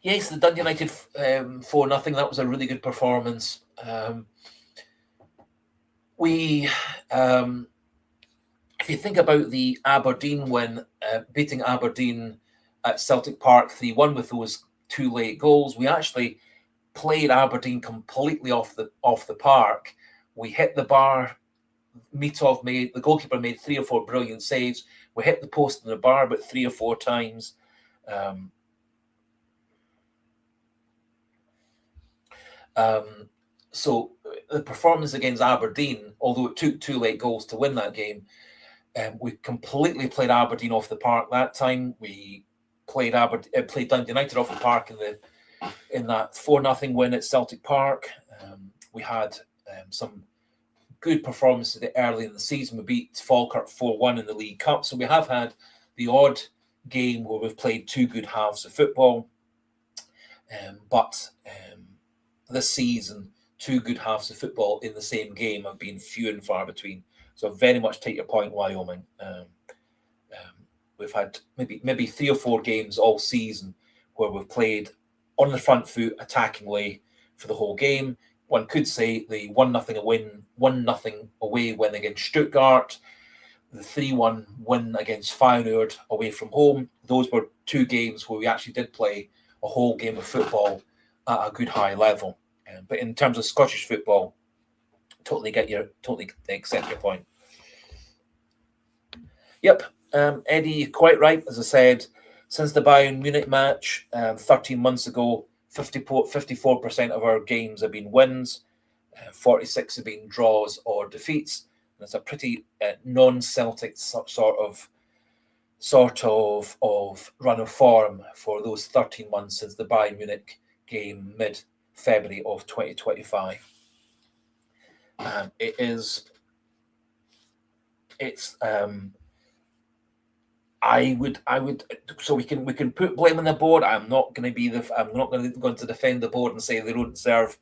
Yes, the Dundee United 4-0. That was a really good performance. If you think about the Aberdeen win, beating Aberdeen at Celtic Park 3-1 with those 2 late goals, we actually played Aberdeen completely off the park. We hit the bar. The goalkeeper made 3 or 4 brilliant saves. We hit the post and the bar about 3 or 4 times. So the performance against Aberdeen, although it took 2 late goals to win that game, we completely played Aberdeen off the park that time. We played Dundee United off the park in that 4-0 win at Celtic Park. We had some good performances early in the season. We beat Falkirk 4-1 in the League Cup. So we have had the odd game where we've played 2 good halves of football. But this season, 2 good halves of football in the same game have been few and far between. So I very much take your point, Wyoming. We've had maybe 3 or 4 games all season where we've played on the front foot, attackingly for the whole game. One could say the 1-0 away win against Stuttgart, the 3-1 win against Feyenoord away from home. Those were 2 games where we actually did play a whole game of football at a good high level. But in terms of Scottish football, totally accept your point. Yep, Eddie, you're quite right. As I said, since the Bayern Munich match 13 months ago, 54% of our games have been wins, 46 have been draws or defeats. And it's a pretty non-Celtic sort of run of form for those 13 months since the Bayern Munich game mid-February of 2025. I would. So we can put blame on the board. I'm not going to go to defend the board and say they don't deserve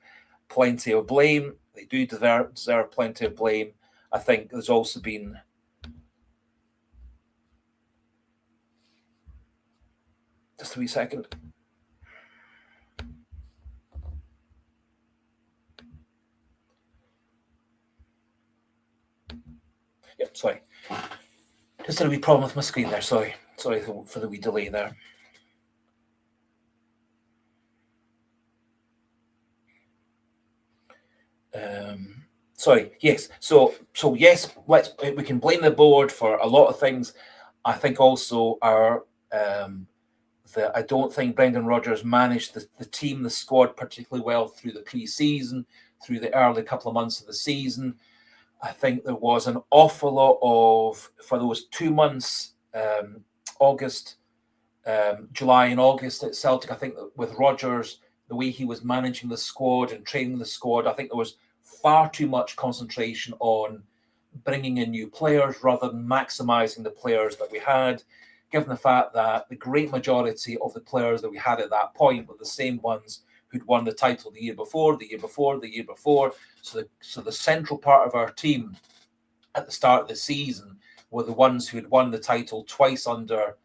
plenty of blame. They do deserve plenty of blame. I think there's also been just a wee second. Yep, sorry. Just had a wee problem with my screen there. Sorry for the wee delay there. Sorry. Yes. So yes. We can blame the board for a lot of things. I think also I don't think Brendan Rodgers managed the team, the squad particularly well through the pre-season, through the early couple of months of the season. I think there was an awful lot for those 2 months, July and August at Celtic. I think that with Rodgers, the way he was managing the squad and training the squad, I think there was far too much concentration on bringing in new players rather than maximising the players that we had, given the fact that the great majority of the players that we had at that point were the same ones who'd won the title the year before. So the central part of our team at the start of the season were the ones who had won the title twice under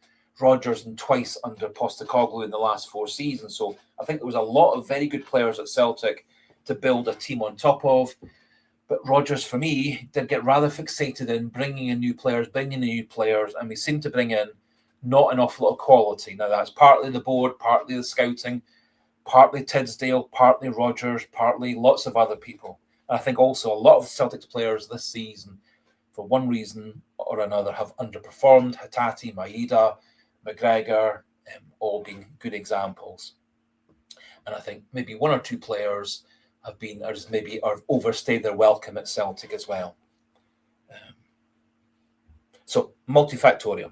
Rodgers and twice under Postecoglou in the last 4 seasons. So I think there was a lot of very good players at Celtic to build a team on top of. But Rodgers, for me, did get rather fixated in bringing in new players, and we seem to bring in not an awful lot of quality. Now, that's partly the board, partly the scouting, partly Tidsdale, partly Rodgers, partly lots of other people. And I think also a lot of Celtics players this season, for one reason or another, have underperformed. Hatate, Maeda, McGregor, all being good examples. And I think maybe 1 or 2 players have overstayed their welcome at Celtic as well. So multifactorial.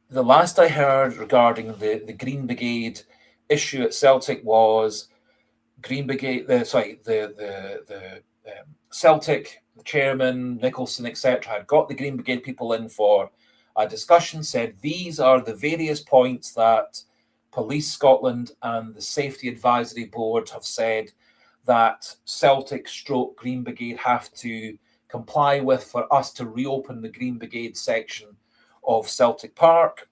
The last I heard regarding the Green Brigade issue at Celtic was Celtic, the chairman, Nicholson, etc., had got the Green Brigade people in for a discussion, said these are the various points that Police Scotland and the Safety Advisory Board have said that Celtic / Green Brigade have to comply with for us to reopen the Green Brigade section of Celtic Park,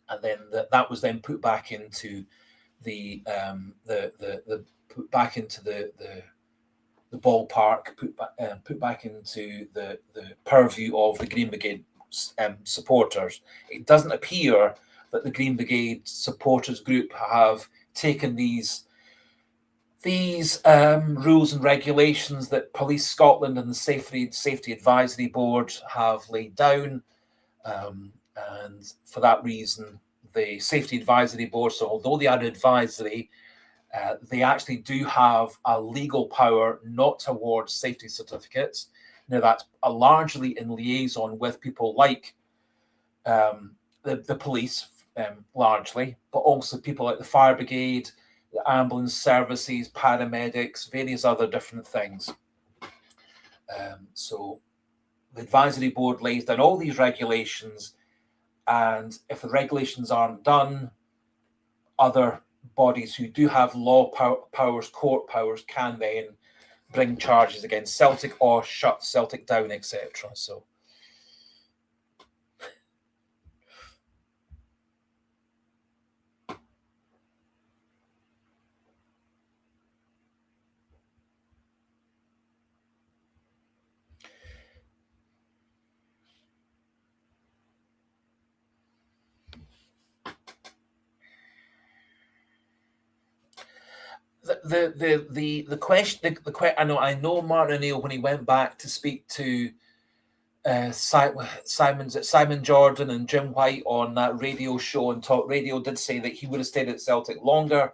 and then that was then put back into the ballpark, put back into the purview of the Green Brigade supporters. It doesn't appear that the Green Brigade supporters group have taken these rules and regulations that Police Scotland and the Safety Advisory Board have laid down And for that reason, the Safety Advisory Board, so although they are advisory, they actually do have a legal power not to award safety certificates. Now, that's largely in liaison with people like the police, largely, but also people like the fire brigade, the ambulance services, paramedics, various other different things. So the advisory board lays down all these regulations, and if the regulations aren't done, other bodies who do have law powers, court powers, can then bring charges against Celtic or shut Celtic down, etc. So the question, I know Martin O'Neill, when he went back to speak to Simon Jordan and Jim White on that radio show and Talk Radio, did say that he would have stayed at Celtic longer.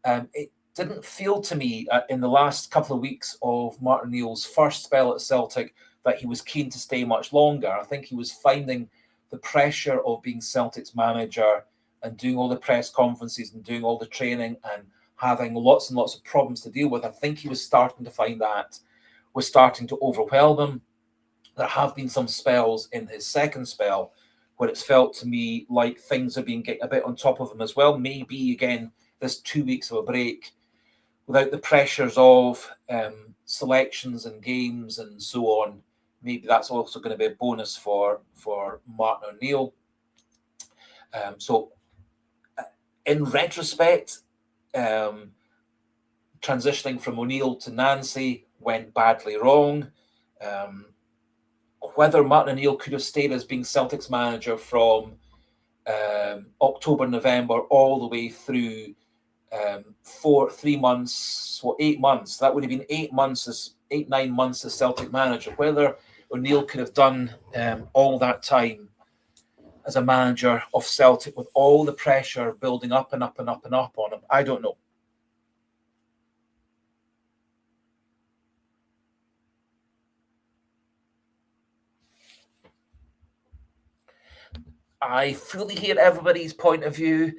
It didn't feel to me in the last couple of weeks of Martin O'Neill's first spell at Celtic that he was keen to stay much longer. I think he was finding the pressure of being Celtic's manager and doing all the press conferences and doing all the training and having lots and lots of problems to deal with. I think he was starting to find that was starting to overwhelm him. There have been some spells in his second spell where it's felt to me like things have been getting a bit on top of him as well. Maybe, again, this 2 weeks of a break without the pressures of selections and games and so on. Maybe that's also going to be a bonus for Martin O'Neill. So in retrospect, transitioning from O'Neill to Nancy went badly wrong. Whether Martin O'Neill could have stayed as being Celtic's manager from October, November, all the way through 8 months. That would have been 8, 9 months as Celtic manager. Whether O'Neill could have done all that time as a manager of Celtic with all the pressure building up and up and up and up on him, I don't know. I fully hear everybody's point of view.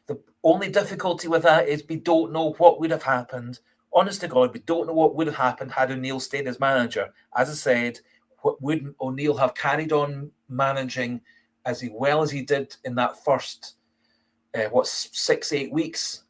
The only difficulty with that is we don't know what would have happened. Honest to God, we don't know what would have happened had O'Neill stayed as manager. As I said, would O'Neill have carried on managing as well as he did in that first, 6-8 weeks?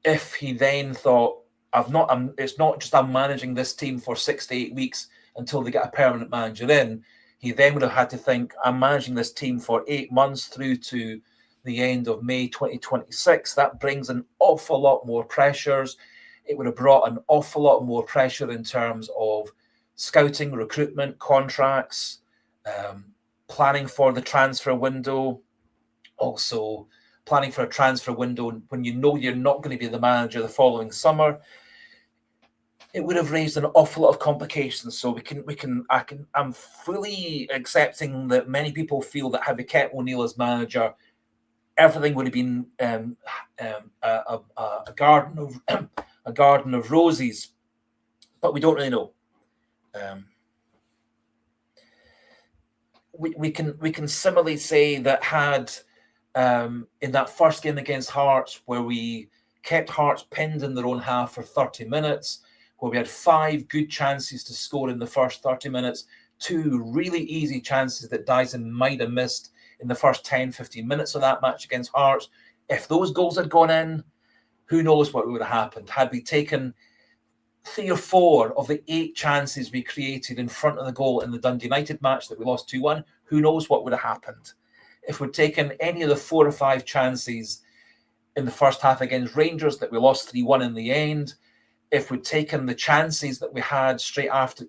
If he then thought, it's not just I'm managing this team for 6 to 8 weeks until they get a permanent manager in. He then would have had to think, I'm managing this team for 8 months through to the end of May 2026. That brings an awful lot more pressures. It would have brought an awful lot more pressure in terms of scouting, recruitment, contracts, planning for the transfer window, also planning for a transfer window when you know you're not going to be the manager the following summer. It would have raised an awful lot of complications. So I'm fully accepting that many people feel that had we kept O'Neill as manager, everything would have been a garden of roses. But we don't really know. We can similarly say that had in that first game against Hearts, where we kept Hearts pinned in their own half for 30 minutes, where we had 5 good chances to score in the first 30 minutes, 2 really easy chances that Dyson might have missed in the first 10, 15 minutes of that match against Hearts. If those goals had gone in, who knows what would have happened? Had we taken 3 or 4 of the 8 chances we created in front of the goal in the Dundee United match that we lost 2-1, who knows what would have happened? If we'd taken any of the 4 or 5 chances in the first half against Rangers that we lost 3-1 in the end, if we'd taken the chances that we had straight after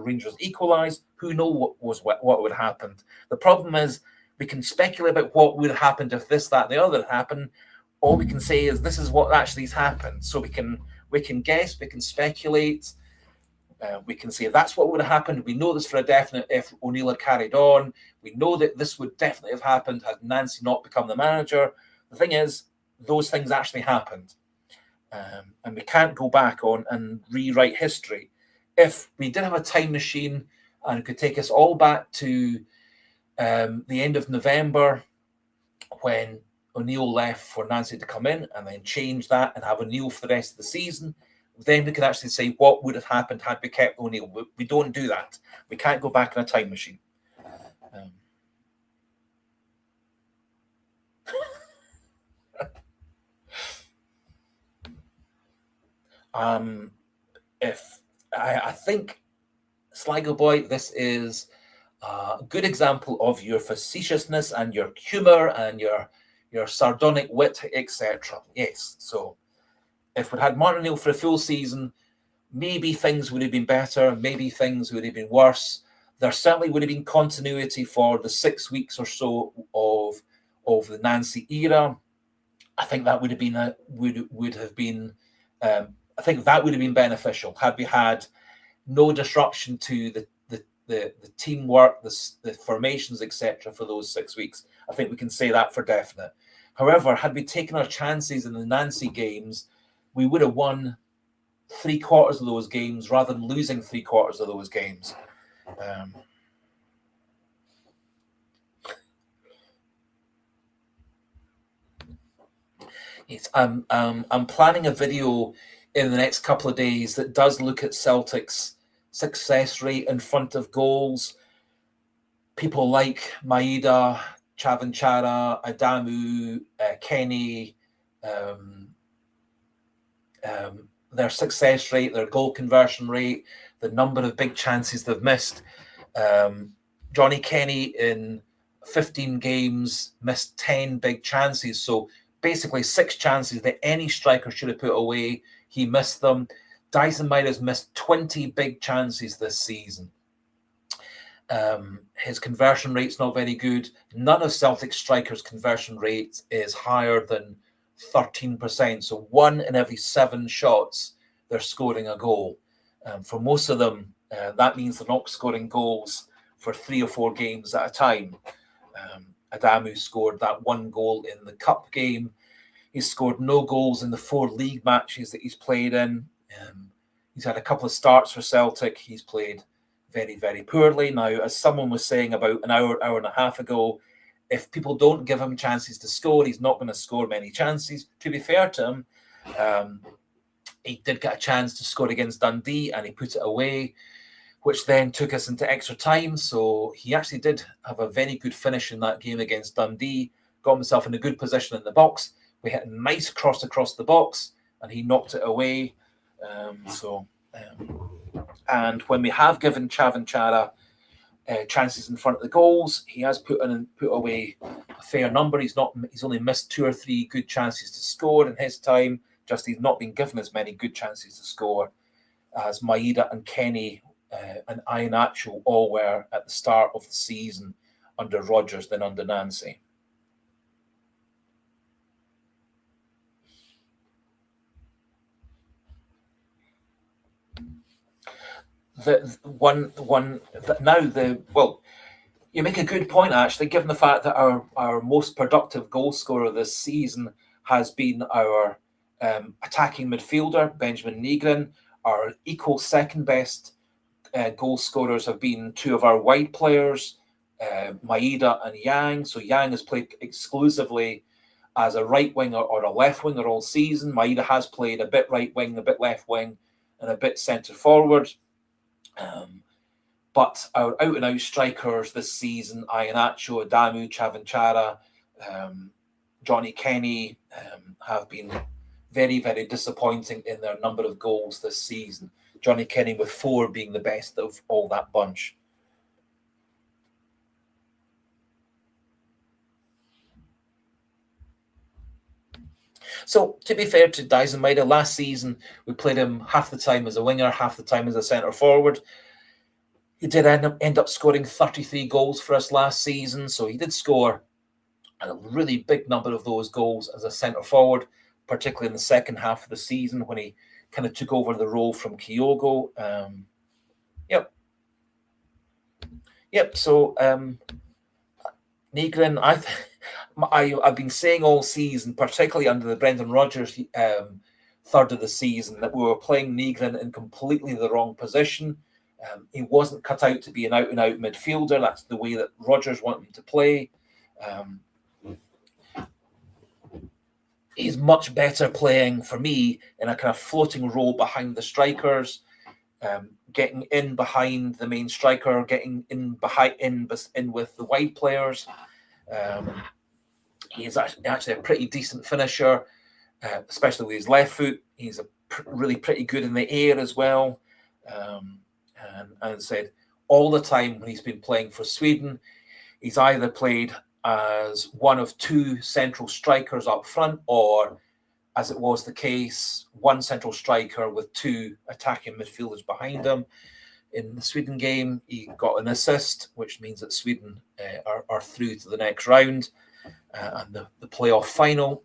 Rangers equalised, who knows what would have happened? The problem is we can speculate about what would have happened if this, that, and the other happened. All we can say is this is what actually has happened. So we can guess, we can speculate. We can say that's what would have happened. We know this for a definite if O'Neill had carried on. We know that this would definitely have happened had Nancy not become the manager. The thing is, those things actually happened. And we can't go back on and rewrite history. If we did have a time machine and it could take us all back to the end of November when O'Neill left for Nancy to come in, and then change that and have O'Neill for the rest of the season, then we could actually say what would have happened had we kept O'Neill. We don't do that. We can't go back in a time machine. If I think, Sligo Boy, this is a good example of your facetiousness and your humour and your sardonic wit, etc. Yes, so if we'd had Martin O'Neill for a full season, maybe things would have been better, maybe things would have been worse. There certainly would have been continuity for the 6 weeks or so of the Nancy era. I think that would have been I think that would have been beneficial had we had no disruption to the teamwork, the formations, etc. for those 6 weeks. I think we can say that for definite. However, had we taken our chances in the Nancy games, we would have won 3/4 of those games rather than losing 3/4 of those games. Yes, I'm planning a video in the next couple of days that does look at Celtic's success rate in front of goals. People like Maeda, Cvancara, Adamu, Kenny, their success rate, their goal conversion rate, the number of big chances they've missed. Johnny Kenny in 15 games missed 10 big chances. So basically 6 chances that any striker should have put away. He missed them. Dyson Maida's missed 20 big chances this season. His conversion rate's not very good. None of Celtic strikers' conversion rate is higher than 13%. So 1 in every 7 shots, they're scoring a goal. For most of them, that means they're not scoring goals for 3 or 4 games at a time. Adamu scored that 1 goal in the cup game. He's scored no goals in the 4 league matches that he's played in. He's had a couple of starts for Celtic. He's played very, very poorly. Now, as someone was saying about an hour and a half ago, if people don't give him chances to score, he's not going to score many chances. To be fair to him, he did get a chance to score against Dundee and he put it away, which then took us into extra time. So he actually did have a very good finish in that game against Dundee, got himself in a good position in the box. We hit a nice cross across the box and he knocked it away. And when we have given Cvancara chances in front of the goals, he has put away a fair number. He's only missed 2 or 3 good chances to score in his time. Just he's not been given as many good chances to score as Maeda and Kenny and Iheanacho all were at the start of the season under Rodgers than under Nancy. You make a good point, actually, given the fact that our most productive goal scorer this season has been our attacking midfielder, Benjamin Negrin. Our equal second best goal scorers have been 2 of our wide players, Maeda and Yang. So Yang has played exclusively as a right winger or a left winger all season. Maeda has played a bit right wing, a bit left wing, and a bit centre forward. But our out-and-out strikers this season, Iheanacho, Adamu, Cvancara, Johnny Kenny, have been very, very disappointing in their number of goals this season. Johnny Kenny with 4 being the best of all that bunch. So, to be fair to Dyson Maeda, last season we played him half the time as a winger, half the time as a centre forward. He did end up scoring 33 goals for us last season, so he did score a really big number of those goals as a centre forward, particularly in the second half of the season when he kind of took over the role from Kyogo. Yep. So Negrin, I've been saying all season, particularly under the Brendan Rodgers third of the season, that we were playing Negrin in completely the wrong position. He wasn't cut out to be an out-and-out midfielder. That's the way that Rodgers wanted him to play. He's much better playing, for me, in a kind of floating role behind the strikers, getting in behind the main striker, getting in with the wide players. He's actually a pretty decent finisher, especially with his left foot. He's really pretty good in the air as well. And as I said, all the time when he's been playing for Sweden, he's either played as one of two central strikers up front, or, as it was the case, one central striker with two attacking midfielders behind him. In the Sweden game, he got an assist, which means that Sweden are through to the next round and the playoff final.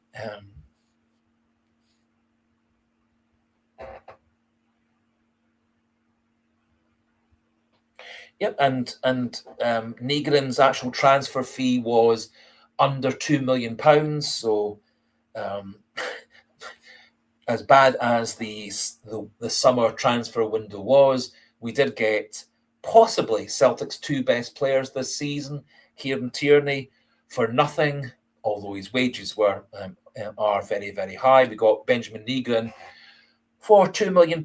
Yep, and Negrin's actual transfer fee was under £2 million. So, as bad as the summer transfer window was, we did get possibly Celtic's two best players this season, Kieran Tierney, for nothing, although his wages are very, very high. We got Benjamin Negrin for £2 million.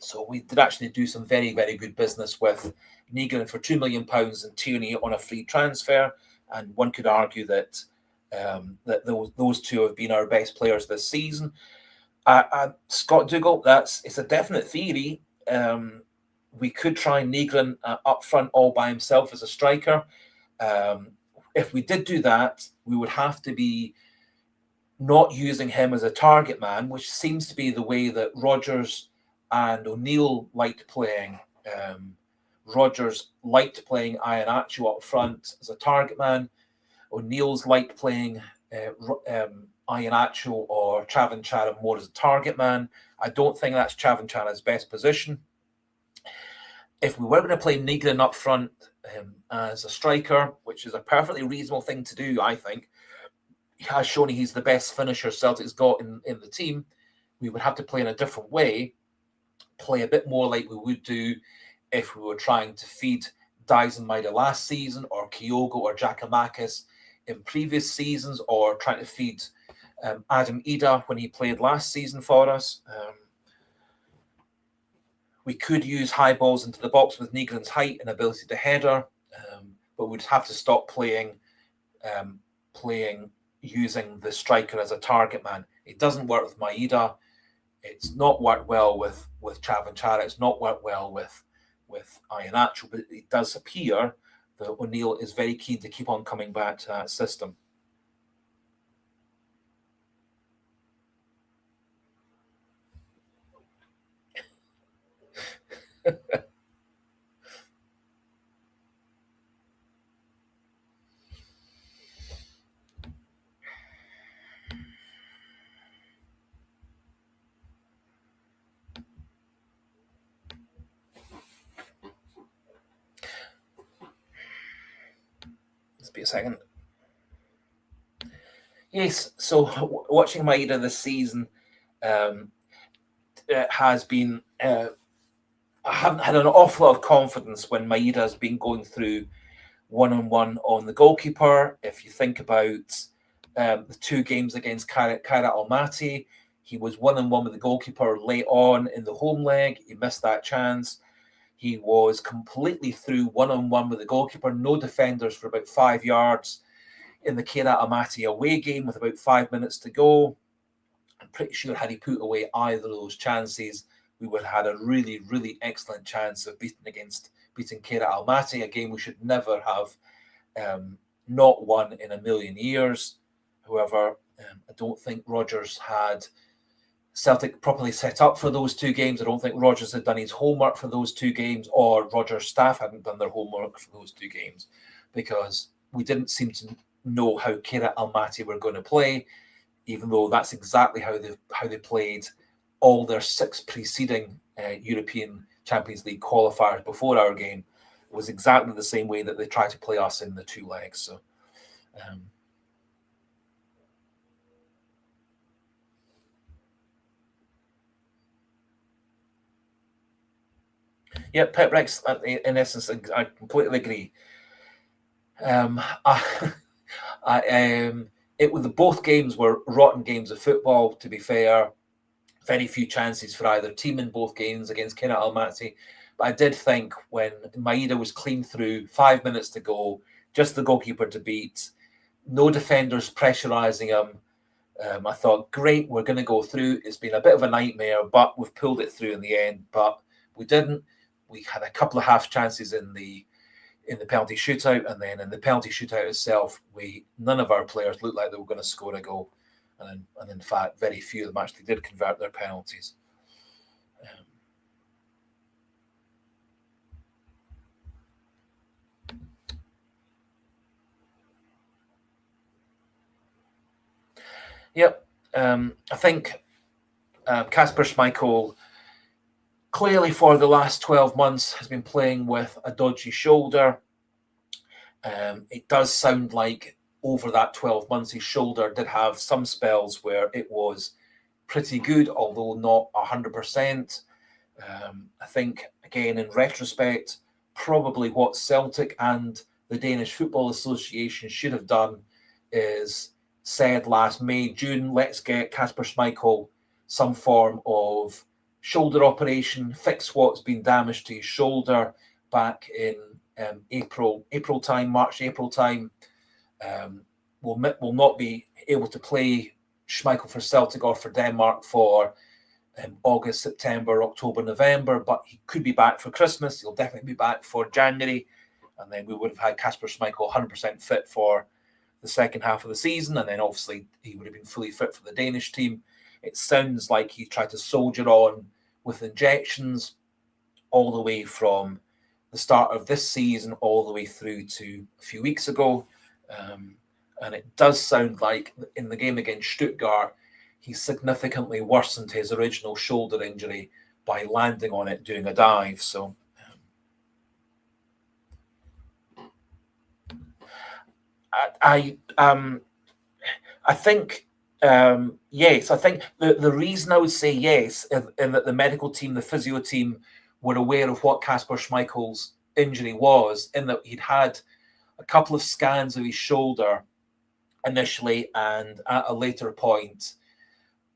So we did actually do some very, very good business with Negrin for £2 million and Tierney on a free transfer. And one could argue that those two have been our best players this season. Scott Dougal, it's a definite theory. We could try Negrin up front all by himself as a striker. If we did do that, we would have to be not using him as a target man, which seems to be the way that Rodgers and O'Neill liked playing. Rodgers liked playing Iheanacho up front as a target man. O'Neill's liked playing Iheanacho or Cvancara more as a target man. I don't think that's Cavancara's best position. If we were going to play Negrin up front as a striker, which is a perfectly reasonable thing to do, I think, he has shown he's the best finisher Celtic's got in the team, we would have to play in a different way, play a bit more like we would do if we were trying to feed Dyson Maida last season, or Kyogo or Giakoumakis in previous seasons, or trying to feed Adam Ida when he played last season for us. We could use high balls into the box with Negrin's height and ability to header, but we'd have to stop playing using the striker as a target man. It doesn't work with Maida. It's not worked well with Cvancara. It's not worked well with Iheanacho, but it does appear that O'Neill is very keen to keep on coming back to that system. Let's be a second. Yes, so watching Maida this season has been... I haven't had an awful lot of confidence when Maida has been going through one-on-one on the goalkeeper. If you think about the two games against Kairat Almaty, he was one-on-one with the goalkeeper late on in the home leg. He missed that chance. He was completely through one-on-one with the goalkeeper, no defenders for about 5 yards in the Kairat Almaty away game with about 5 minutes to go. I'm pretty sure had he put away either of those chances, we would have had a really, really excellent chance of beating Kairat Almaty, a game we should never have not won in a million years. However, I don't think Rodgers had Celtic properly set up for those two games. I don't think Rodgers had done his homework for those two games, or Rodgers' staff hadn't done their homework for those two games, because we didn't seem to know how Kairat Almaty were going to play, even though that's exactly how they played all their 6 preceding European Champions League qualifiers before our game was exactly the same way that they tried to play us in the 2 legs. So, yeah, Pep Rex, in essence, I completely agree. Both games were rotten games of football, to be fair. Very few chances for either team in both games against Kenneth Almaty. But I did think when Maeda was clean through, 5 minutes to go, just the goalkeeper to beat, no defenders pressurising him. I thought, great, we're going to go through. It's been a bit of a nightmare, but we've pulled it through in the end. But we didn't. We had a couple of half chances in the penalty shootout, and then in the penalty shootout itself, none of our players looked like they were going to score a goal. And in fact, very few of them actually did convert their penalties. Yep. I think Kasper Schmeichel clearly for the last 12 months has been playing with a dodgy shoulder. It does sound like over that 12 months, his shoulder did have some spells where it was pretty good, although not 100%. I think, again, in retrospect, probably what Celtic and the Danish Football Association should have done is said last May, June, let's get Kasper Schmeichel some form of shoulder operation, fix what's been damaged to his shoulder back in April time, March, April time. Will not be able to play Schmeichel for Celtic or for Denmark for August, September, October, November, but he could be back for Christmas. He'll definitely be back for January, and then we would have had Kasper Schmeichel 100% fit for the second half of the season, and then obviously he would have been fully fit for the Danish team. It sounds like he tried to soldier on with injections all the way from the start of this season all the way through to a few weeks ago. And it does sound like in the game against Stuttgart, he significantly worsened his original shoulder injury by landing on it doing a dive. So I think yes. I think the reason I would say yes, in that the medical team, the physio team, were aware of what Kasper Schmeichel's injury was, in that he'd had a couple of scans of his shoulder initially, and at a later point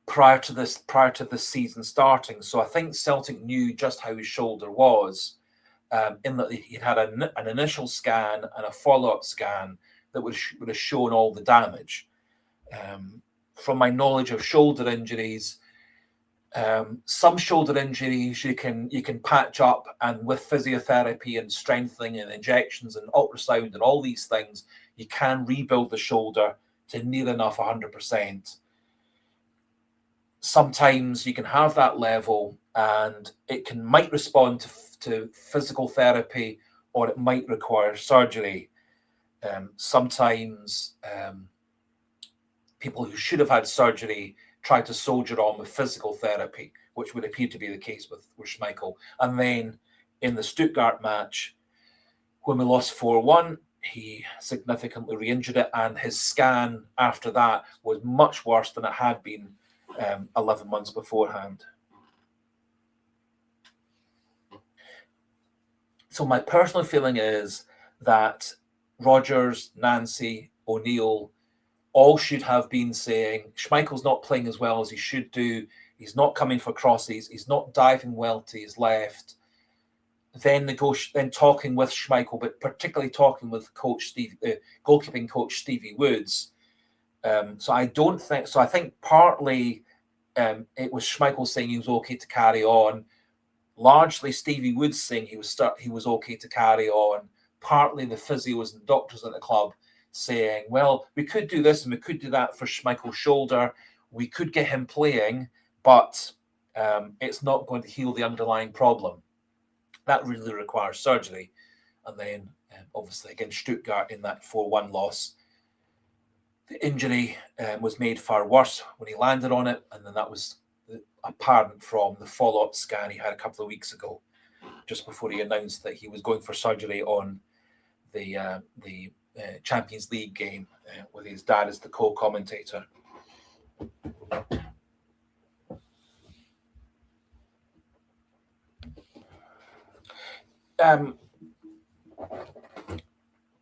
prior to the season starting. So I think Celtic knew just how his shoulder was, in that he had an initial scan and a follow-up scan that would have shown all the damage. From my knowledge of shoulder injuries, some shoulder injuries you can patch up, and with physiotherapy and strengthening and injections and ultrasound and all these things, you can rebuild the shoulder to near enough 100%. Sometimes you can have that level and it might respond to physical therapy, or it might require surgery. Sometimes people who should have had surgery try to soldier on with physical therapy, which would appear to be the case with Schmeichel. And then in the Stuttgart match, when we lost 4-1, he significantly re-injured it, and his scan after that was much worse than it had been 11 months beforehand. So my personal feeling is that Rodgers, Nancy, O'Neill all should have been saying, Schmeichel's not playing as well as he should do. He's not coming for crosses. He's not diving well to his left. Then talking with Schmeichel, but particularly talking with goalkeeping coach Stevie Woods. I think partly it was Schmeichel saying he was okay to carry on. Largely Stevie Woods saying he was okay to carry on. Partly the physios and doctors at the club saying, well, we could do this and we could do that for Schmeichel's shoulder. We could get him playing, but it's not going to heal the underlying problem. That really requires surgery. And then, obviously, against Stuttgart in that 4-1 loss, the injury was made far worse when he landed on it. And then that was apparent from the follow-up scan he had a couple of weeks ago, just before he announced that he was going for surgery on the Champions League game with his dad as the co-commentator.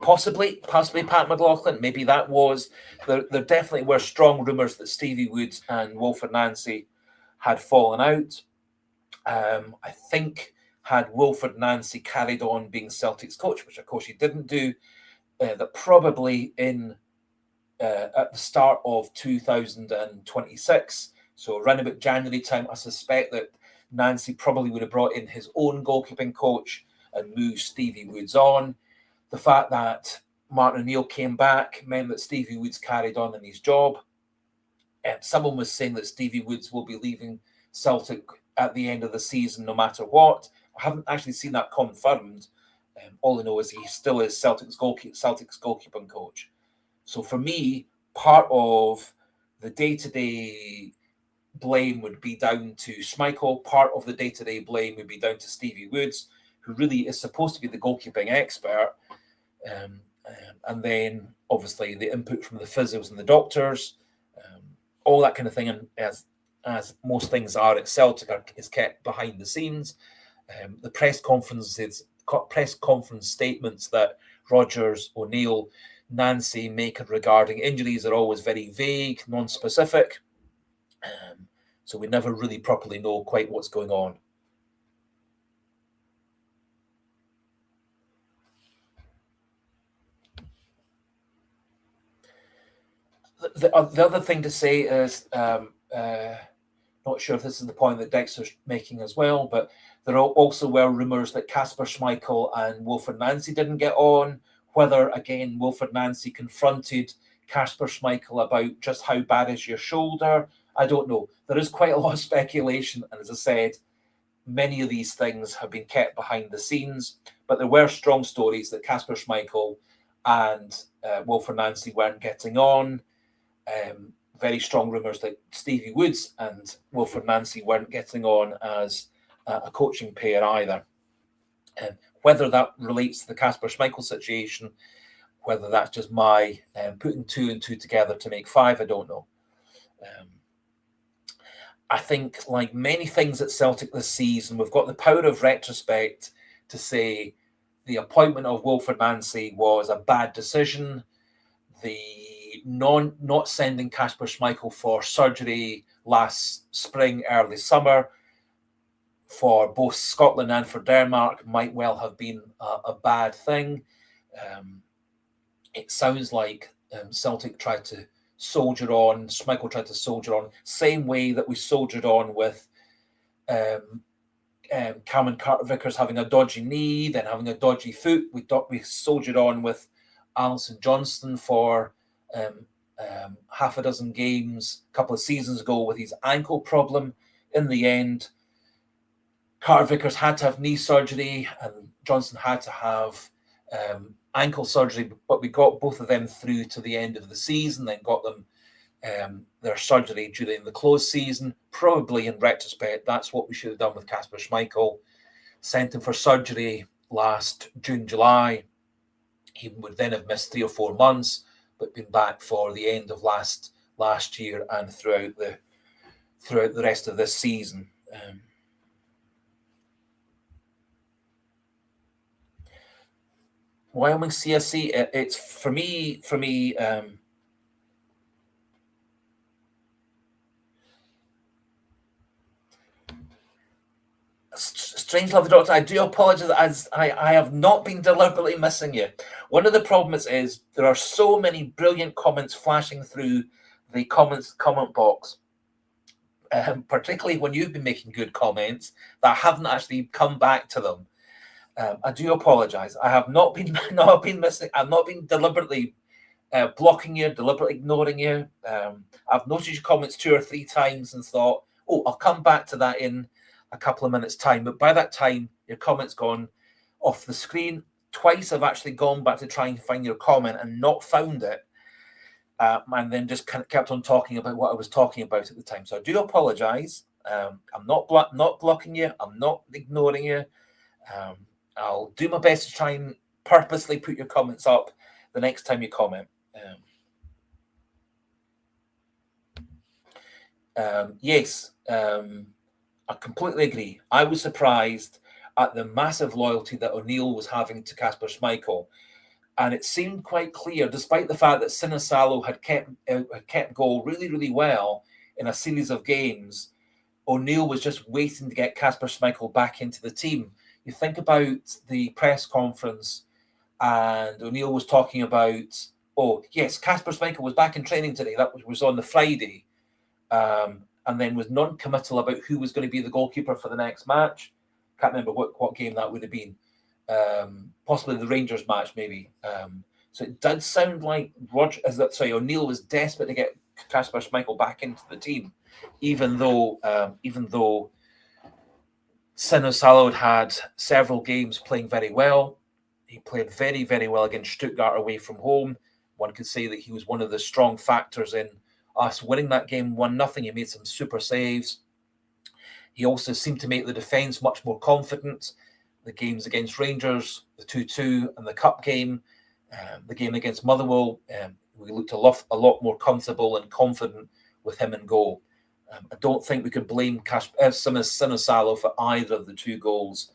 Possibly Pat McLaughlin. Maybe that was there definitely were strong rumours that Stevie Woods and Wilfred Nancy had fallen out. I think had Wilfred Nancy carried on being Celtic's coach, which of course he didn't do, that probably at the start of 2026, so around about January time, I suspect that Nancy probably would have brought in his own goalkeeping coach and moved Stevie Woods on. The fact that Martin O'Neill came back meant that Stevie Woods carried on in his job. Someone was saying that Stevie Woods will be leaving Celtic at the end of the season no matter what. I haven't actually seen that confirmed. All I know is he still is Celtic's goalkeeping coach. So for me, part of the day-to-day blame would be down to Schmeichel. Part of the day-to-day blame would be down to Stevie Woods, who really is supposed to be the goalkeeping expert. And then, obviously, the input from the physios and the doctors, all that kind of thing. And as most things are at Celtic, is kept behind the scenes. The press conference statements that Rodgers, O'Neill, Nancy make regarding injuries are always very vague, non-specific. So we never really properly know quite what's going on. The other thing to say is, not sure if this is the point that Dexter's making as well, but there also were rumours that Kasper Schmeichel and Wilfred Nancy didn't get on. Whether, again, Wilfred Nancy confronted Kasper Schmeichel about just how bad is your shoulder, I don't know. There is quite a lot of speculation, and as I said, many of these things have been kept behind the scenes, but there were strong stories that Kasper Schmeichel and Wilfred Nancy weren't getting on. Very strong rumours that Stevie Woods and Wilfred Nancy weren't getting on as a coaching pair either. Whether that relates to the Kasper Schmeichel situation, whether that's just my putting two and two together to make five, I don't know. I think, like many things at Celtic this season, we've got the power of retrospect to say the appointment of Wilfred Nancy was a bad decision. The not sending Kasper Schmeichel for surgery last spring, early summer, for both Scotland and for Denmark might well have been a bad thing. It sounds like Celtic tried to soldier on, Schmeichel tried to soldier on, same way that we soldiered on with Cameron Carter-Vickers having a dodgy knee, then having a dodgy foot. We soldiered on with Alison Johnston for half a dozen games a couple of seasons ago with his ankle problem. In the end, Carter-Vickers had to have knee surgery and Johnston had to have ankle surgery, but we got both of them through to the end of the season, then got them their surgery during the close season. Probably in retrospect, that's what we should have done with Kasper Schmeichel. Sent him for surgery last June, July. He would then have missed 3 or 4 months, but been back for the end of last year and throughout the rest of this season. Wyoming CSC, it's for me. Strange Love the Doctor, I do apologise as I have not been deliberately missing you. One of the problems is there are so many brilliant comments flashing through the comment box, particularly when you've been making good comments, that I haven't actually come back to them. I do apologise. I have not been missing. I've not been deliberately blocking you, deliberately ignoring you. I've noticed your comments 2 or 3 times and thought, oh, I'll come back to that in a couple of minutes' time. But by that time, your comment's gone off the screen. Twice I've actually gone back to try and find your comment and not found it. And then just kind of kept on talking about what I was talking about at the time. So I do apologise. I'm not blocking you. I'm not ignoring you. I'll do my best to try and purposely put your comments up the next time you comment. Yes, I completely agree. I was surprised at the massive loyalty that O'Neill was having to Kasper Schmeichel. And it seemed quite clear, despite the fact that Sinisalo had kept goal really, really well in a series of games, O'Neill was just waiting to get Kasper Schmeichel back into the team. You think about the press conference, and O'Neill was talking about, oh, yes, Kasper Schmeichel was back in training today. That was on the Friday. And then was non-committal about who was going to be the goalkeeper for the next match. Can't remember what game that would have been. Possibly the Rangers match, maybe. So it did sound like O'Neill was desperate to get Kasper Schmeichel back into the team, even though Sinisalo had several games playing very well. He played very, very well against Stuttgart away from home. One could say that he was one of the strong factors in us winning that game 1-0. He made some super saves. He also seemed to make the defence much more confident. The games against Rangers, the 2-2, and the cup game, the game against Motherwell, we looked a lot more comfortable and confident with him in goal. I don't think we could blame Sinisalo for either of the two goals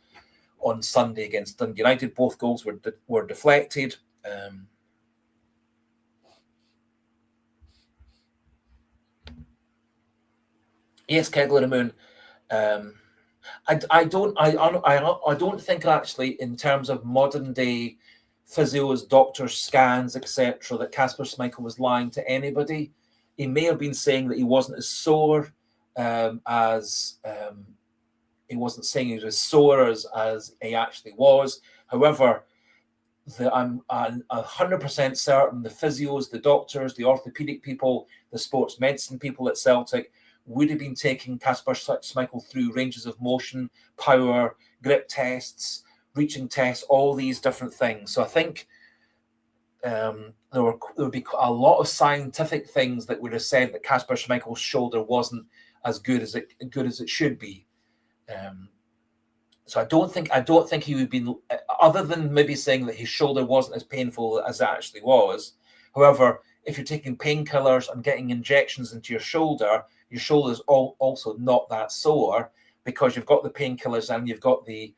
on Sunday against Dundee United. Both goals were deflected. Yes, Kegler and Moon. I don't think actually in terms of modern day physios, doctors, scans, etc., that Kasper Schmeichel was lying to anybody. He may have been saying that he wasn't as sore as he wasn't saying he was as sore as he actually was. However, I'm 100% certain the physios, the doctors, the orthopedic people, the sports medicine people at Celtic would have been taking Kasper Schmeichel through ranges of motion, power, grip tests, reaching tests, all these different things. So I think there would be a lot of scientific things that would have said that Kasper Schmeichel's shoulder wasn't as good as it should be. So I don't think he would be, other than maybe saying that his shoulder wasn't as painful as it actually was. However, if you're taking painkillers and getting injections into your shoulder is also not that sore because you've got the painkillers and you've got the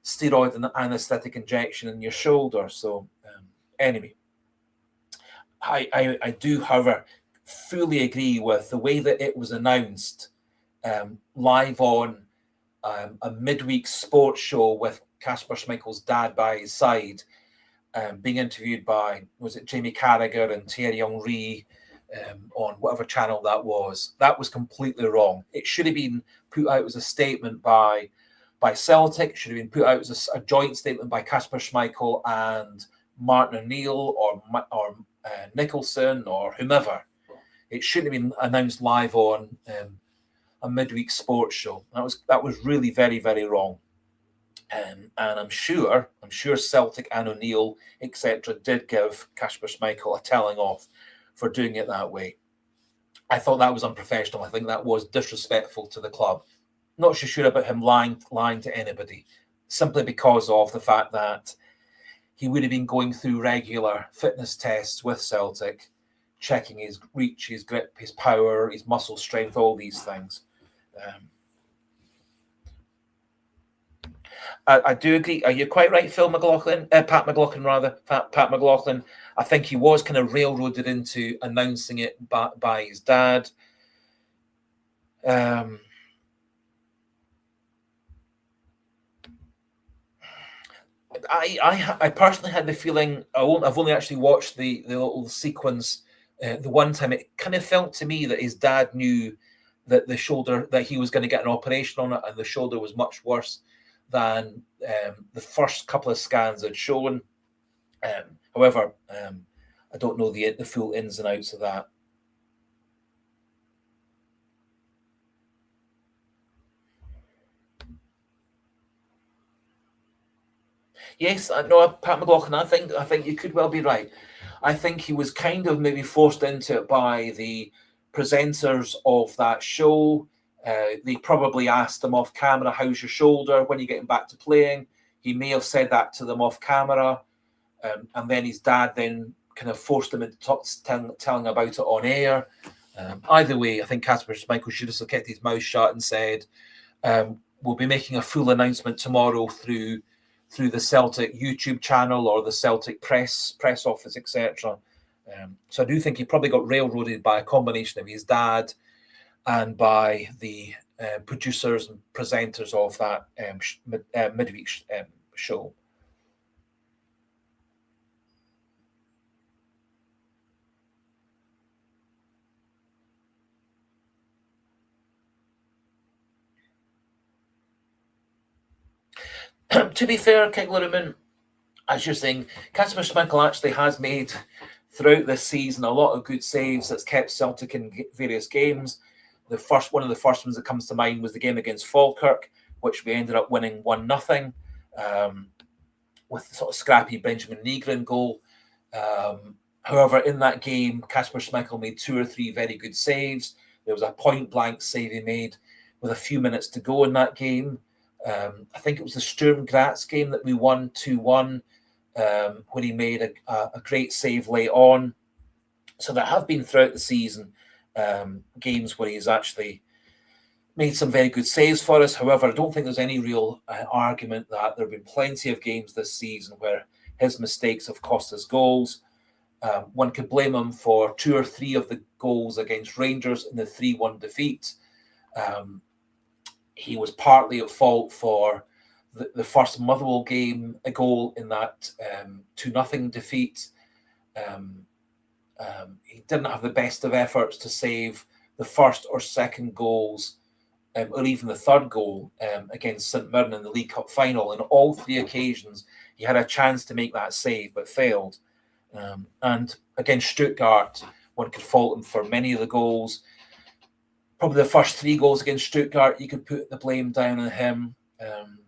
steroid and the anesthetic injection in your shoulder. So anyway, I do, however, fully agree with the way that it was announced live on a midweek sports show with Kasper Schmeichel's dad by his side, being interviewed by, was it Jamie Carragher and Thierry Henry on whatever channel that was. That was completely wrong. It should have been put out as a statement by Celtic. It should have been put out as a joint statement by Kasper Schmeichel and Martin O'Neill or Nicholson or whomever. It shouldn't have been announced live on a midweek sports show. That was really very, very wrong. And I'm sure Celtic and O'Neill, etc., did give Kasper Schmeichel a telling off for doing it that way. I thought that was unprofessional. I think that was disrespectful to the club. Not so sure about him lying to anybody, simply because of the fact that he would have been going through regular fitness tests with Celtic, checking his reach, his grip, his power, his muscle strength, all these things. I do agree. Are you quite right, Pat McLaughlin, rather. Pat McLaughlin. I think he was kind of railroaded into announcing it by his dad. I personally had the feeling, I've only actually watched the little sequence the one time. It kind of felt to me that his dad knew that the shoulder, that he was going to get an operation on it, and the shoulder was much worse than the first couple of scans had shown. However, I don't know the full ins and outs of that. Yes, no, Pat McLaughlin, I think you could well be right. I think he was kind of maybe forced into it by the presenters of that show. They probably asked him off camera, how's your shoulder when you're getting back to playing? He may have said that to them off camera. And then his dad then kind of forced him into telling about it on air. Either way, I think Kasper Schmeichel should have kept his mouth shut and said, we'll be making a full announcement tomorrow through the Celtic YouTube channel or the Celtic press office, etc. So I do think he probably got railroaded by a combination of his dad and by the producers and presenters of that midweek show. To be fair, Keglerman, as you're saying, Kasper Schmeichel actually has made throughout this season a lot of good saves that's kept Celtic in various games. One of the first ones that comes to mind was the game against Falkirk, which we ended up winning 1-0 with the sort of scrappy Benjamin Nygren goal. However, in that game, Kasper Schmeichel made 2 or 3 very good saves. There was a point-blank save he made with a few minutes to go in that game. I think it was the Sturm Graz game that we won 2-1 when he made a great save late on. So there have been throughout the season games where he's actually made some very good saves for us. However, I don't think there's any real argument that there have been plenty of games this season where his mistakes have cost us goals. One could blame him for 2 or 3 of the goals against Rangers in the 3-1 defeat. He was partly at fault for the first Motherwell game, a goal in that 2-0 defeat. He didn't have the best of efforts to save the first or second goals, or even the third goal against St Mirren in the League Cup final. In all 3 occasions, he had a chance to make that save, but failed. And against Stuttgart, one could fault him for many of the goals. Probably the first 3 goals against Stuttgart, you could put the blame down on him. And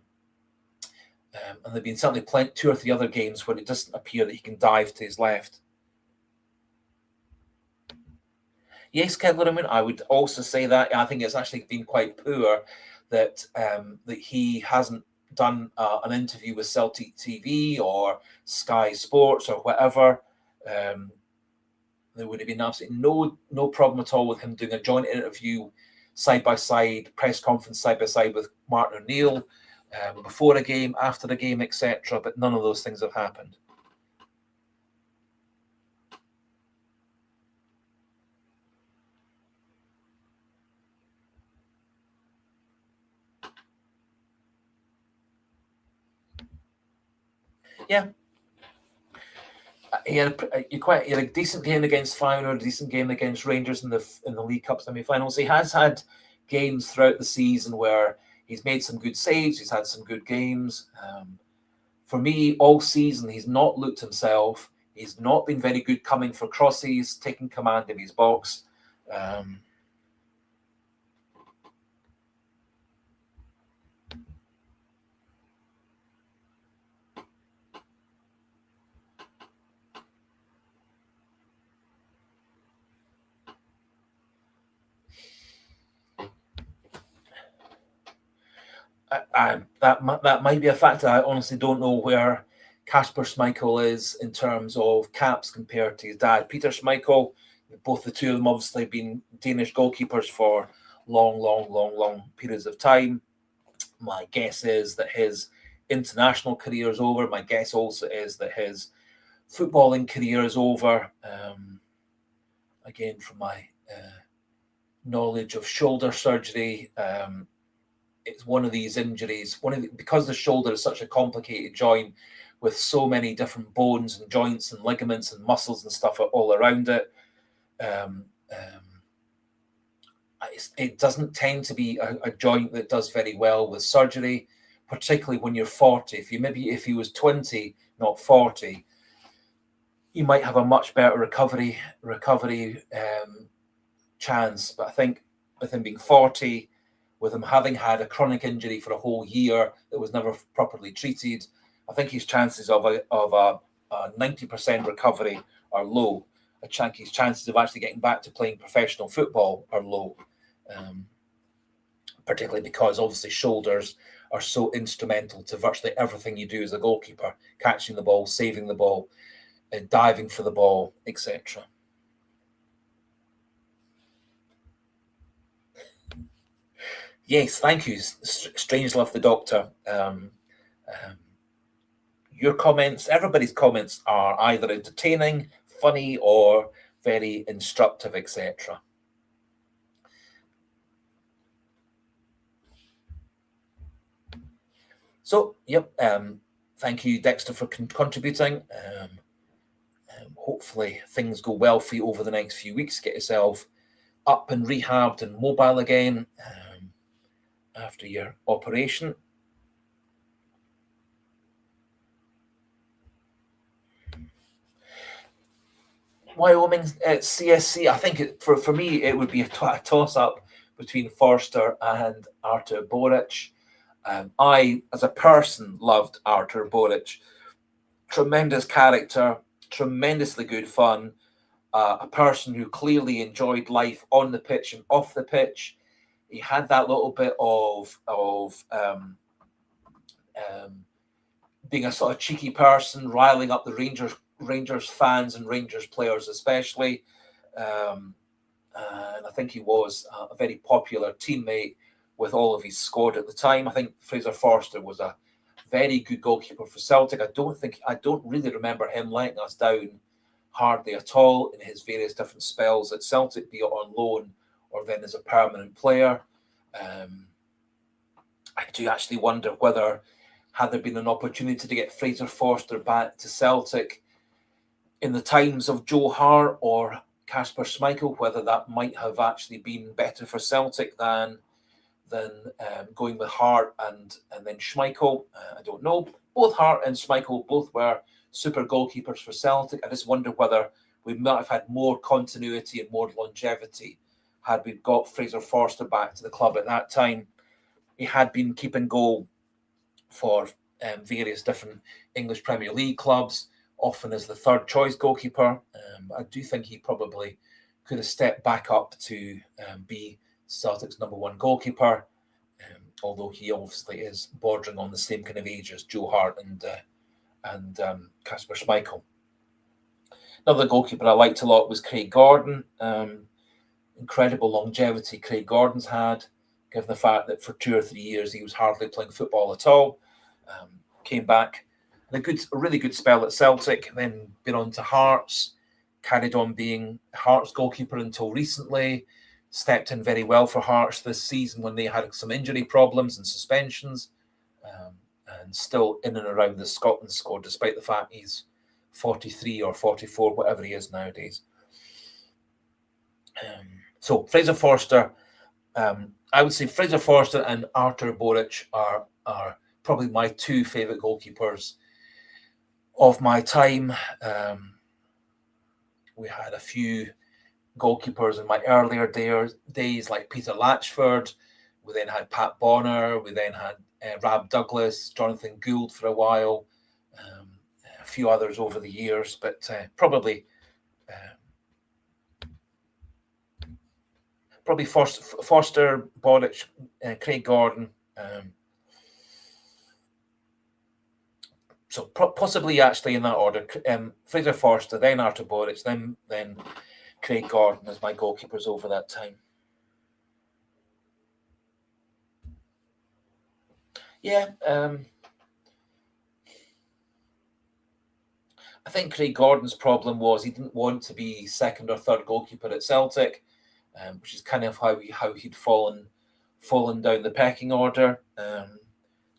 there have been certainly 2 or 3 other games where it doesn't appear that he can dive to his left. Yes, Keglerman, I would also say that. I think it's actually been quite poor that that he hasn't done an interview with Celtic TV or Sky Sports or whatever. There would have been absolutely no problem at all with him doing a joint interview side-by-side, press conference side-by-side with Martin O'Neill before a game, after the game, etc. But none of those things have happened. Yeah. He had a decent game against Feyenoord, a decent game against Rangers in the League Cup semi-finals. He has had games throughout the season where he's made some good saves. He's had some good games. For me, all season, he's not looked himself. He's not been very good coming for crosses, taking command of his box. That might be a factor. I honestly don't know where Kasper Schmeichel is in terms of caps compared to his dad, Peter Schmeichel. Both the two of them obviously have been Danish goalkeepers for long periods of time. My guess is that his international career is over. My guess also is that his footballing career is over. Again, from my knowledge of shoulder surgery, it's one of these injuries. Because the shoulder is such a complicated joint with so many different bones and joints and ligaments and muscles and stuff all around it. It doesn't tend to be a joint that does very well with surgery, particularly when you're 40. If he was 20, not 40, you might have a much better recovery chance. But I think with him being 40, with him having had a chronic injury for a whole year that was never properly treated, I think his chances of a 90% recovery are low. His chances of actually getting back to playing professional football are low. particularly because obviously shoulders are so instrumental to virtually everything you do as a goalkeeper: catching the ball, saving the ball, diving for the ball, etc. Yes, thank you, Strangelove the Doctor. Your comments, everybody's comments, are either entertaining, funny, or very instructive, etc. So, yep, thank you, Dexter, for contributing. Hopefully things go well for you over the next few weeks. Get yourself up and rehabbed and mobile again after your operation. Wyoming CSC, I think for me it would be a toss-up between Forster and Artur Boric. I, as a person, loved Artur Boric. Tremendous character, tremendously good fun, a person who clearly enjoyed life on the pitch and off the pitch. He had that little bit of being a sort of cheeky person, riling up the Rangers fans and Rangers players especially. And I think he was a very popular teammate with all of his squad at the time. I think Fraser Forster was a very good goalkeeper for Celtic. I don't really remember him letting us down hardly at all in his various different spells at Celtic, be it on loan or then as a permanent player. I do actually wonder whether, had there been an opportunity to get Fraser Forster back to Celtic in the times of Joe Hart or Kasper Schmeichel, whether that might have actually been better for Celtic than going with Hart and then Schmeichel. I don't know. Both Hart and Schmeichel both were super goalkeepers for Celtic. I just wonder whether we might have had more continuity and more longevity had we got Fraser Forster back to the club at that time. He had been keeping goal for various different English Premier League clubs, often as the third choice goalkeeper. I do think he probably could have stepped back up to be Celtic's number one goalkeeper, although he obviously is bordering on the same kind of age as Joe Hart and Kasper Schmeichel. Another goalkeeper I liked a lot was Craig Gordon. Incredible longevity Craig Gordon's had, given the fact that for 2 or 3 years he was hardly playing football at all. Came back, had a really good spell at Celtic, then been on to Hearts, carried on being Hearts goalkeeper until recently, stepped in very well for Hearts this season when they had some injury problems and suspensions, and still in and around the Scotland squad, despite the fact he's 43 or 44, whatever he is nowadays. So Fraser Forster, I would say Fraser Forster and Artur Boric are probably my two favourite goalkeepers of my time. We had a few goalkeepers in my earlier days, like Peter Latchford. We then had Pat Bonner. We then had Rab Douglas, Jonathan Gould for a while, a few others over the years, but probably Forster, Boric, Craig Gordon. So possibly actually in that order, Fraser Forster, then Artur Boric, then Craig Gordon as my goalkeepers over that time. Yeah, I think Craig Gordon's problem was he didn't want to be second or third goalkeeper at Celtic, which is kind of how he'd fallen down the pecking order.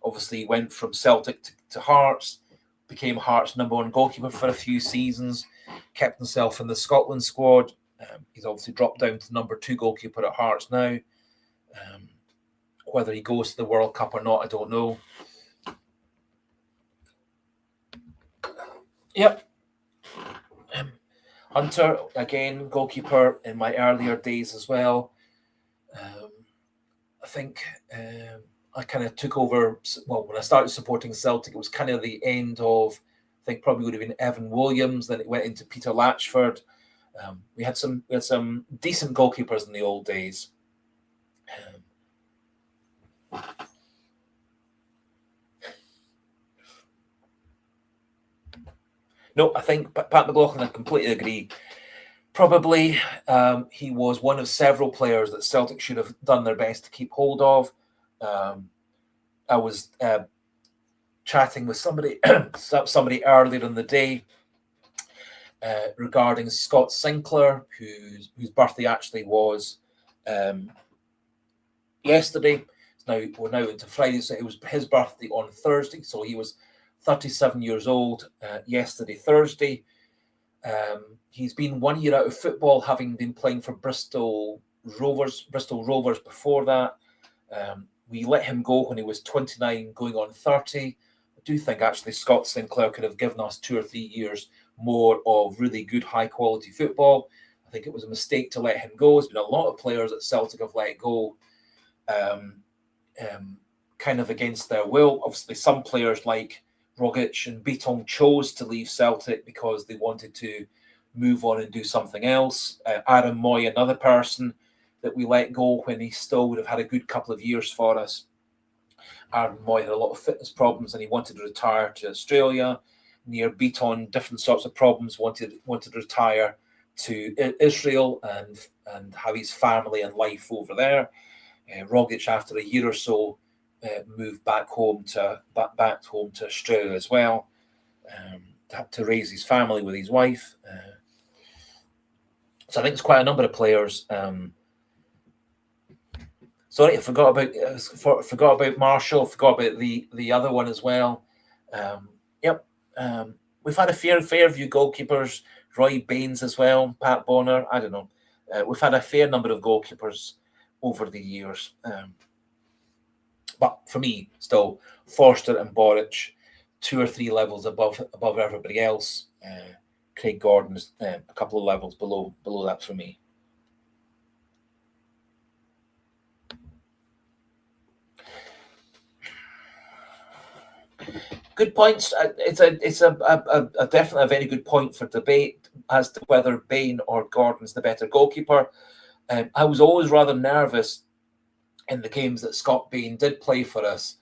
Obviously, he went from Celtic to Hearts, became Hearts' number one goalkeeper for a few seasons, kept himself in the Scotland squad. He's obviously dropped down to number two goalkeeper at Hearts now. Whether he goes to the World Cup or not, I don't know. Yep. Hunter, again, goalkeeper in my earlier days as well. I think I kind of took over, well, when I started supporting Celtic, it was kind of the end of, I think probably would have been Evan Williams, then it went into Peter Latchford. We had some decent goalkeepers in the old days. No, I think Pat McLaughlin, I completely agree. Probably he was one of several players that Celtic should have done their best to keep hold of. I was chatting with somebody earlier in the day regarding Scott Sinclair, whose birthday actually was yesterday. Now we're now into Friday, so it was his birthday on Thursday. So he was 37 years old yesterday, Thursday. He's been 1 year out of football, having been playing for Bristol Rovers before that. We let him go when he was 29, going on 30. I do think actually Scott Sinclair could have given us 2 or 3 years more of really good, high-quality football. I think it was a mistake to let him go. There's been a lot of players that Celtic have let go kind of against their will. Obviously, some players like Rogic and Bitton chose to leave Celtic because they wanted to move on and do something else. Aaron Moy, another person that we let go when he still would have had a good couple of years for us. Aaron Moy had a lot of fitness problems and he wanted to retire to Australia. Near Bitton, different sorts of problems, wanted to retire to Israel and have his family and life over there. Rogic, after a year or so, moved back home to Australia as well, to raise his family with his wife. So I think there's quite a number of players. Sorry, I forgot about Marshall. Forgot about the other one as well. We've had a fair few goalkeepers. Roy Baines as well, Pat Bonner. I don't know. We've had a fair number of goalkeepers over the years. But for me, still, Forster and Boric, 2 or 3 levels above everybody else. Craig Gordon's a couple of levels below that for me. Good points. It's a definitely a very good point for debate as to whether Bain or Gordon's the better goalkeeper. I was always rather nervous in the games that Scott Bain did play for us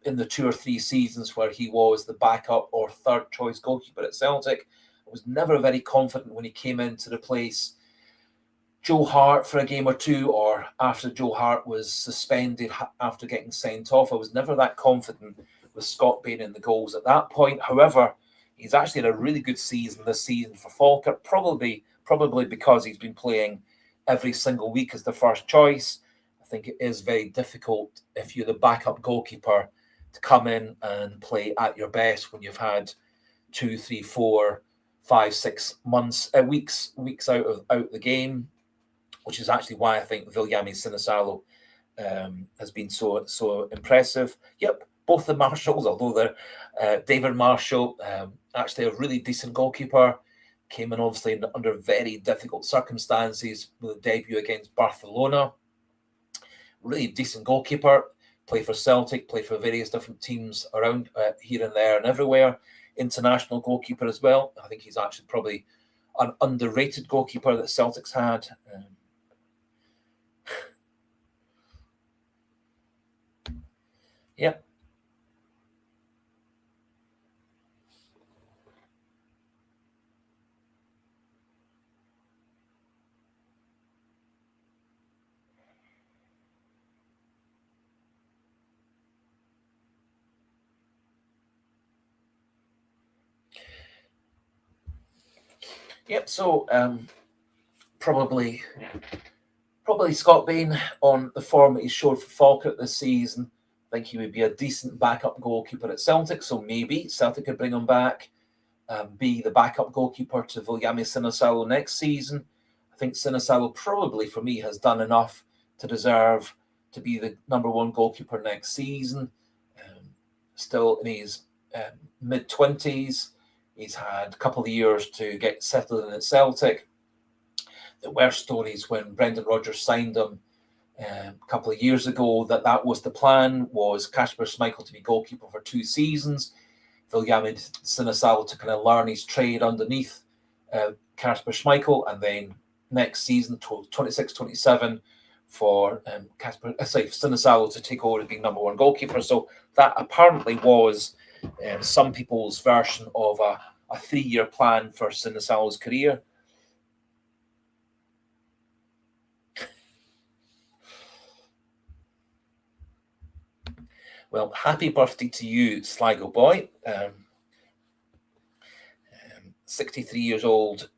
in the 2 or 3 seasons where he was the backup or third choice goalkeeper at Celtic. I was never very confident when he came in to replace Joe Hart for a game or two, or after Joe Hart was suspended after getting sent off. I was never that confident with Scott Bain in the goals at that point. However, he's actually had a really good season this season for Falkirk, probably because he's been playing every single week as the first choice. I think it is very difficult if you're the backup goalkeeper to come in and play at your best when you've had 2, 3, 4, 5, 6 months, weeks out the game, which is actually why I think Viljami Sinisalo has been so impressive. Yep, both the Marshalls, although they're David Marshall, actually a really decent goalkeeper, came in obviously under very difficult circumstances with a debut against Barcelona. Really decent goalkeeper, play for Celtic, play for various different teams around here and there and everywhere. International goalkeeper as well. I think he's actually probably an underrated goalkeeper that Celtic's had. Yeah. Yep. So probably Scott Bain on the form that he showed for Falkirk this season. I think he would be a decent backup goalkeeper at Celtic. So maybe Celtic could bring him back, be the backup goalkeeper to Viljami Sinisalo next season. I think Sinisalo probably, for me, has done enough to deserve to be the number 1 goalkeeper next season. Still in his mid-20s. He's had a couple of years to get settled in at Celtic. There were stories when Brendan Rodgers signed him a couple of years ago that was the plan, was Kasper Schmeichel to be goalkeeper for 2 seasons. Viljami Sinisalo to kind of learn his trade underneath Kasper Schmeichel, and then next season, 26-27, for Sinisalo to take over as being number one goalkeeper. So that apparently was some people's version of a 3-year plan for Sinisalo's career. Well, happy birthday to you, Sligo boy. 63 years old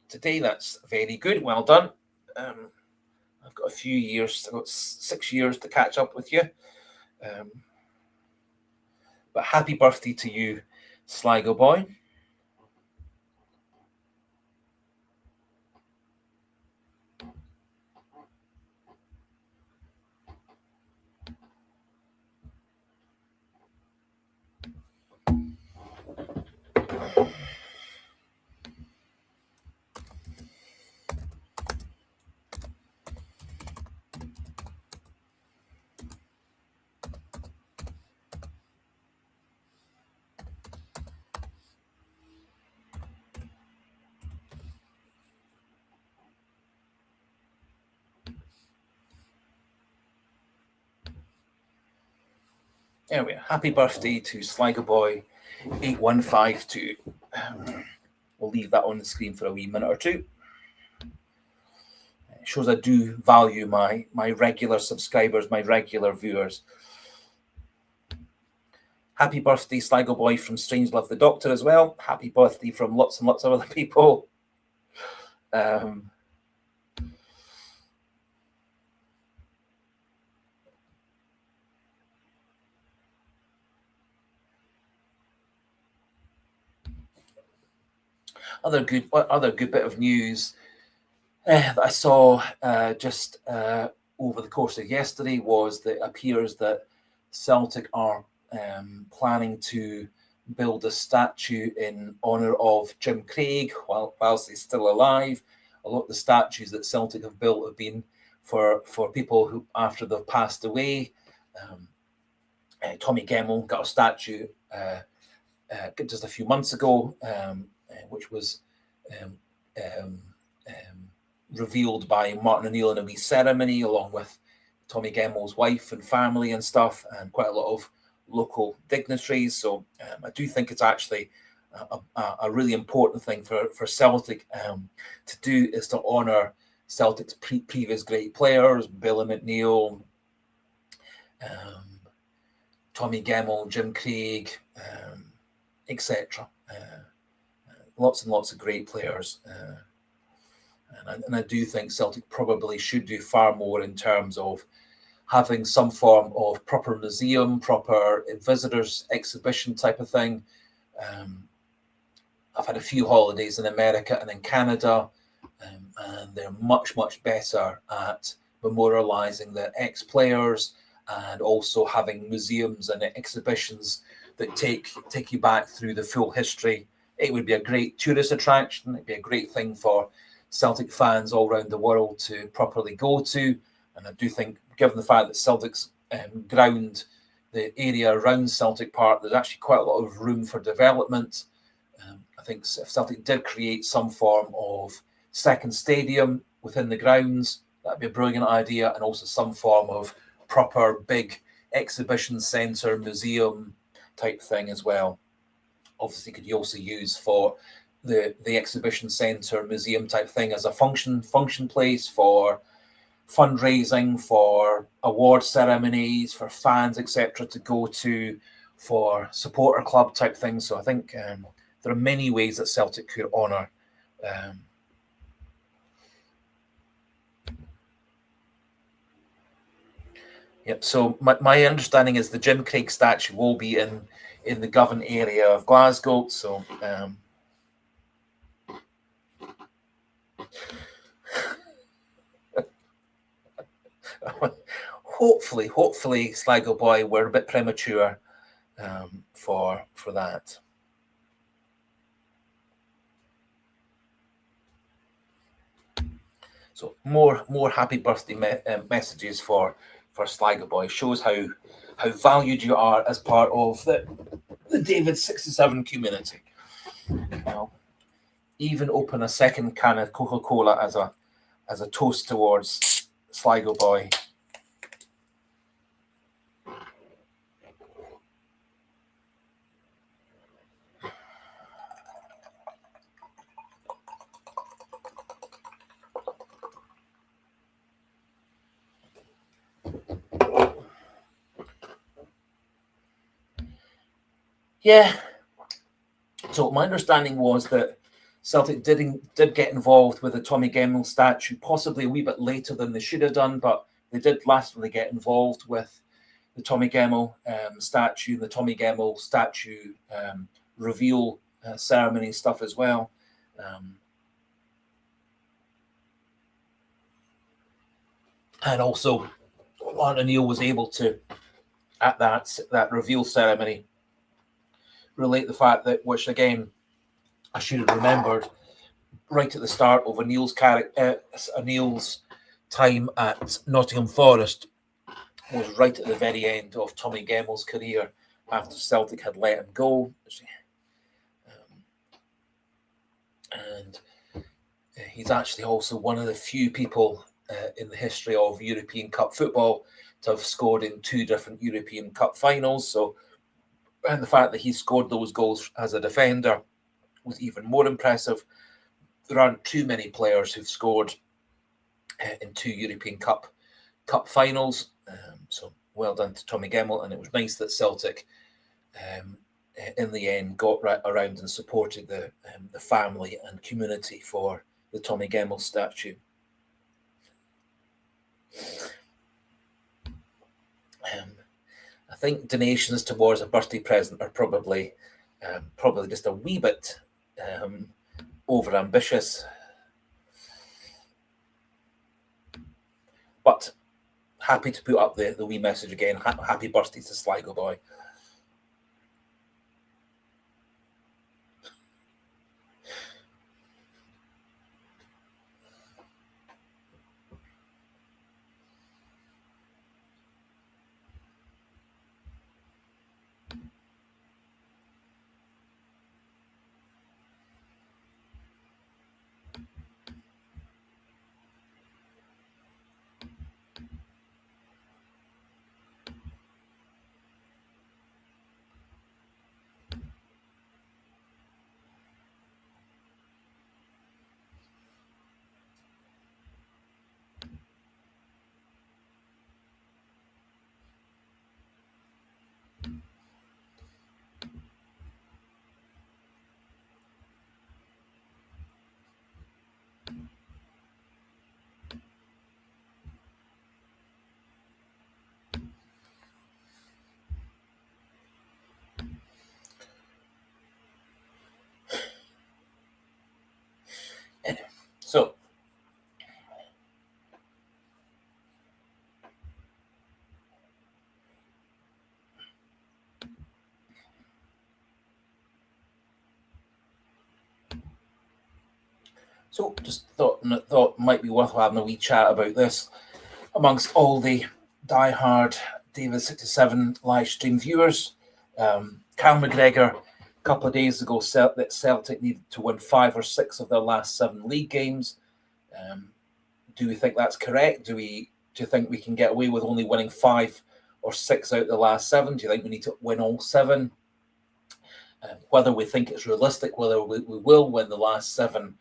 today. That's very good. Well done. I've got a few years. I've got 6 years to catch up with you. But happy birthday to you, Sligo boy. Anyway, happy birthday to Sligo Boy 8152. We'll leave that on the screen for a wee minute or two. It shows I do value my regular subscribers, my regular viewers. Happy birthday, Sligo Boy from Strange Love the Doctor as well. Happy birthday from lots and lots of other people. Other good bit of news that I saw just over the course of yesterday was that it appears that Celtic are planning to build a statue in honour of Jim Craig whilst he's still alive. A lot of the statues that Celtic have built have been for people who after they've passed away. Tommy Gemmell got a statue just a few months ago, which was revealed by Martin O'Neill in a wee ceremony, along with Tommy Gemmell's wife and family and stuff, and quite a lot of local dignitaries. So I do think it's actually a really important thing for Celtic to do, is to honour Celtic's previous great players, Billy McNeill, Tommy Gemmell, Jim Craig, etc. Lots and lots of great players. And I do think Celtic probably should do far more in terms of having some form of proper museum, proper visitors exhibition type of thing. I've had a few holidays in America and in Canada, and they're much, much better at memorializing the ex-players and also having museums and exhibitions that take you back through the full history. It would be a great tourist attraction. It'd be a great thing for Celtic fans all around the world to properly go to. And I do think, given the fact that Celtic's ground, the area around Celtic Park, there's actually quite a lot of room for development. I think if Celtic did create some form of second stadium within the grounds, that'd be a brilliant idea, and also some form of proper big exhibition centre, museum type thing as well. Obviously, could you also use for the exhibition centre, museum type thing as a function place for fundraising, for award ceremonies, for fans, etc., to go to, for supporter club type things. So I think there are many ways that Celtic could honour Yep. So my understanding is the Jim Craig statue will be in the Govan area of Glasgow. So hopefully, Sligo Boy, we're a bit premature for that. So more happy birthday messages for Sligo Boy. Shows how valued you are as part of the David 67 community. I'll even open a second can of Coca-Cola as a toast towards Sligo boy. Yeah. So my understanding was that Celtic did get involved with the Tommy Gemmell statue, possibly a wee bit later than they should have done, but they did lastly get involved with the Tommy Gemmell statue, the Tommy Gemmell statue reveal ceremony stuff as well. And also, Martin O'Neill was able to, at that reveal ceremony, relate the fact that, which again, I should have remembered right at the start of O'Neill's time at Nottingham Forest, was right at the very end of Tommy Gemmell's career after Celtic had let him go. And he's actually also one of the few people in the history of European Cup football to have scored in 2 different European Cup finals. So, and the fact that he scored those goals as a defender was even more impressive. There aren't too many players who've scored in 2 European Cup finals. So well done to Tommy Gemmell, and it was nice that Celtic, in the end, got right around and supported the family and community for the Tommy Gemmell statue. I think donations towards a birthday present are probably just a wee bit over ambitious, but happy to put up the wee message again. Happy birthday to Sligo boy. So just thought might be worth having a wee chat about this amongst all the diehard David 67 live stream viewers. Cal McGregor, a couple of days ago, said that Celtic needed to win 5 or 6 of their last 7 league games. Do we think that's correct? Do you think we can get away with only winning 5 or 6 out of the last 7? Do you think we need to win all 7? Whether we think it's realistic, whether we will win the last 7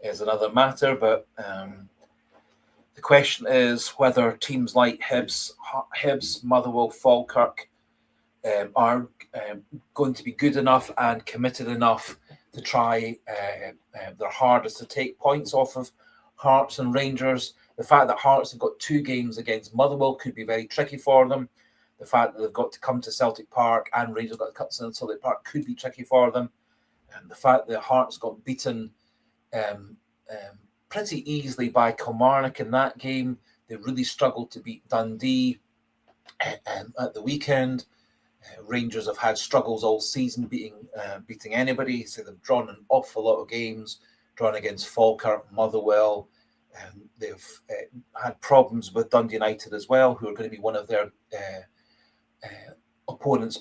is another matter. But the question is whether teams like Hibs, Motherwell, Falkirk are going to be good enough and committed enough to try their hardest to take points off of Hearts and Rangers. The fact that Hearts have got 2 games against Motherwell could be very tricky for them. The fact that they've got to come to Celtic Park and Rangers have got to come to Celtic Park could be tricky for them. And the fact that Hearts got beaten pretty easily by Kilmarnock in that game. They really struggled to beat Dundee at the weekend. Rangers have had struggles all season beating anybody. So they've drawn an awful lot of games, drawn against Falkirk, Motherwell. They've had problems with Dundee United as well, who are going to be one of their opponents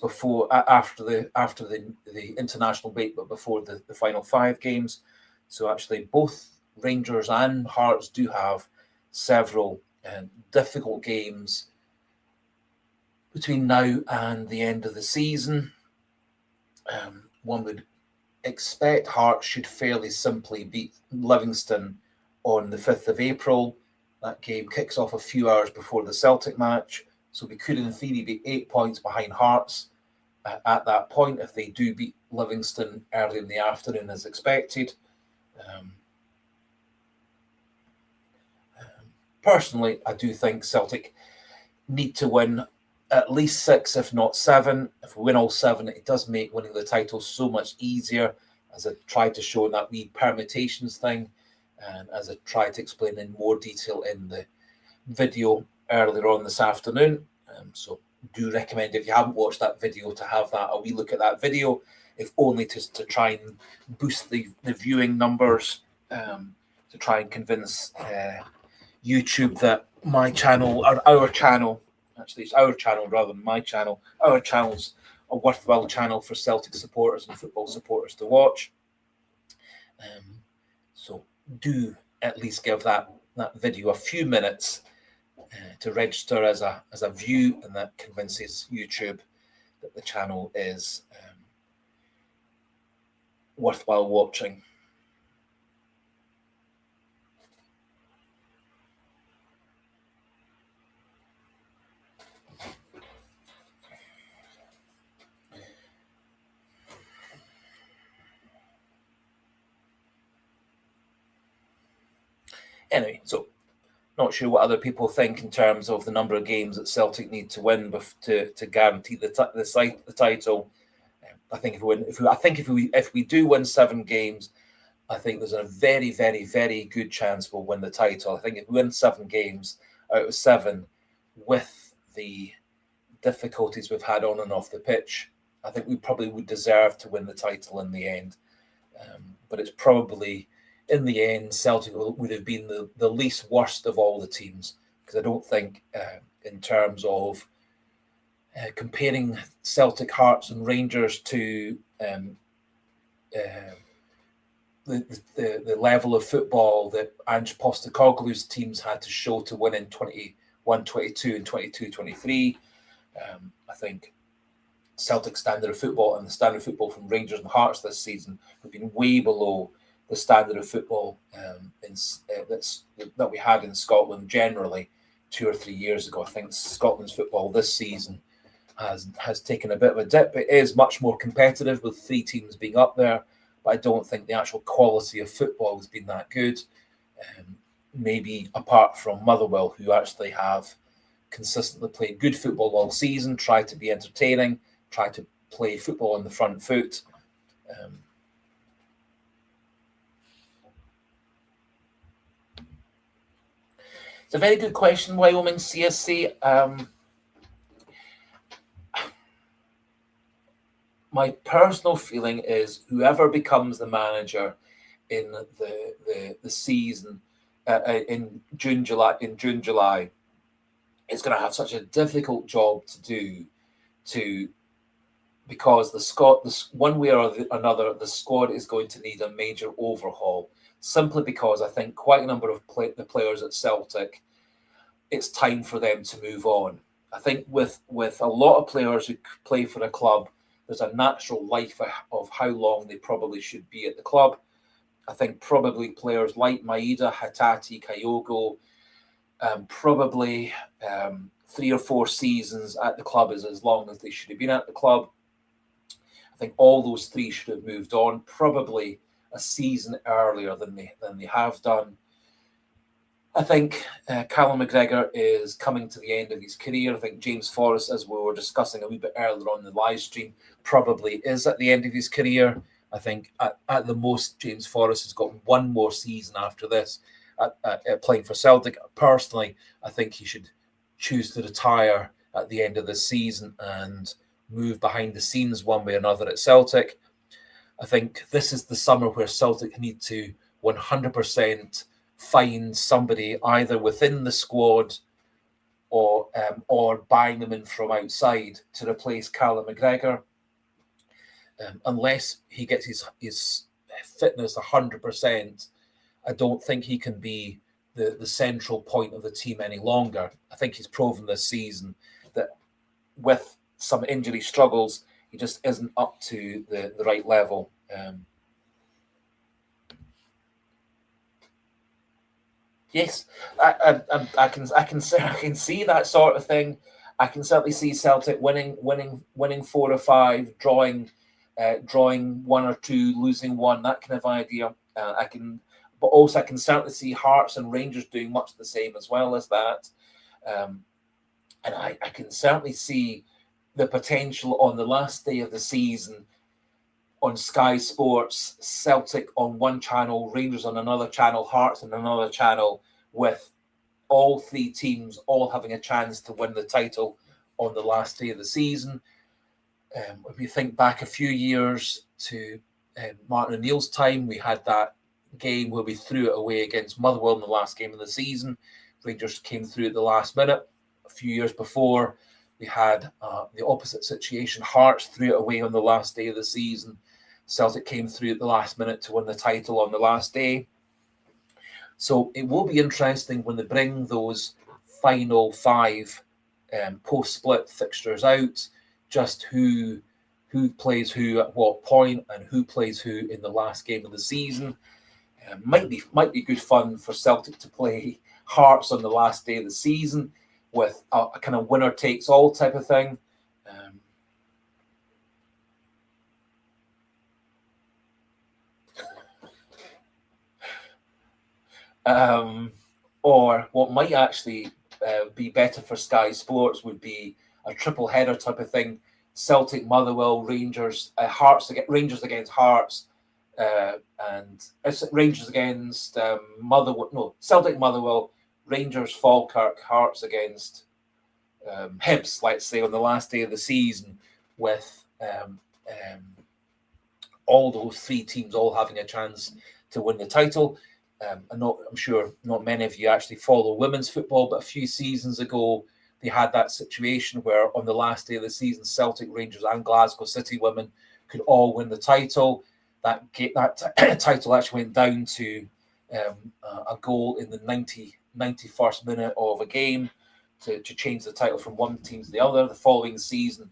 after the international break, but before the final 5 games. So actually, both Rangers and Hearts do have several difficult games between now and the end of the season. One would expect Hearts should fairly simply beat Livingston on the 5th of April. That game kicks off a few hours before the Celtic match, so we could in theory be 8 points behind Hearts at that point if they do beat Livingston early in the afternoon as expected. Personally, I do think Celtic need to win at least 6, if not 7. If we win all 7, it does make winning the title so much easier, as I tried to show in that wee permutations thing, and as I tried to explain in more detail in the video earlier on this afternoon. So do recommend, if you haven't watched that video, to have that a wee look at that video, if only to try and boost the viewing numbers, to try and convince YouTube that my channel, or our channel, actually it's our channel rather than my channel, our channel's a worthwhile channel for Celtic supporters and football supporters to watch. So do at least give that video a few minutes to register as a view, and that convinces YouTube that the channel is worthwhile watching. Anyway, so not sure what other people think in terms of the number of games that Celtic need to win to guarantee the title. I think if we do win 7 games, I think there's a very, very, very good chance we'll win the title. I think if we win 7 games out of 7, with the difficulties we've had on and off the pitch, I think we probably would deserve to win the title in the end. But it's probably, in the end, Celtic would have been the least worst of all the teams, because I don't think, in terms of comparing Celtic, Hearts and Rangers to the level of football that Ange Postecoglou's teams had to show to win in 21-22 and 22-23, I think Celtic standard of football and the standard of football from Rangers and Hearts this season have been way below the standard of football that we had in Scotland generally 2 or 3 years ago. I think Scotland's football this season has taken a bit of a dip. It is much more competitive with 3 teams being up there, but I don't think the actual quality of football has been that good. Maybe apart from Motherwell, who actually have consistently played good football all season, try to be entertaining, try to play football on the front foot. It's a very good question, Wyoming CSC. My personal feeling is whoever becomes the manager in the season in June, July, is going to have such a difficult job to do, because one way or another, the squad is going to need a major overhaul, simply because I think quite a number of the players at Celtic, it's time for them to move on. I think with a lot of players who play for a club, there's a natural life of how long they probably should be at the club. I think probably players like Maeda, Hatate, Kyogo, probably 3 or 4 seasons at the club is as long as they should have been at the club. I think all those 3 should have moved on, probably a season earlier than they have done. I think Callum McGregor is coming to the end of his career. I think James Forrest, as we were discussing a wee bit earlier on the live stream, probably is at the end of his career. I think at the most, James Forrest has got 1 more season after this at playing for Celtic. Personally, I think he should choose to retire at the end of the season and move behind the scenes one way or another at Celtic. I think this is the summer where Celtic need to 100% find somebody either within the squad or buying them in from outside to replace Callum McGregor. Unless he gets his fitness 100%, I don't think he can be the central point of the team any longer. I think he's proven this season that with some injury struggles, he just isn't up to the right level. Yes, I can see that sort of thing. I can certainly see Celtic winning 4 or 5, drawing 1 or 2, losing 1, that kind of idea. But also I can certainly see Hearts and Rangers doing much the same as well as that. And I can certainly see the potential on the last day of the season on Sky Sports, Celtic on one channel, Rangers on another channel, Hearts on another channel, with all 3 teams all having a chance to win the title on the last day of the season. If you think back a few years to Martin O'Neill's time, we had that game where we threw it away against Motherwell in the last game of the season. Rangers came through at the last minute. A few years before, we had the opposite situation. Hearts threw it away on the last day of the season. Celtic came through at the last minute to win the title on the last day. So it will be interesting when they bring those final 5 post-split fixtures out, just who plays who at what point and who plays who in the last game of the season. Might be good fun for Celtic to play Hearts on the last day of the season with a kind of winner takes all type of thing. Or what might actually be better for Sky Sports would be a triple header type of thing. Celtic, Motherwell, Rangers, Rangers against Hearts, and Rangers against Motherwell. No, Celtic, Motherwell, Rangers, Falkirk, Hearts against Hibs, let's say, on the last day of the season, with all those 3 teams all having a chance to win the title. I'm sure not many of you actually follow women's football, but a few seasons ago, they had that situation where on the last day of the season, Celtic, Rangers and Glasgow City women could all win the title. That title actually went down to a goal in the 91st minute of a game to change the title from one team to the other. The following season,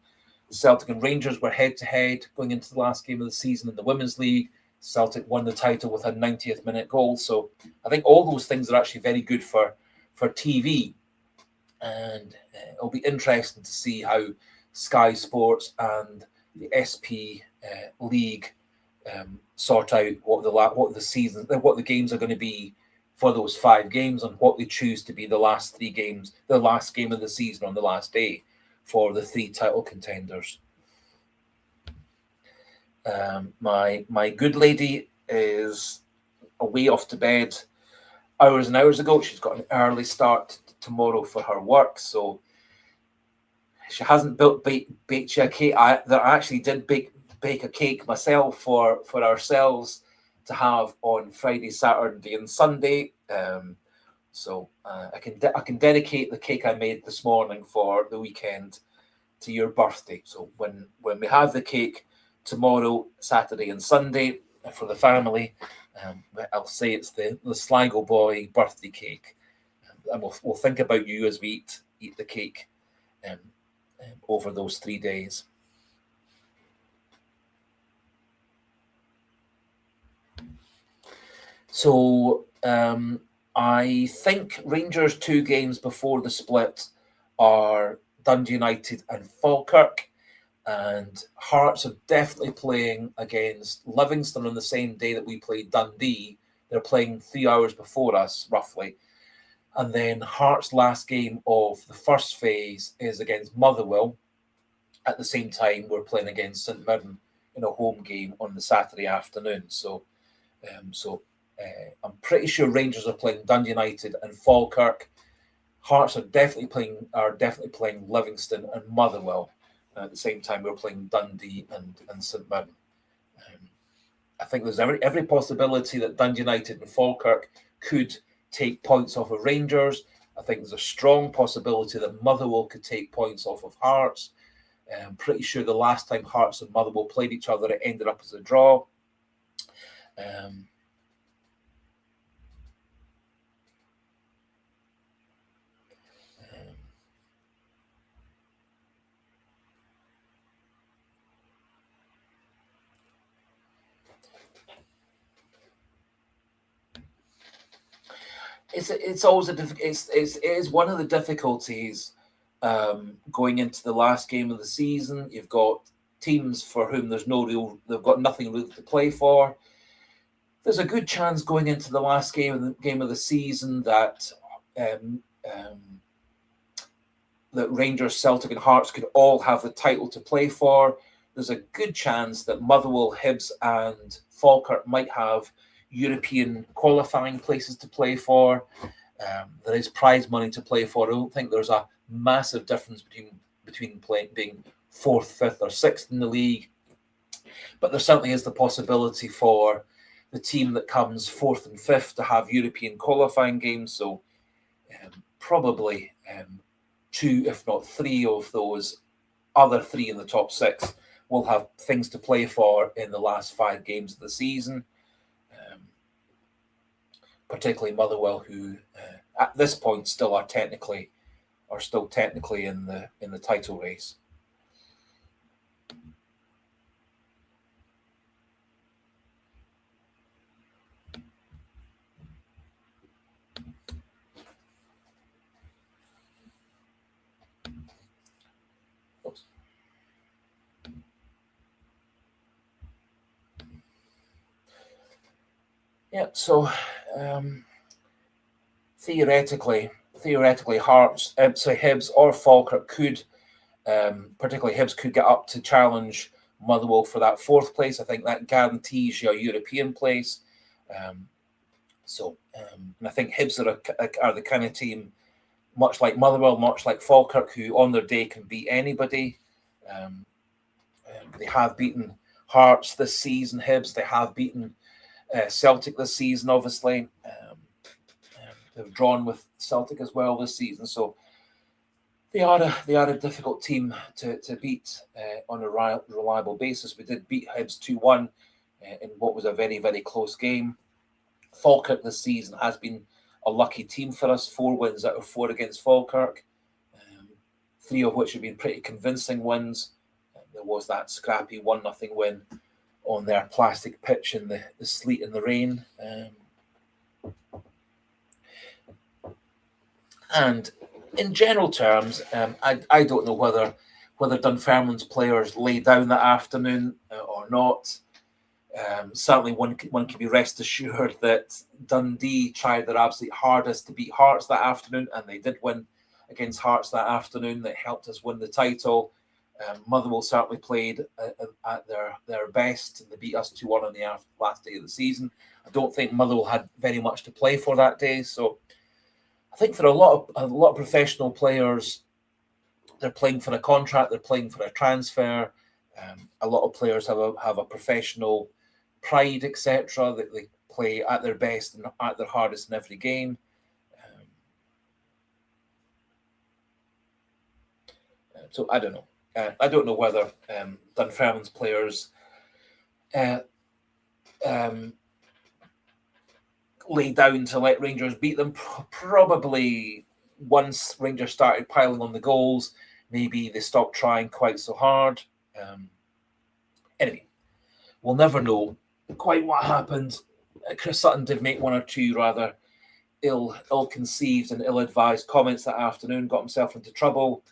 Celtic and Rangers were head-to-head going into the last game of the season in the Women's League. Celtic won the title with a 90th minute goal. So I think all those things are actually very good for TV. And it'll be interesting to see how Sky Sports and the SP League sort out what the games are going to be for those 5 games and what they choose to be the last 3 games, the last game of the season on the last day for the 3 title contenders. My good lady is away off to bed hours and hours ago. She's got an early start tomorrow for her work, so she hasn't baked you a cake. I actually did bake a cake myself for ourselves to have on Friday, Saturday, and Sunday. So I can dedicate the cake I made this morning for the weekend to your birthday. So when we have the cake tomorrow, Saturday, and Sunday for the family, I'll say it's the Sligo Boy birthday cake, and we'll think about you as we eat the cake over those 3 days. So I think Rangers' 2 games before the split are Dundee United and Falkirk, and Hearts are definitely playing against Livingston on the same day that we played Dundee. They're playing 3 hours before us, roughly. And then Hearts' last game of the first phase is against Motherwell. At the same time, we're playing against St Mirren in a home game on the Saturday afternoon. So I'm pretty sure Rangers are playing Dundee United and Falkirk. Hearts are definitely playing Livingston and Motherwell. At the same time, we're playing Dundee and St Mirren. I think there's every possibility that Dundee United and Falkirk could take points off of Rangers. I think there's a strong possibility that Motherwell could take points off of Hearts. I'm pretty sure the last time Hearts and Motherwell played each other, it ended up as a draw. It's always it is one of the difficulties going into the last game of the season. You've got teams for whom they've got nothing really to play for. There's a good chance going into the last game of the season that that Rangers, Celtic, and Hearts could all have the title to play for. There's a good chance that Motherwell, Hibs, and Falkirk might have European qualifying places to play for. There is prize money to play for. I don't think there's a massive difference between being 4th, 5th, or 6th in the league, but there certainly is the possibility for the team that comes 4th and 5th to have European qualifying games. So probably 2, if not 3, of those other 3 in the top 6 will have things to play for in the last 5 games of the season. Particularly Motherwell, who at this point still are technically in the title race. Yeah, so theoretically, Hearts, Hibs or Falkirk could, particularly Hibs, could get up to challenge Motherwell for that 4th place. I think that guarantees you a European place. And I think Hibs are the kind of team, much like Motherwell, much like Falkirk, who on their day can beat anybody. They have beaten Hearts this season, Hibs. They have beaten Celtic this season, obviously. They've drawn with Celtic as well this season, so they are a difficult team to beat on a reliable basis. We did beat Hibs 2-1 in what was a very, very close game. Falkirk this season has been a lucky team for us. 4 wins out of 4 against Falkirk, 3 of which have been pretty convincing wins. There was that scrappy 1-0 win on their plastic pitch in the sleet and the rain. And in general terms, I don't know whether Dunfermline's players lay down that afternoon or not. Certainly, one can be rest assured that Dundee tried their absolute hardest to beat Hearts that afternoon, and they did win against Hearts that afternoon. That helped us win the title. Motherwell certainly played at their best, and they beat us 2-1 on the last day of the season. I don't think Motherwell had very much to play for that day, so I think for a lot of professional players, they're playing for a contract, they're playing for a transfer. A lot of players have a professional pride, etc., that they play at their best and at their hardest in every game. So I don't know. I don't know whether Dunfermline's players lay down to let Rangers beat them. Probably once Rangers started piling on the goals, maybe they stopped trying quite so hard. Anyway, we'll never know quite what happened. Chris Sutton did make 1 or 2 rather ill-conceived and ill-advised comments that afternoon, got himself into trouble.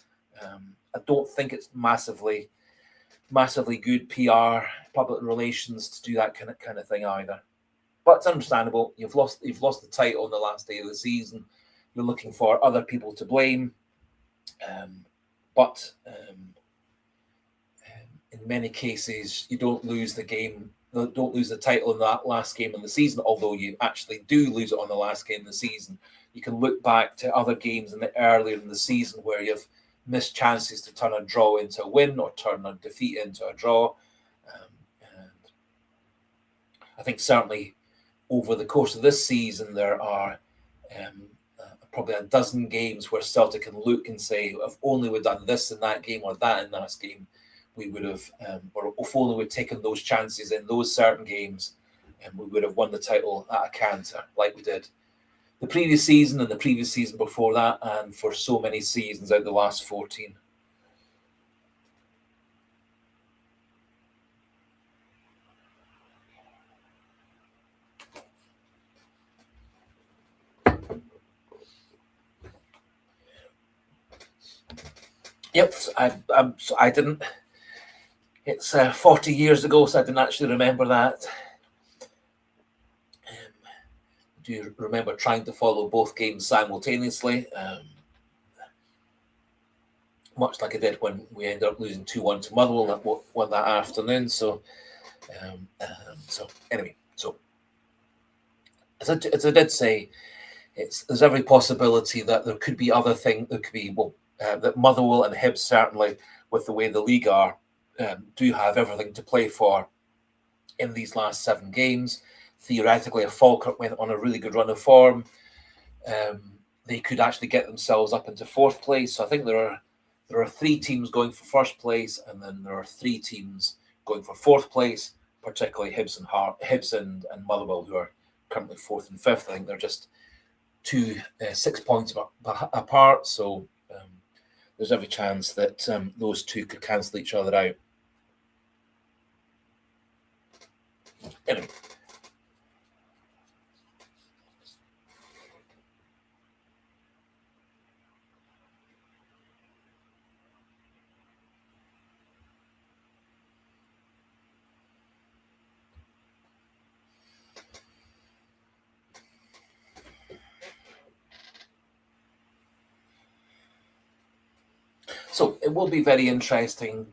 I don't think it's massively good PR, public relations to do that kind of thing either. But it's understandable. You've lost the title on the last day of the season. You're looking for other people to blame. But in many cases, you don't lose the title in that last game of the season, although you actually do lose it on the last game of the season. You can look back to other games earlier in the season where you've missed chances to turn a draw into a win or turn a defeat into a draw. And I think certainly over the course of this season, there are probably a dozen games where Celtic can look and say, if only we'd done this in that game or that in that game, we would have, or if only we'd taken those chances in those certain games, and we would have won the title at a canter like we did the previous season and the previous season before that, and for so many seasons out the last 14. Yep, I didn't. It's 40 years ago, so I didn't actually remember that. Do you remember trying to follow both games simultaneously? Much like I did when we ended up losing 2-1 to Motherwell that afternoon. So, anyway, as I did say, there's every possibility that there could be other things. There could be that Motherwell and Hibs, certainly with the way the league are, do have everything to play for in these last 7 games. Theoretically, if Falkirk went on a really good run of form, they could actually get themselves up into 4th place. So I think there are 3 teams going for 1st place, and then there are 3 teams going for 4th place, particularly Hibs and Motherwell, who are currently 4th and 5th. I think they're just 6 points apart. So there's every chance that those 2 could cancel each other out. Anyway. So it will be very interesting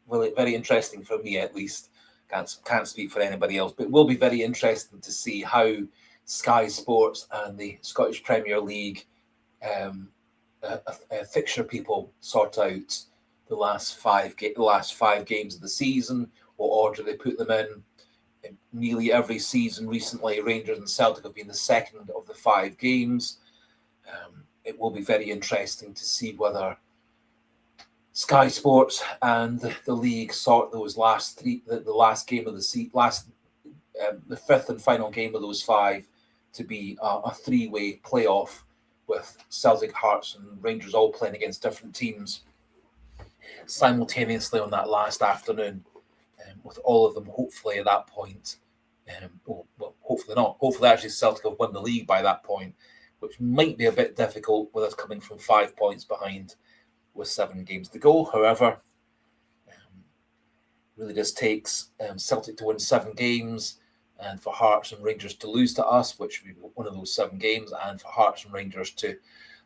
very interesting for me at least. Can't speak for anybody else, but it will be very interesting to see how Sky Sports and the Scottish Premier League fixture people sort out the last 5 games of the season. What order they put them in. Nearly every season recently, Rangers and Celtic have been the second of the 5 games. It will be very interesting to see whether Sky Sports and the league sort those last 3, the last game of the the 5th and final game of those 5 to be a 3-way playoff with Celtic, Hearts, and Rangers all playing against different teams simultaneously on that last afternoon, with all of them hopefully at that point. Well, hopefully not. Hopefully, actually, Celtic have won the league by that point, which might be a bit difficult with us coming from 5 points behind with 7 games to go. However, really just takes Celtic to win 7 games and for Hearts and Rangers to lose to us, which would be one of those 7 games, and for Hearts and Rangers to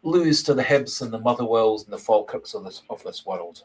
lose to the Hibs and the Motherwells and the Falkirks of this world.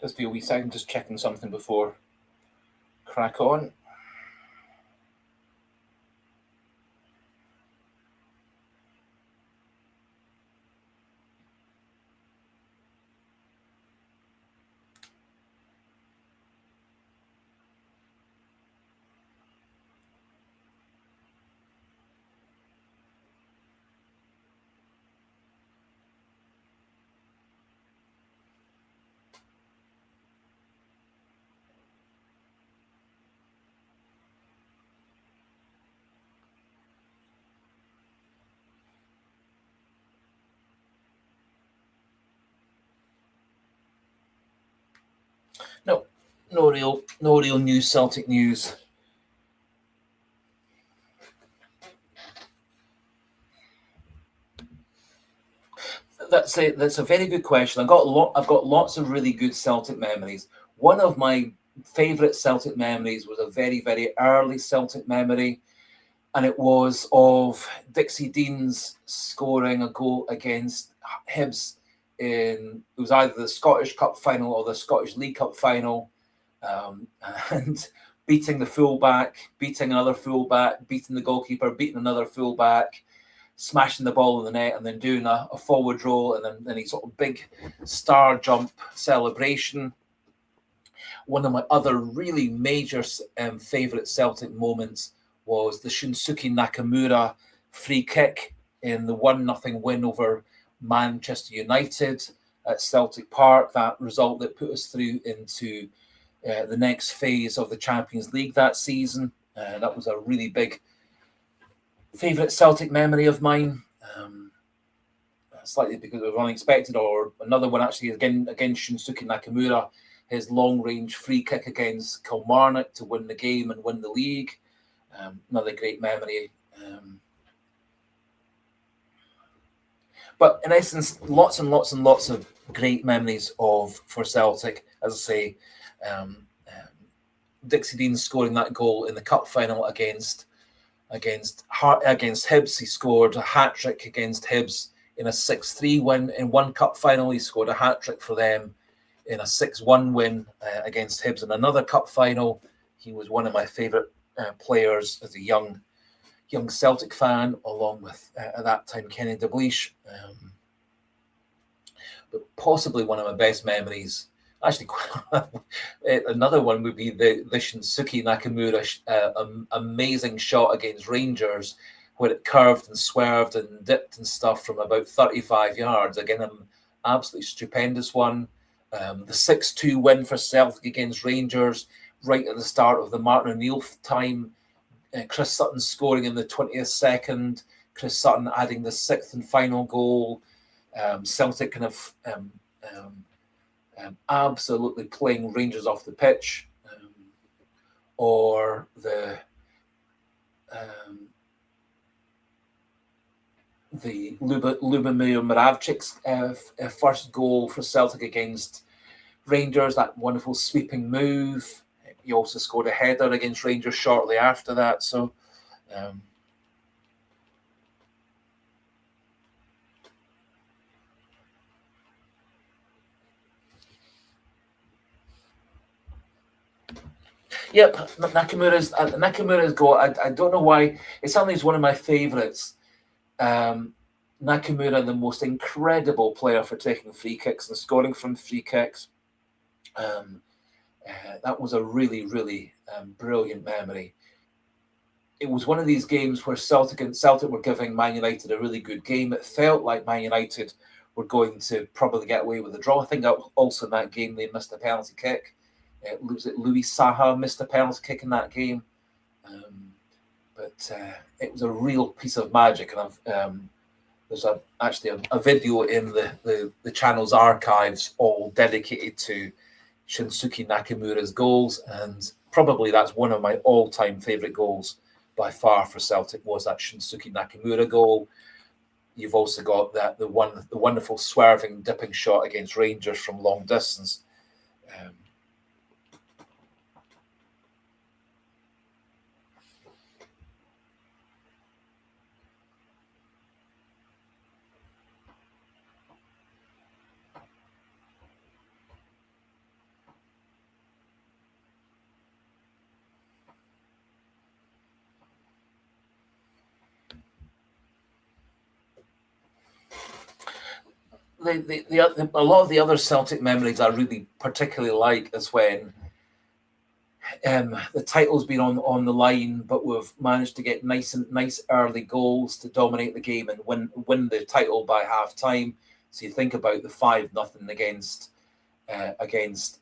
Just be a wee second, just checking something before crack on. No real news, Celtic news. That's a very good question. I've got lots of really good Celtic memories. One of my favourite Celtic memories was a very, very early Celtic memory, and it was of Dixie Deans scoring a goal against Hibs it was either the Scottish Cup final or the Scottish League Cup final. and beating the fullback, beating another fullback, beating the goalkeeper, beating another fullback, smashing the ball in the net, and then doing a forward roll, and then a sort of big star jump celebration. One of my other really major favourite Celtic moments was the Shunsuke Nakamura free kick in the 1-0 win over Manchester United at Celtic Park. That result that put us through into the next phase of the Champions League that season. That was a really big favourite Celtic memory of mine. Slightly because it was unexpected, or another one actually against Shunsuke Nakamura, his long-range free kick against Kilmarnock to win the game and win the league. Another great memory. But in essence, lots and lots and lots of great memories for Celtic. As I say, Dixie Dean scoring that goal in the cup final against Hibs. He scored a hat-trick against Hibs in a 6-3 win. In one cup final, he scored a hat-trick for them in a 6-1 win against Hibs. In another cup final, he was one of my favourite players as a young Celtic fan, along with, at that time, Kenny Dalglish. But possibly one of my best memories, actually, another one would be the Shunsuke Nakamura amazing shot against Rangers, where it curved and swerved and dipped and stuff from about 35 yards. Again, an absolutely stupendous one. The 6-2 win for Celtic against Rangers, right at the start of the Martin O'Neill time. Chris Sutton scoring in the 20th second. Chris Sutton adding the 6th and final goal. Celtic kind of absolutely playing Rangers off the pitch. Or the Lubomir Moravcik's first goal for Celtic against Rangers, that wonderful sweeping move. He also scored a header against Rangers shortly after that. So, yep, Nakamura's goal. I don't know why. It certainly is one of my favourites. Nakamura, the most incredible player for taking free kicks and scoring from free kicks. That was a really, really brilliant memory. It was one of these games where Celtic were giving Man United a really good game. It felt like Man United were going to probably get away with a draw. I think that also in that game they missed a penalty kick. Louis Saha missed a penalty kick in that game. But it was a real piece of magic. And there's actually a video in the channel's archives all dedicated to Shunsuke Nakamura's goals, and probably that's one of my all-time favourite goals by far for Celtic, was that Shunsuke Nakamura goal. You've also got the wonderful swerving dipping shot against Rangers from long distance. A lot of the other Celtic memories I really particularly like is when the title's been on the line, but we've managed to get nice early goals to dominate the game and win the title by half time. So you think about the 5-0 against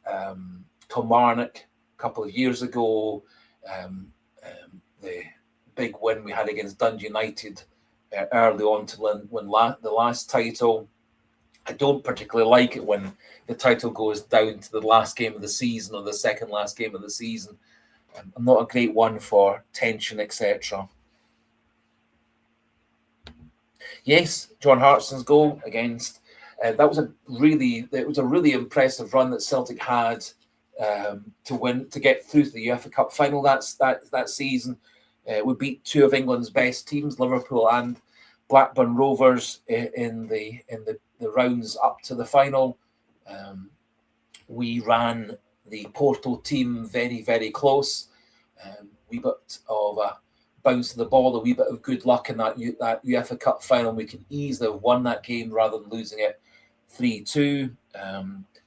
Kilmarnock a couple of years ago, the big win we had against Dundee United early on to win the last title. I don't particularly like it when the title goes down to the last game of the season or the second last game of the season. I'm not a great one for tension, etc. Yes, John Hartson's goal against that was a really impressive run that Celtic had to get through to the UEFA Cup final that season. We beat two of England's best teams, Liverpool and Blackburn Rovers, in the rounds up to the final. We ran the Porto team very, very close. Wee bit of a bounce of the ball, a wee bit of good luck in that UEFA Cup final. We can easily have won that game rather than losing it 3-2.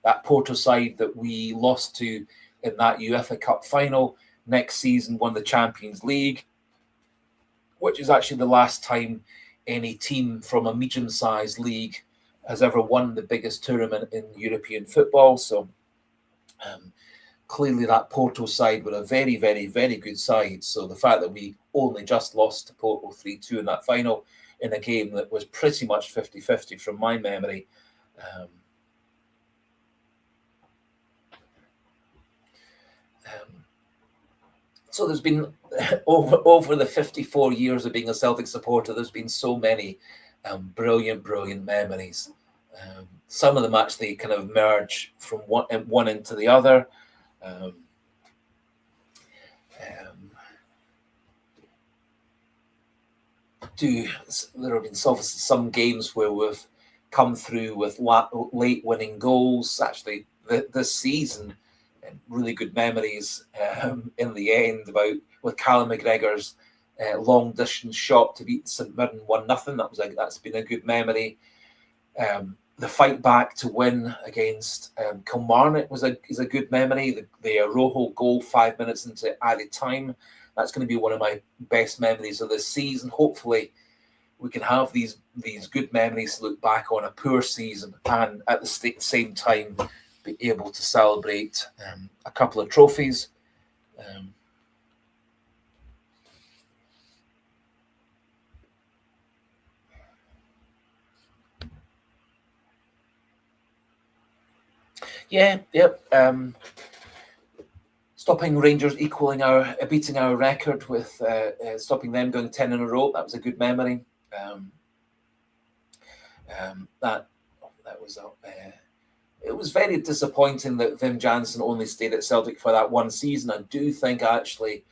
That Porto side that we lost to in that UEFA Cup final next season won the Champions League, which is actually the last time any team from a medium-sized league has ever won the biggest tournament in European football. So clearly that Porto side were a very, very, very good side. So the fact that we only just lost to Porto 3-2 in that final in a game that was pretty much 50-50 from my memory. So there's been, over the 54 years of being a Celtic supporter, there's been so many brilliant memories. Some of them actually kind of merge from one into the other. There have been some games where we've come through with late winning goals. Actually, this season, really good memories in the end with Callum McGregor's long distance shot to beat St Mirren 1-0. That's been a good memory. The fight back to win against Kilmarnock is a good memory. The Araujo goal 5 minutes into added time. That's going to be one of my best memories of this season. Hopefully, we can have these good memories to look back on a poor season and at the same time be able to celebrate a couple of trophies. Stopping Rangers beating our record with stopping them going 10 in a row. That was a good memory. It was very disappointing that Wim Jansen only stayed at Celtic for that one season. I do think actually,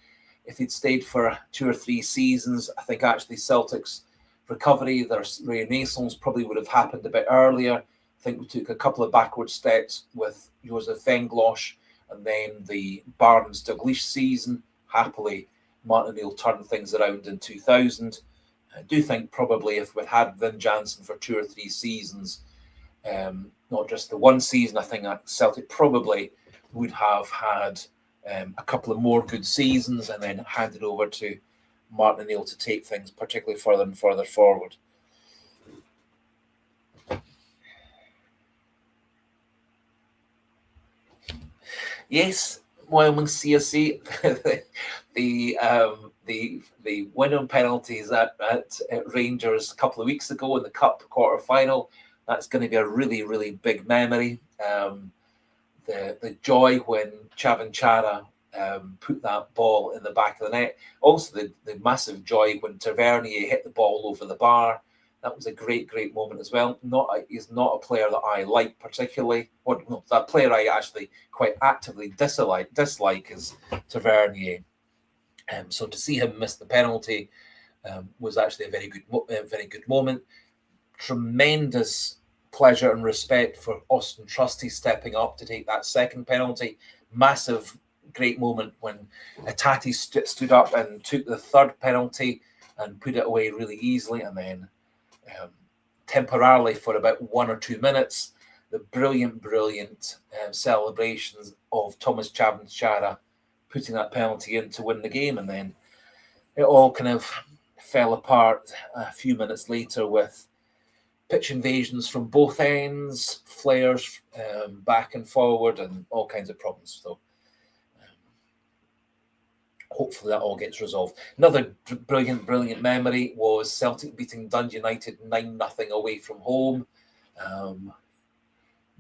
if he'd stayed for 2 or 3 seasons, I think actually Celtic's recovery, their renaissance probably would have happened a bit earlier. I think we took a couple of backward steps with Josef Venglosh and then the Barnes-Dalglish season. Happily, Martin O'Neill turned things around in 2000. I do think probably if we'd had Wim Jansen for 2 or 3 seasons, not just the one season, I think Celtic probably would have had a couple of more good seasons and then handed over to Martin O'Neill to take things particularly further and further forward. Yes, Wyoming CSC, the win on penalties at Rangers a couple of weeks ago in the Cup quarter-final, that's going to be a really, really big memory. The joy when Cvancara put that ball in the back of the net. Also, the massive joy when Tavernier hit the ball over the bar. That was a great, great moment as well. He's not a player that I like particularly. That player I actually quite actively dislike is Tavernier. So to see him miss the penalty was actually a very good moment. Tremendous pleasure and respect for Austin Trusty stepping up to take that second penalty. Massive, great moment when Atati stood up and took the third penalty and put it away really easily, and then temporarily for about 1 or 2 minutes, the brilliant celebrations of Thomas Cvancara putting that penalty in to win the game, and then it all kind of fell apart a few minutes later with pitch invasions from both ends, flares back and forward, and all kinds of problems. So hopefully that all gets resolved. Another brilliant memory was Celtic beating Dundee United 9-0 away from home.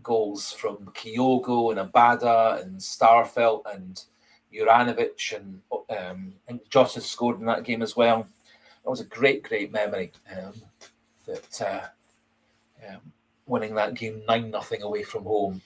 Goals from Kyogo and Abada and Starfelt and Juranovic and Jota scored in that game as well. That was a great memory. Winning that game 9-0 away from home.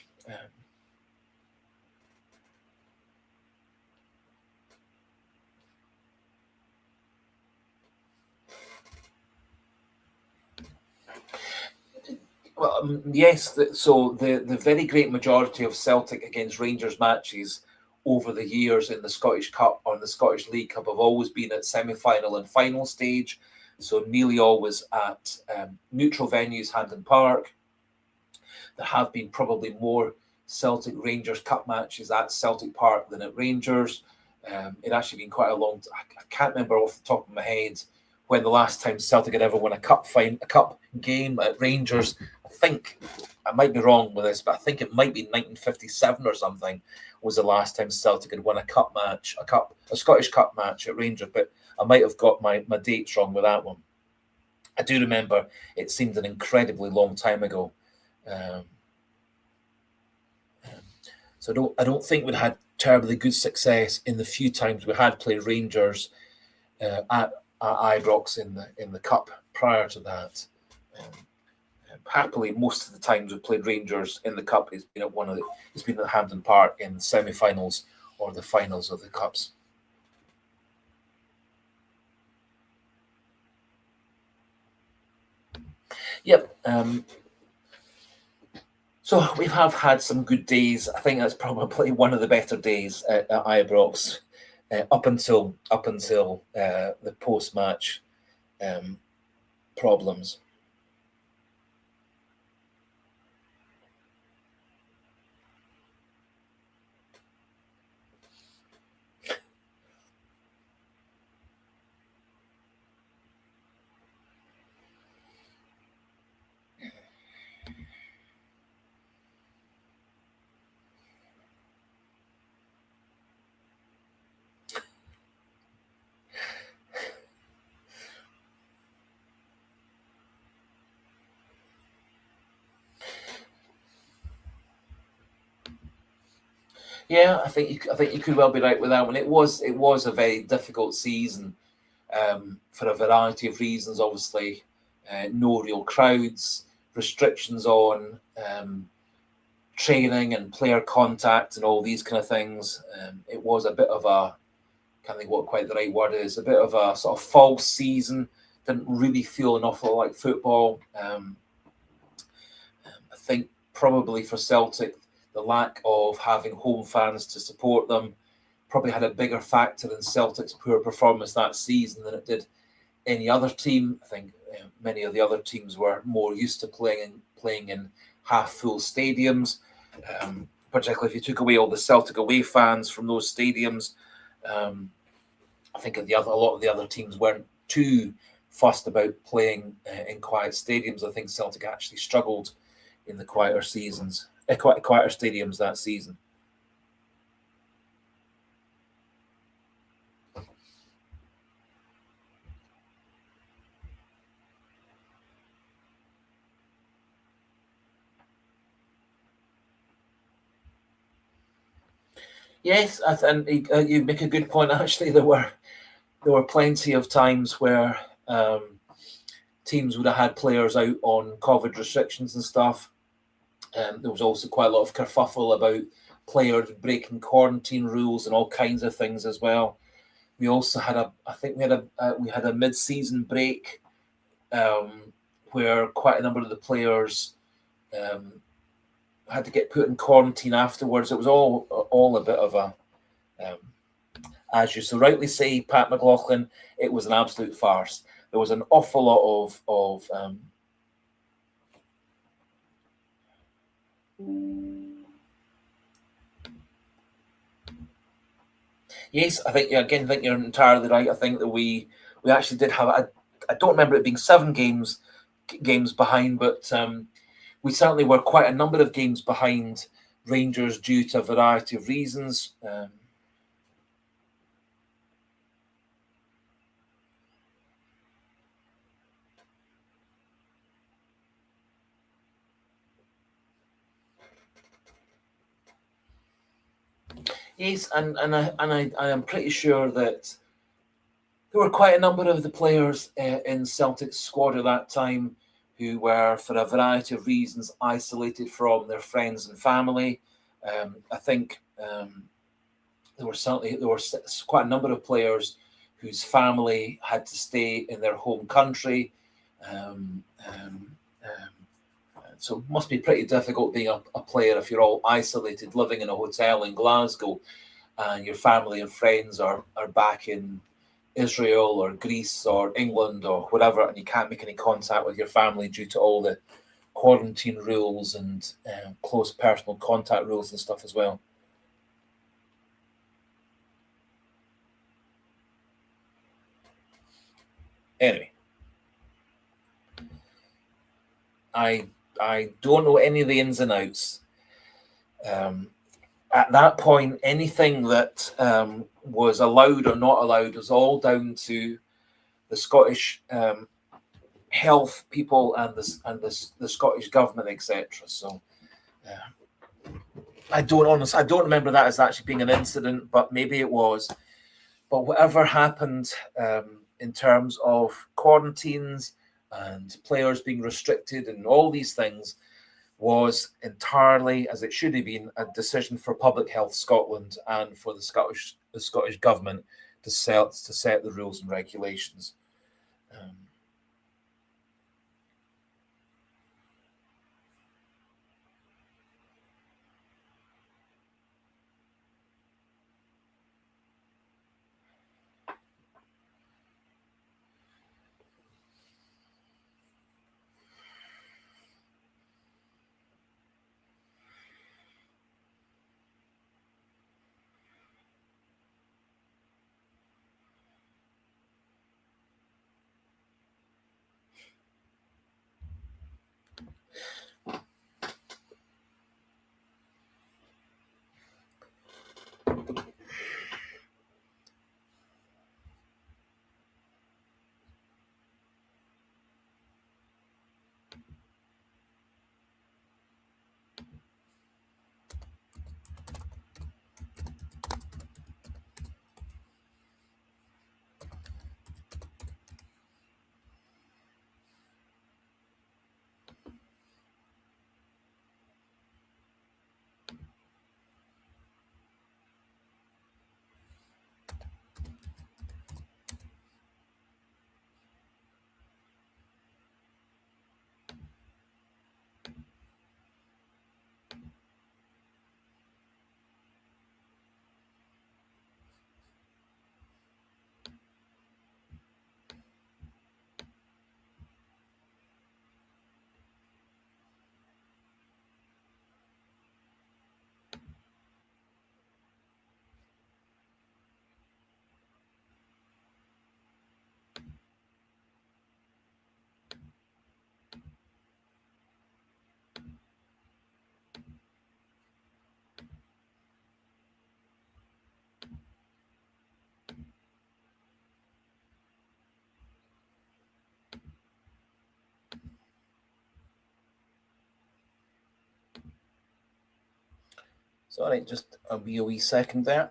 Well, yes. So the very great majority of Celtic against Rangers matches over the years in the Scottish Cup or the Scottish League Cup have always been at semi-final and final stage. So nearly always at neutral venues, Hampden Park. There have been probably more Celtic Rangers Cup matches at Celtic Park than at Rangers. It actually been quite a long. I can't remember off the top of my head when the last time Celtic had ever won a cup game at Rangers. I think I might be wrong with this, but I think it might be 1957 or something was the last time Celtic had won a cup match, a Scottish Cup match at Rangers. But I might have got my dates wrong with that one. I do remember it seemed an incredibly long time ago. So I don't think we'd had terribly good success in the few times we had played Rangers at Ibrox in the cup prior to that. Happily, most of the times we played Rangers in the cup, it's been at Hampden Park in the semi-finals or the finals of the cups. Yep. So we have had some good days. I think that's probably one of the better days at Ibrox up until the post-match problems. Yeah, I think you could well be right with that one. It was a very difficult season for a variety of reasons. Obviously, no real crowds, restrictions on training and player contact, and all these kind of things. It was a bit of a, can't think what quite the right word is, a bit of a sort of false season. Didn't really feel an awful lot like football. I think probably for Celtic, the lack of having home fans to support them probably had a bigger factor in Celtic's poor performance that season than it did any other team. I think many of the other teams were more used to playing in half-full stadiums, particularly if you took away all the Celtic away fans from those stadiums. I think a lot of the other teams weren't too fussed about playing in quiet stadiums. I think Celtic actually struggled in the quieter stadiums that season. Yes, and you make a good point. Actually, there were plenty of times where teams would have had players out on COVID restrictions and stuff. There was also quite a lot of kerfuffle about players breaking quarantine rules and all kinds of things as well. We also had we had a mid-season break where quite a number of the players had to get put in quarantine afterwards. It was all a bit of a, as you so rightly say, Pat McLaughlin, it was an absolute farce. There was an awful lot of yes, I think you're entirely right. I think that we actually did have I don't remember it being 7 games behind, but we certainly were quite a number of games behind Rangers due to a variety of reasons. Yes, and I am pretty sure that there were quite a number of the players in Celtic's squad at that time who were, for a variety of reasons, isolated from their friends and family. I think there were quite a number of players whose family had to stay in their home country. So it must be pretty difficult being a player if you're all isolated, living in a hotel in Glasgow, and your family and friends are back in Israel or Greece or England or whatever, and you can't make any contact with your family due to all the quarantine rules and close personal contact rules and stuff as well. Anyway, I don't know any of the ins and outs. At that point, anything that was allowed or not allowed was all down to the Scottish health people and the Scottish government, etc. So I don't remember that as actually being an incident, but maybe it was. But whatever happened in terms of quarantines and players being restricted and all these things was entirely, as it should have been, a decision for Public Health Scotland and for the Scottish government to set the rules and regulations. Sorry, just a wee second there.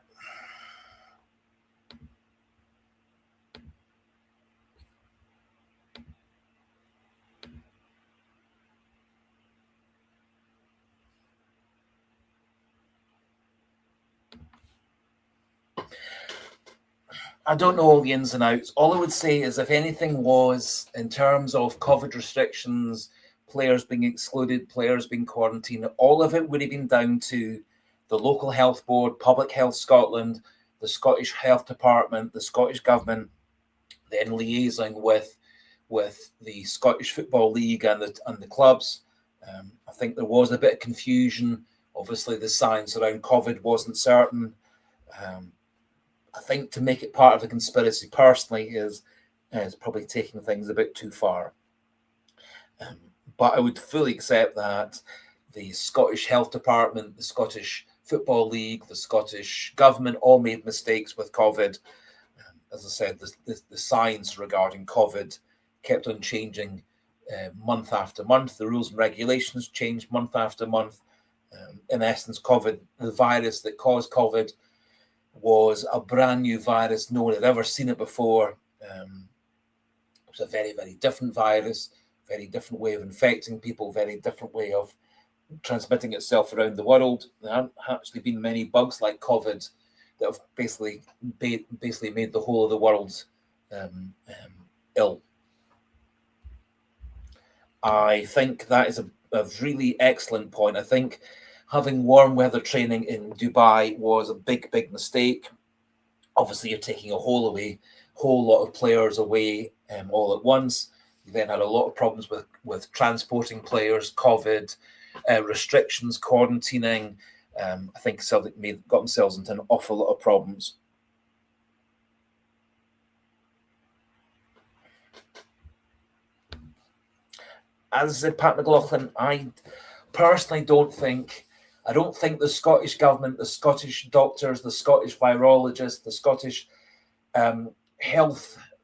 I don't know all the ins and outs. All I would say is if anything was in terms of COVID restrictions, players being excluded, players being quarantined, all of it would have been down to the local health board, Public Health Scotland, the Scottish Health Department, the Scottish Government, then liaising with the Scottish Football League and the clubs. I think there was a bit of confusion. Obviously, the science around COVID wasn't certain. I think to make it part of the conspiracy personally is probably taking things a bit too far. But I would fully accept that the Scottish Health Department, the Scottish Football League, the Scottish Government all made mistakes with COVID. As I said, the science regarding COVID kept on changing month after month. The rules and regulations changed month after month. In essence, COVID, the virus that caused COVID, was a brand new virus. No one had ever seen it before. It was a very, very different virus, very different way of infecting people, very different way of transmitting itself around the world. There haven't actually been many bugs like COVID that have basically made the whole of the world ill. I think that is a really excellent point. I think having warm weather training in Dubai was a big mistake. Obviously, you're taking a whole lot of players away all at once. You then had a lot of problems with transporting players, COVID, restrictions, quarantining. I think Celtic got themselves into an awful lot of problems. As Pat McLaughlin, I personally don't think the Scottish government, the Scottish doctors, the Scottish virologists, the Scottish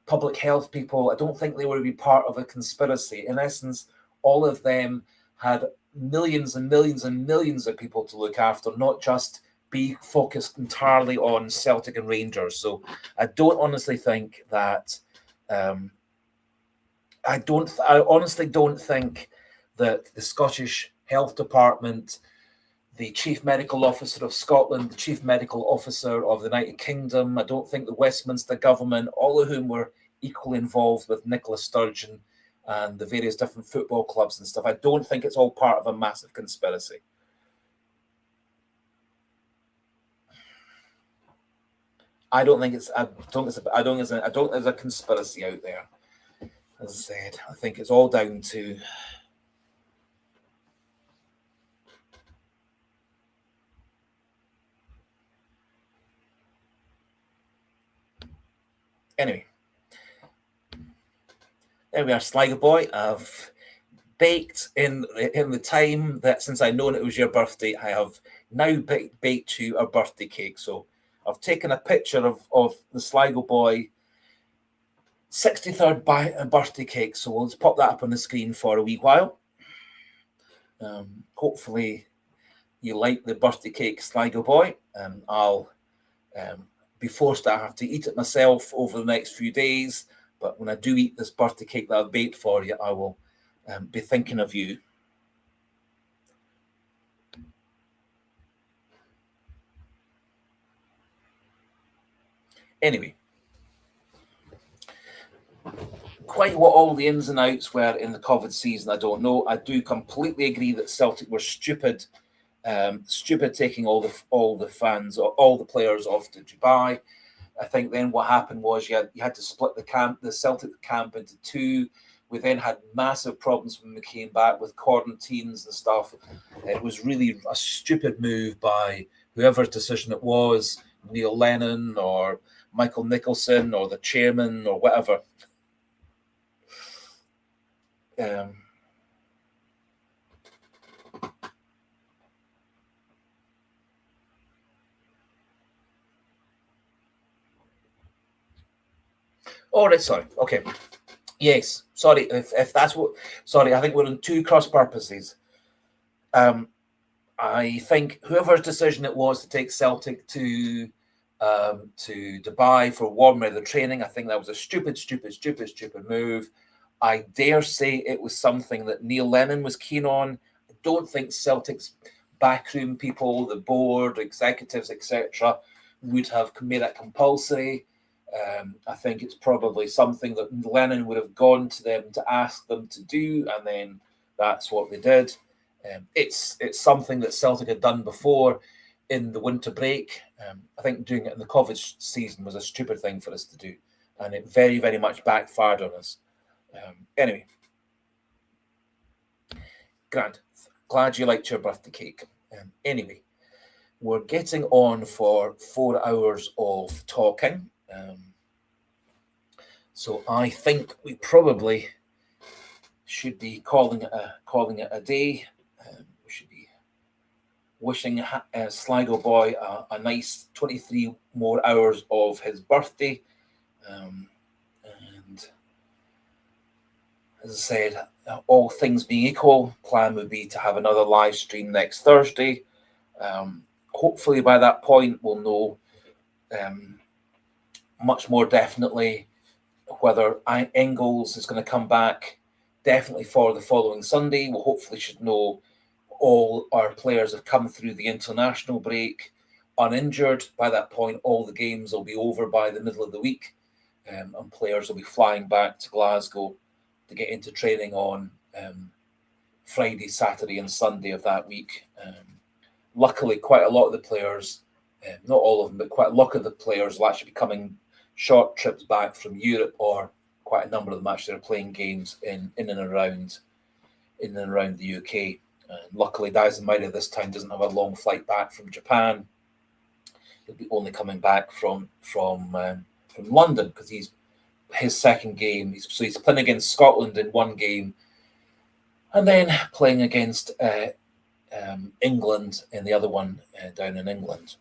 public health people, I don't think they would be part of a conspiracy. In essence, all of them had millions and millions and millions of people to look after, not just be focused entirely on Celtic and Rangers. So I don't honestly think that I honestly don't think that the Scottish Health Department, the Chief Medical Officer of Scotland, the Chief Medical Officer of the United Kingdom, I don't think the Westminster government, all of whom were equally involved with Nicola Sturgeon and the various different football clubs and stuff, I don't think it's all part of a massive conspiracy. I don't think there's a conspiracy out there. As I said, I think it's all down to anyway. There we are, Sligo Boy. I've baked in the time that since I known it was your birthday, I have now baked you a birthday cake. So I've taken a picture of the Sligo Boy 63rd birthday cake. So we'll just pop that up on the screen for a wee while. Hopefully you like the birthday cake, Sligo Boy. I'll be forced to have to eat it myself over the next few days. But when I do eat this birthday cake that I've baked for you, I will be thinking of you. Anyway, quite what all the ins and outs were in the COVID season, I don't know. I do completely agree that Celtic were stupid taking all the fans, all the players off to Dubai. I think then what happened was you had to split the Celtic camp into two. We then had massive problems when we came back with quarantines and stuff. It was really a stupid move by whoever's decision it was, Neil Lennon or Michael Nicholson or the chairman or whatever. Oh, right, sorry. Okay. Yes, sorry, if that's what... Sorry, I think we're on two cross purposes. I think whoever's decision it was to take Celtic to Dubai for warm weather training, I think that was a stupid move. I dare say it was something that Neil Lennon was keen on. I don't think Celtic's backroom people, the board, executives, etc., would have made that compulsory. I think it's probably something that Lennon would have gone to them to ask them to do, and then that's what they did. It's something that Celtic had done before in the winter break. I think doing it in the COVID season was a stupid thing for us to do, and it very, very much backfired on us. Anyway, Grant, glad you liked your birthday cake. Anyway, we're getting on for 4 hours of talking. So I think we probably should be calling it a day. We should be wishing Sligo Boy a nice 23 more hours of his birthday. And as I said, all things being equal, plan would be to have another live stream next Thursday. Hopefully by that point we'll know much more definitely whether Engels is going to come back definitely for the following Sunday. We hopefully should know all our players have come through the international break uninjured. By that point, all the games will be over by the middle of the week, and players will be flying back to Glasgow to get into training on Friday, Saturday, and Sunday of that week. Luckily, quite a lot of the players, not all of them, but quite a lot of the players will actually be coming short trips back from Europe, or quite a number of them actually are playing games in and around the UK. Luckily, Daisumaira this time doesn't have a long flight back from Japan. He'll be only coming back from London, because his second game. He's playing against Scotland in one game, and then playing against England in the other one down in England.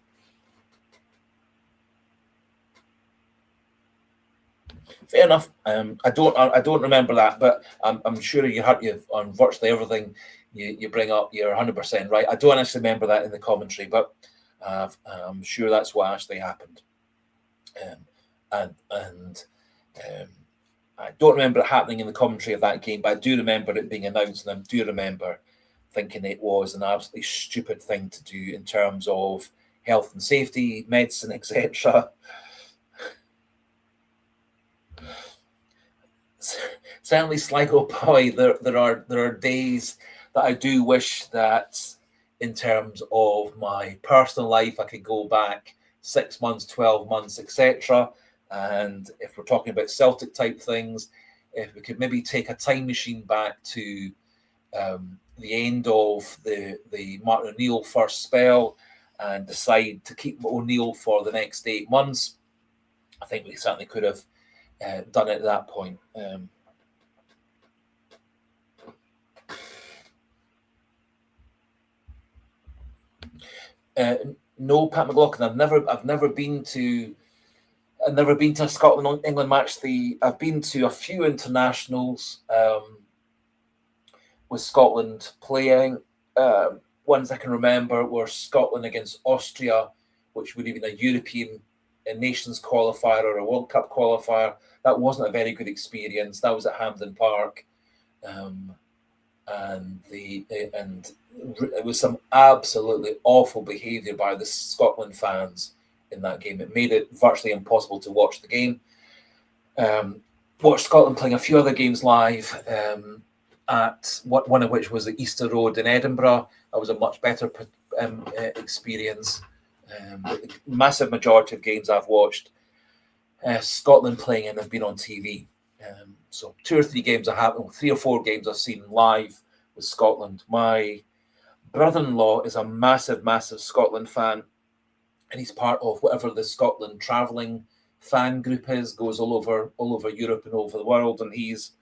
Fair enough. I don't remember that, but I'm sure you on virtually everything you bring up. You're 100% right. I don't actually remember that in the commentary, but I'm sure that's what actually happened. And I don't remember it happening in the commentary of that game, but I do remember it being announced, and I do remember thinking it was an absolutely stupid thing to do in terms of health and safety, medicine, etc. Certainly, Sligo Boy, there are days that I do wish that, in terms of my personal life, I could go back 6 months, 12 months, etc. And if we're talking about Celtic type things, if we could maybe take a time machine back to the end of the Martin O'Neill first spell and decide to keep O'Neill for the next 8 months, I think we certainly could have done it at that point. No, Pat McLaughlin, I've never been to a Scotland England match. I've been to a few internationals with Scotland playing. Ones I can remember were Scotland against Austria, which would have been a European Nations qualifier or a World Cup qualifier. That wasn't a very good experience. That was at Hampden Park, and it was some absolutely awful behaviour by the Scotland fans in that game. It made it virtually impossible to watch the game. Watched Scotland playing a few other games live, at one of which was at Easter Road in Edinburgh. That was a much better experience. The massive majority of games I've watched Scotland playing in have been on TV. So 2 or 3 games 3 or 4 games I've seen live with Scotland. My brother-in-law is a massive Scotland fan, and he's part of whatever the Scotland travelling fan group is, goes all over Europe and over the world, and he's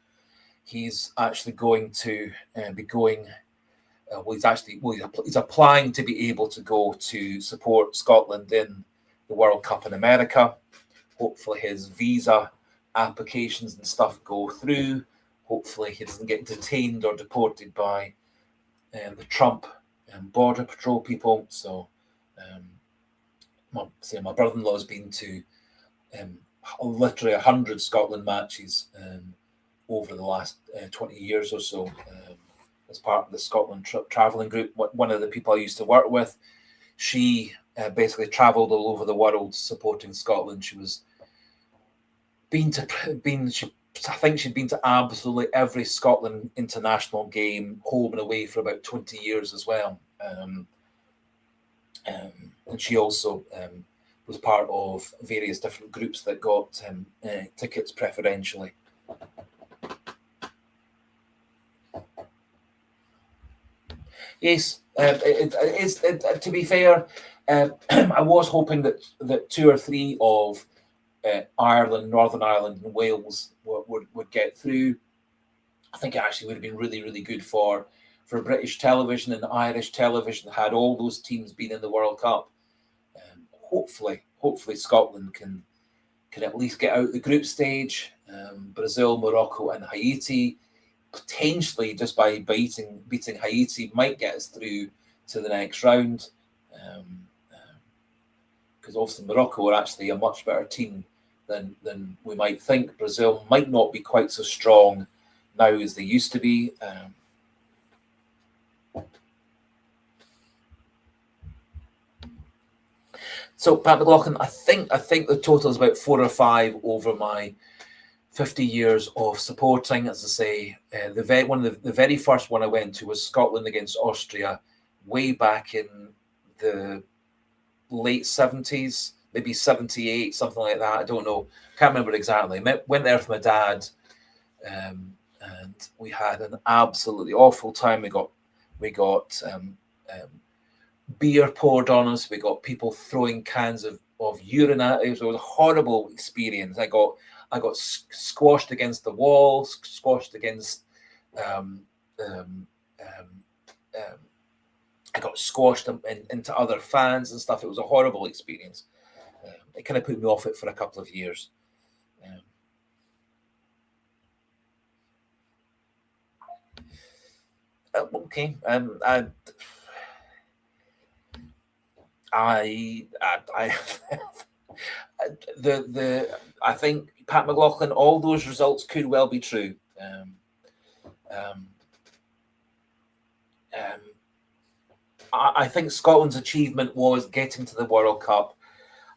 actually going to be going. He's applying to be able to go to support Scotland in the World Cup in America. Hopefully his visa applications and stuff go through. Hopefully he doesn't get detained or deported by the Trump border patrol people. So my brother-in-law has been to literally 100 Scotland matches over the last 20 years or so, as part of the Scotland travelling group. One of the people I used to work with, she basically travelled all over the world supporting Scotland. She was I think she'd been to absolutely every Scotland international game, home and away, for about 20 years as well. And she also was part of various different groups that got tickets preferentially. Yes, to be fair, I was hoping that 2 or 3 of Ireland, Northern Ireland, and Wales would get through. I think it actually would have been really, really good for British television and Irish television had all those teams been in the World Cup. Hopefully Scotland can at least get out the group stage. Brazil, Morocco, and Haiti, potentially just by beating Haiti, might get us through to the next round. Because obviously Morocco are actually a much better team than we might think. Brazil might not be quite so strong now as they used to be. So Pat McLaughlin, I think the total is about 4 or 5 over my 50 years of supporting, as I say. The very first one I went to was Scotland against Austria, way back in the late 70s, maybe 78, something like that. I don't know. Can't remember exactly. Went there with my dad, and we had an absolutely awful time. We got beer poured on us. We got people throwing cans of urine at us. It was a horrible experience. I got squashed against the wall, squashed against. I got squashed into other fans and stuff. It was a horrible experience. It kind of put me off it for a couple of years. Okay. I think Pat McLaughlin, all those results could well be true. I think Scotland's achievement was getting to the World Cup.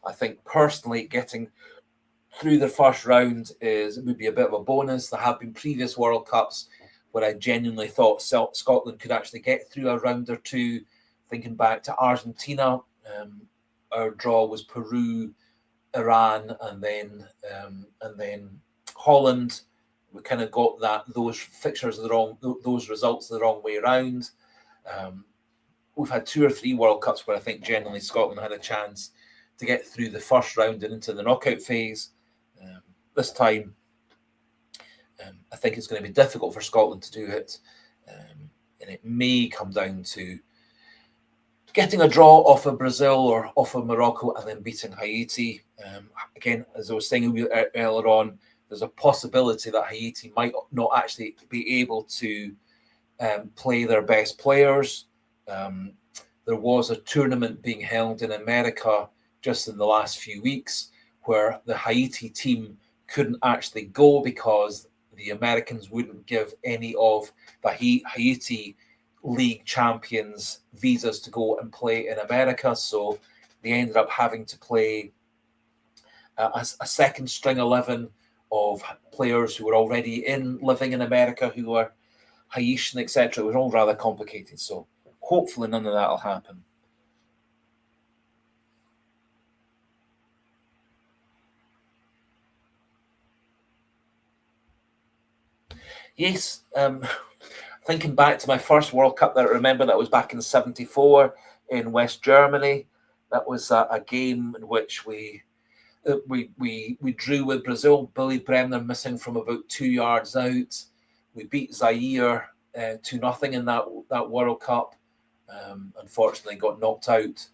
I think personally getting through the first round would be a bit of a bonus. There have been previous World Cups where I genuinely thought Scotland could actually get through a round or two. Thinking back to Argentina, our draw was Peru, Iran, and then Holland. We kind of got those fixtures those results the wrong way around. We've had 2 or 3 World Cups where I think generally Scotland had a chance to get through the first round and into the knockout phase. This time, I think it's going to be difficult for Scotland to do it, and it may come down to getting a draw off of Brazil or off of Morocco and then beating Haiti. Again, as I was saying earlier on, there's a possibility that Haiti might not actually be able to play their best players. There was a tournament being held in America just in the last few weeks where the Haiti team couldn't actually go because the Americans wouldn't give any of the Haiti league champions visas to go and play in America. So they ended up having to play a second string 11 of players who were already living in America, who were Haitian, etc. It was all rather complicated. So hopefully none of that will happen. Yes, thinking back to my first World Cup that I remember, that was back in '74 in West Germany. That was a game in which we drew with Brazil. Billy Bremner missing from about 2 yards out. We beat Zaire 2-0 in that World Cup. Unfortunately, got knocked out.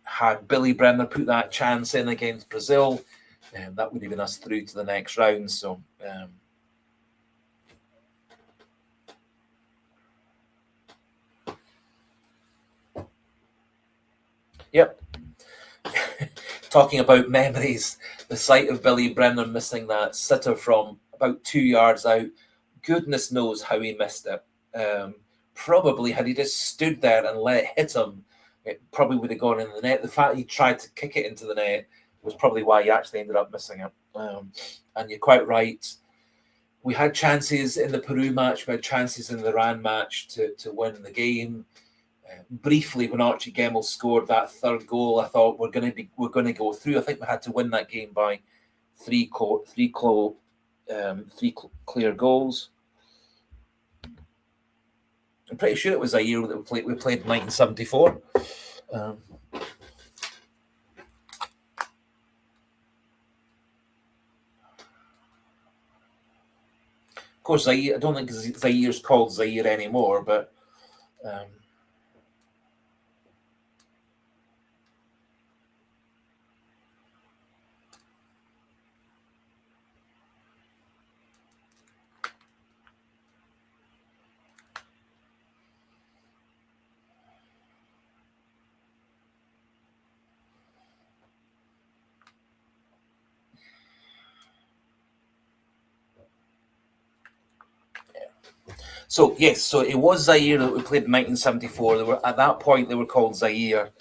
Had Billy Bremner put that chance in against Brazil, that would have been us through to the next round. So. Yep. Talking about memories, the sight of Billy Bremner missing that sitter from about 2 yards out, goodness knows how he missed it. Probably had he just stood there and let it hit him, it probably would have gone in the net. The fact he tried to kick it into the net was probably why he actually ended up missing it. And you're quite right. We had chances in the Peru match, we had chances in the Iran match to win the game. Briefly, when Archie Gemmell scored that third goal, I thought we're going to go through. I think we had to win that game by three clear goals. I'm pretty sure it was a year that we played in 1974. Of course, Zaire, I don't think Zaire's called Zaire anymore, but. So yes, so it was Zaire that we played in 1974. At that point they were called Zaire.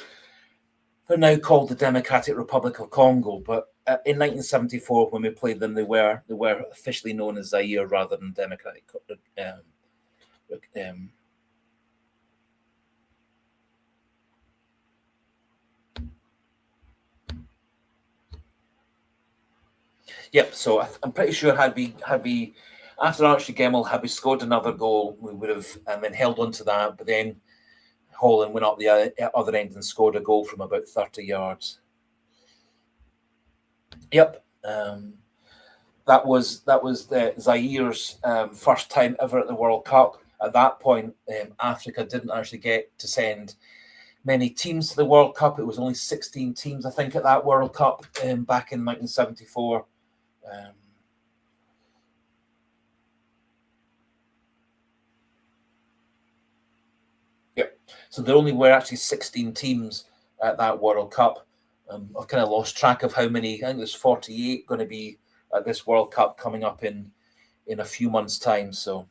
They're now called the Democratic Republic of Congo, but in 1974 when we played them, they were officially known as Zaire rather than Democratic. Yep. So I'm pretty sure had we after Archie Gemmell had we scored another goal, we would have and then held on to that. But then Holland went up the other end and scored a goal from about 30 yards. Yep. That was the Zaire's first time ever at the World Cup. At that point, Africa didn't actually get to send many teams to the World Cup. It was only 16 teams, I think, at that World Cup back in 1974. Yep. So there only were actually 16 teams at that World Cup. I've kind of lost track of how many. I think there's 48 going to be at this World Cup coming up in a few months' time. So.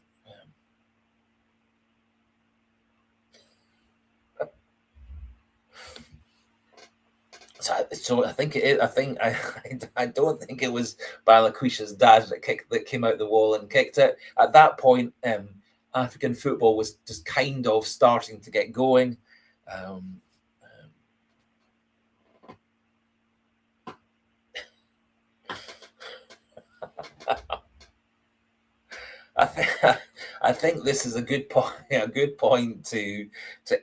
So I think it is. I don't think it was Balaquisha's dad that came out the wall and kicked it. At that point, African football was just kind of starting to get going. I think this is a good point. A good point to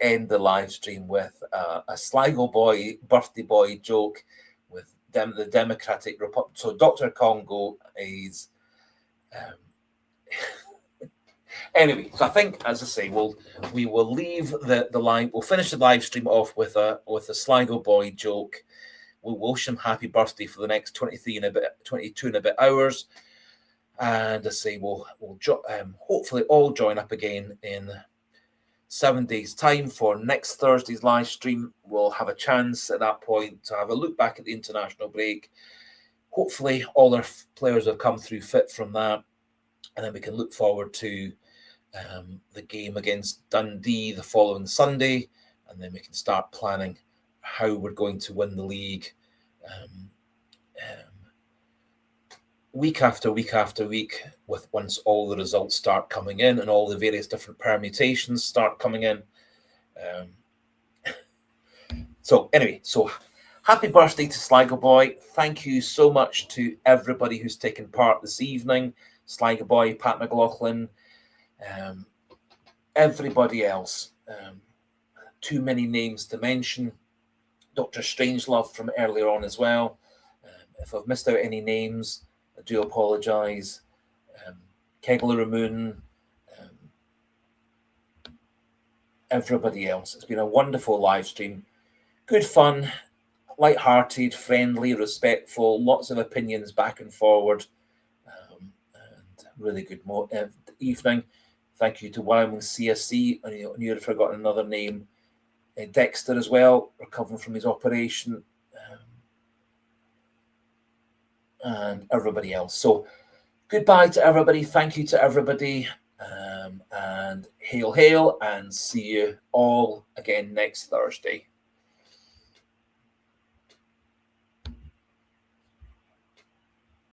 end the live stream with a Sligo boy birthday boy joke with the Democratic Republic. So Dr. Congo is. Anyway, so I think, as I say, we will leave the live. We'll finish the live stream off with a Sligo boy joke. We'll wish him happy birthday for the next 22 and a bit hours. And I say we'll hopefully all join up again in 7 days' time for next Thursday's live stream. We'll have a chance at that point to have a look back at the international break. Hopefully all our players have come through fit from that. And then we can look forward to the game against Dundee the following Sunday. And then we can start planning how we're going to win the league week after week after week, once all the results start coming in and all the various different permutations start coming in. So anyway, so happy birthday to Sligo Boy. Thank you so much to everybody who's taken part this evening. Sligo Boy, Pat McLaughlin, everybody else. Too many names to mention. Dr. Strangelove from earlier on as well. If I've missed out any names, I do apologise. Kegler Ramoon, everybody else. It's been a wonderful live stream. Good fun, light-hearted, friendly, respectful, lots of opinions back and forward. And really good evening. Thank you to Wyoming CSC. I knew I'd forgotten another name. Dexter as well, recovering from his operation. And everybody else. So goodbye to everybody. Thank you to everybody. And hail, hail, and see you all again next Thursday.